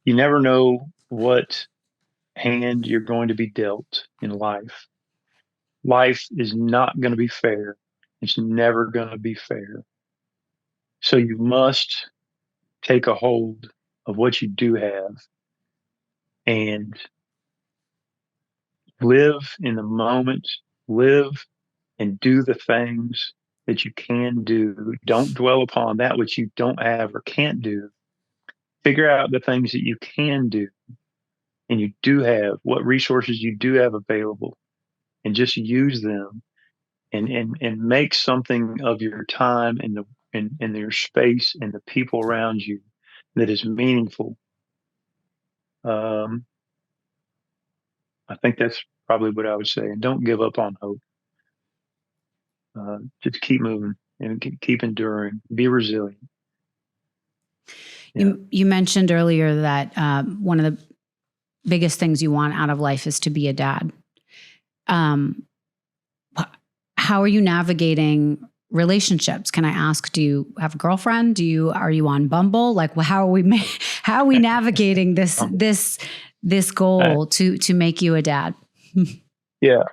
you never know what hand you're going to be dealt in life. Life is not going to be fair. It's never going to be fair. So you must take a hold of what you do have and live in the moment, live and do the things that you can do. Don't dwell upon that which you don't have or can't do. Figure out the things that you can do and you do have, what resources you do have available, and just use them and make something of your time and your space and the people around you that is meaningful. I think that's probably what I would say. And don't give up on hope. Just keep moving and keep enduring. Be resilient. Yeah. You mentioned earlier that one of the biggest things you want out of life is to be a dad. How are you navigating relationships? Can I ask, do you have a girlfriend? Are you on Bumble? Like, how are we navigating this goal to make you a dad? Yeah.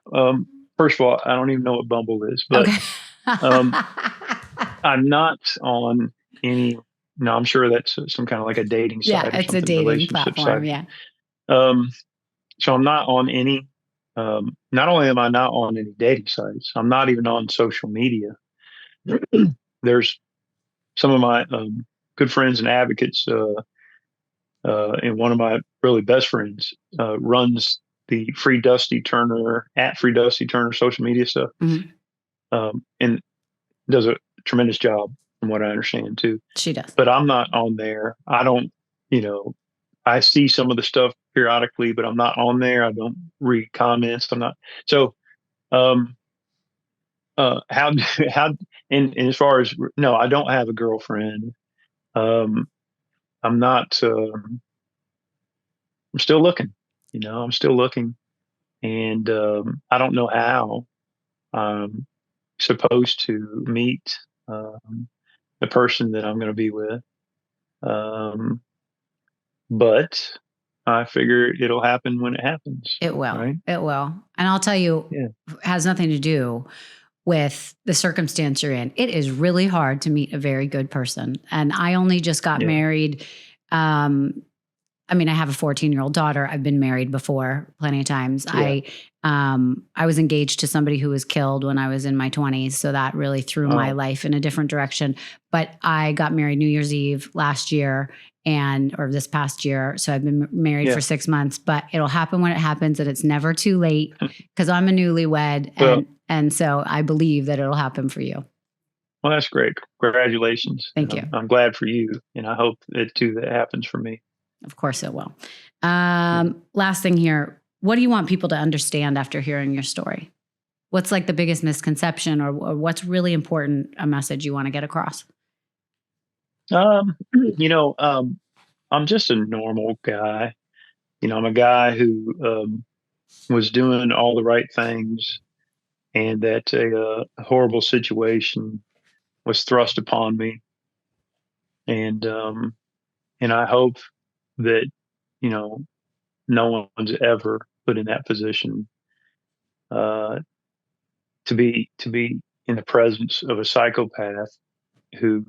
First of all, I don't even know what Bumble is, but okay. I'm not on any. No, I'm sure that's some kind of like a dating site. Yeah, it's a dating platform. Site. Yeah. So I'm not on any. Not only am I not on any dating sites, I'm not even on social media. There's some of my good friends and advocates, and one of my really best friends runs the Free Dusty Turner social media stuff, and does a tremendous job from what I understand too. She does. But I'm not on there. I don't, I see some of the stuff periodically, but I'm not on there. I don't read comments. I'm not. So, how, and as far as, no, I don't have a girlfriend. I'm not, I'm still looking, I'm still looking, and, I don't know how I'm supposed to meet, the person that I'm going to be with. But I figure it'll happen when it happens. It will. Right? It will. And I'll tell you, it has nothing to do with the circumstance you're in. It is really hard to meet a very good person. And I only just got married I mean, I have a 14-year-old daughter. I've been married before plenty of times. Yeah. I was engaged to somebody who was killed when I was in my 20s. So that really threw my Oh. life in a different direction. But I got married New Year's Eve last year or this past year. So I've been married Yeah. for 6 months, but it'll happen when it happens, and it's never too late because I'm a newlywed. Well- And so I believe that it'll happen for you. Well, that's great. Congratulations. Thank you. I'm glad for you, and I hope that happens for me. Of course it will. Last thing here. What do you want people to understand after hearing your story? What's like the biggest misconception or what's really important, a message you want to get across? I'm just a normal guy. I'm a guy who was doing all the right things, and that a horrible situation was thrust upon me. And I hope that, no one's ever put in that position to be in the presence of a psychopath who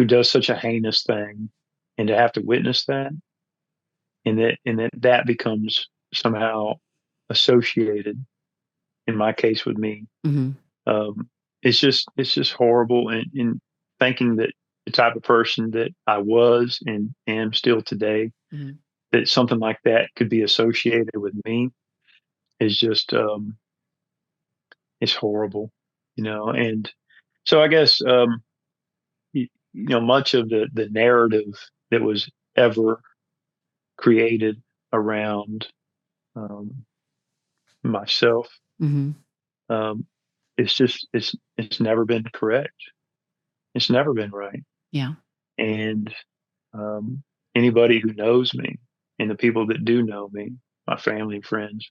does such a heinous thing, and to have to witness that, and that becomes somehow associated, in my case, with me. Mm-hmm. It's just horrible, and thinking that the type of person that I was and am still today, Mm-hmm. that something like that could be associated with me is just it's horrible, and so I guess much of the narrative that was ever created around myself, Mm-hmm. it's never been correct. It's never been right. Yeah. And anybody who knows me, and the people that do know me, my family and friends,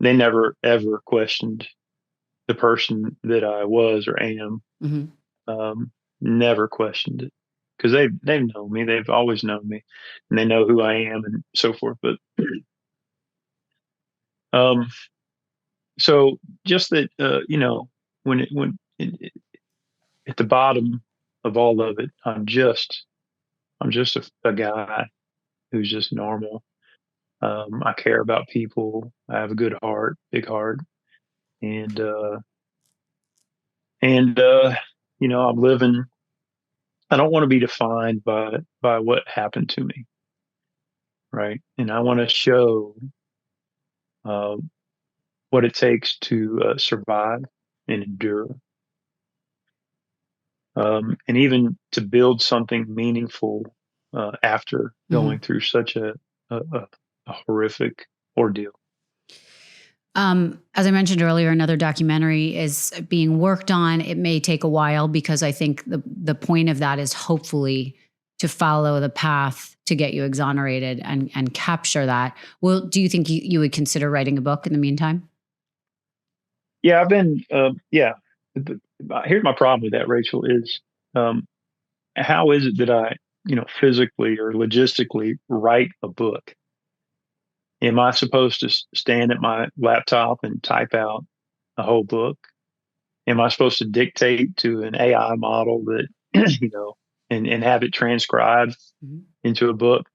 they never ever questioned the person that I was or am. Mm-hmm. Never questioned it, because they've known me. They've always known me, and they know who I am and so forth. But so just that, at the bottom of all of it, I'm just a guy who's just normal. I care about people. I have a good heart, big heart, and I'm living. I don't want to be defined by what happened to me, right? And I want to show uh, what it takes to survive and endure, and even to build something meaningful after going through such a horrific ordeal. As I mentioned earlier, another documentary is being worked on. It may take a while because I think the point of that is hopefully to follow the path to get you exonerated and capture that. Well, do you think you would consider writing a book in the meantime? Yeah, I've been. Here's my problem with that, Rachel, is how is it that I, physically or logistically write a book? Am I supposed to stand at my laptop and type out a whole book? Am I supposed to dictate to an AI model that, and have it transcribed into a book?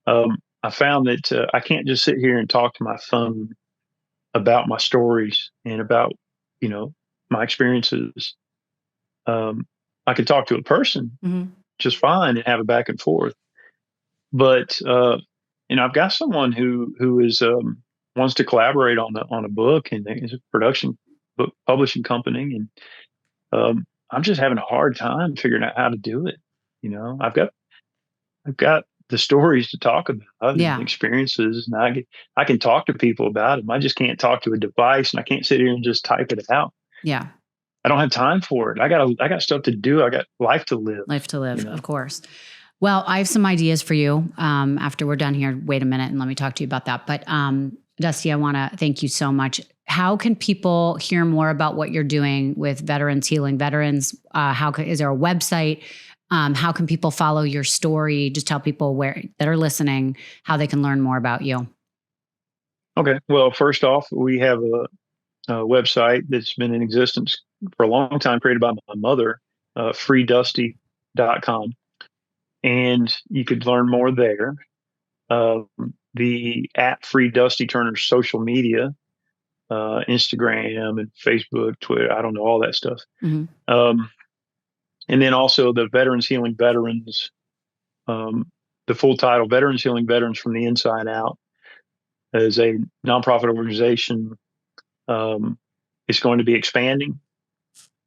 I found that I can't just sit here and talk to my phone about my stories and about, my experiences. I could talk to a person just fine and have a back and forth. But, I've got someone who is, wants to collaborate on a book, and it's a production book publishing company. And I'm just having a hard time figuring out how to do it. I've got the stories to talk about, Yeah. and experiences, and I can talk to people about them. I just can't talk to a device, and I can't sit here and just type it out. Yeah. I don't have time for it. I got stuff to do. I got life to live. Life to live, of course. Well, I have some ideas for you after we're done here. Wait a minute and let me talk to you about that. But Dusty, I want to thank you so much. How can people hear more about what you're doing with Veterans Healing Veterans? Is there a website? How can people follow your story? Just tell people that are listening how they can learn more about you. Okay. Well, first off, we have a website that's been in existence for a long time, created by my mother, freedusty.com. and you could learn more there. The @Free Dusty Turner social media, Instagram and Facebook, Twitter, I don't know, all that stuff. Mm-hmm. And then also the Veterans Healing Veterans, the full title, Veterans Healing Veterans from the Inside Out, is a nonprofit organization. It's going to be expanding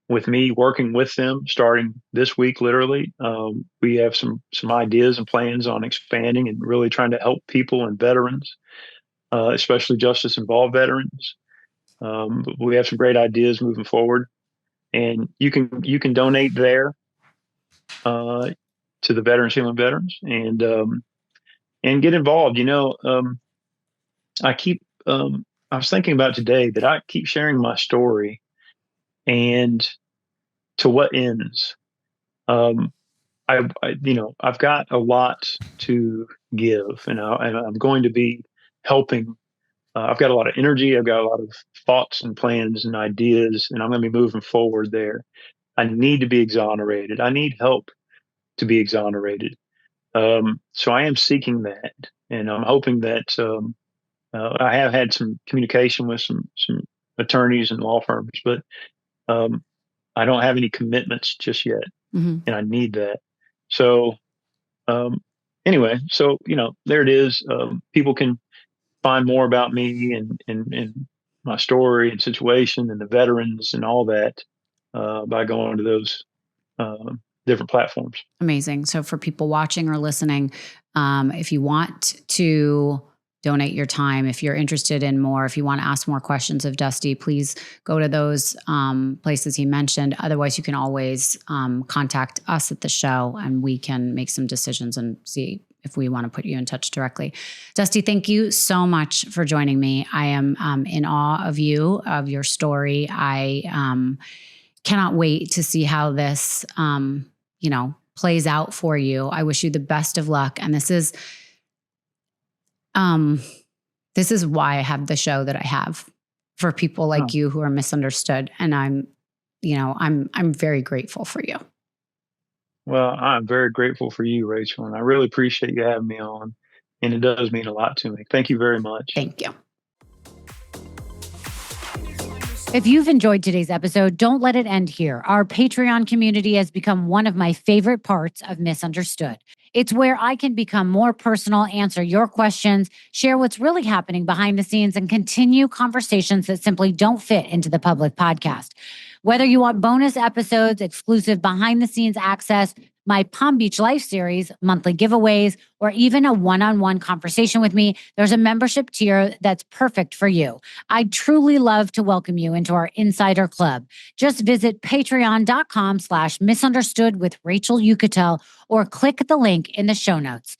with me working with them starting this week, literally. We have some ideas and plans on expanding and really trying to help people and veterans, especially justice-involved veterans. But we have some great ideas moving forward, and you can donate there to the Veterans Healing Veterans and get involved. I was thinking about today that I keep sharing my story, and to what ends? I've got a lot to give, and I'm going to be helping. I've got a lot of energy. I've got a lot of thoughts and plans and ideas, and I'm going to be moving forward there. I need to be exonerated. I need help to be exonerated. So I am seeking that, and I'm hoping that I have had some communication with some attorneys and law firms, but I don't have any commitments just yet, and I need that. So anyway, so there it is. People can find more about me and my story and situation and the veterans and all that by going to those different platforms. Amazing. So for people watching or listening, if you want to donate your time, if you're interested in more, if you want to ask more questions of Dusty, please go to those places he mentioned. Otherwise, you can always contact us at the show, and we can make some decisions and see if we want to put you in touch directly. Dusty, thank you so much for joining me. I am in awe of you, of your story. I cannot wait to see how this, plays out for you. I wish you the best of luck. And this is why I have the show that I have, for people like you who are misunderstood. And I'm very grateful for you. Well, I'm very grateful for you, Rachel, and I really appreciate you having me on. And it does mean a lot to me. Thank you very much. Thank you. If you've enjoyed today's episode, don't let it end here. Our Patreon community has become one of my favorite parts of Misunderstood. It's where I can become more personal, answer your questions, share what's really happening behind the scenes, and continue conversations that simply don't fit into the public podcast. Whether you want bonus episodes, exclusive behind-the-scenes access, my Palm Beach Life series, monthly giveaways, or even a one-on-one conversation with me, there's a membership tier that's perfect for you. I'd truly love to welcome you into our Insider Club. Just visit patreon.com/misunderstood with Rachel Uchitel, or click the link in the show notes.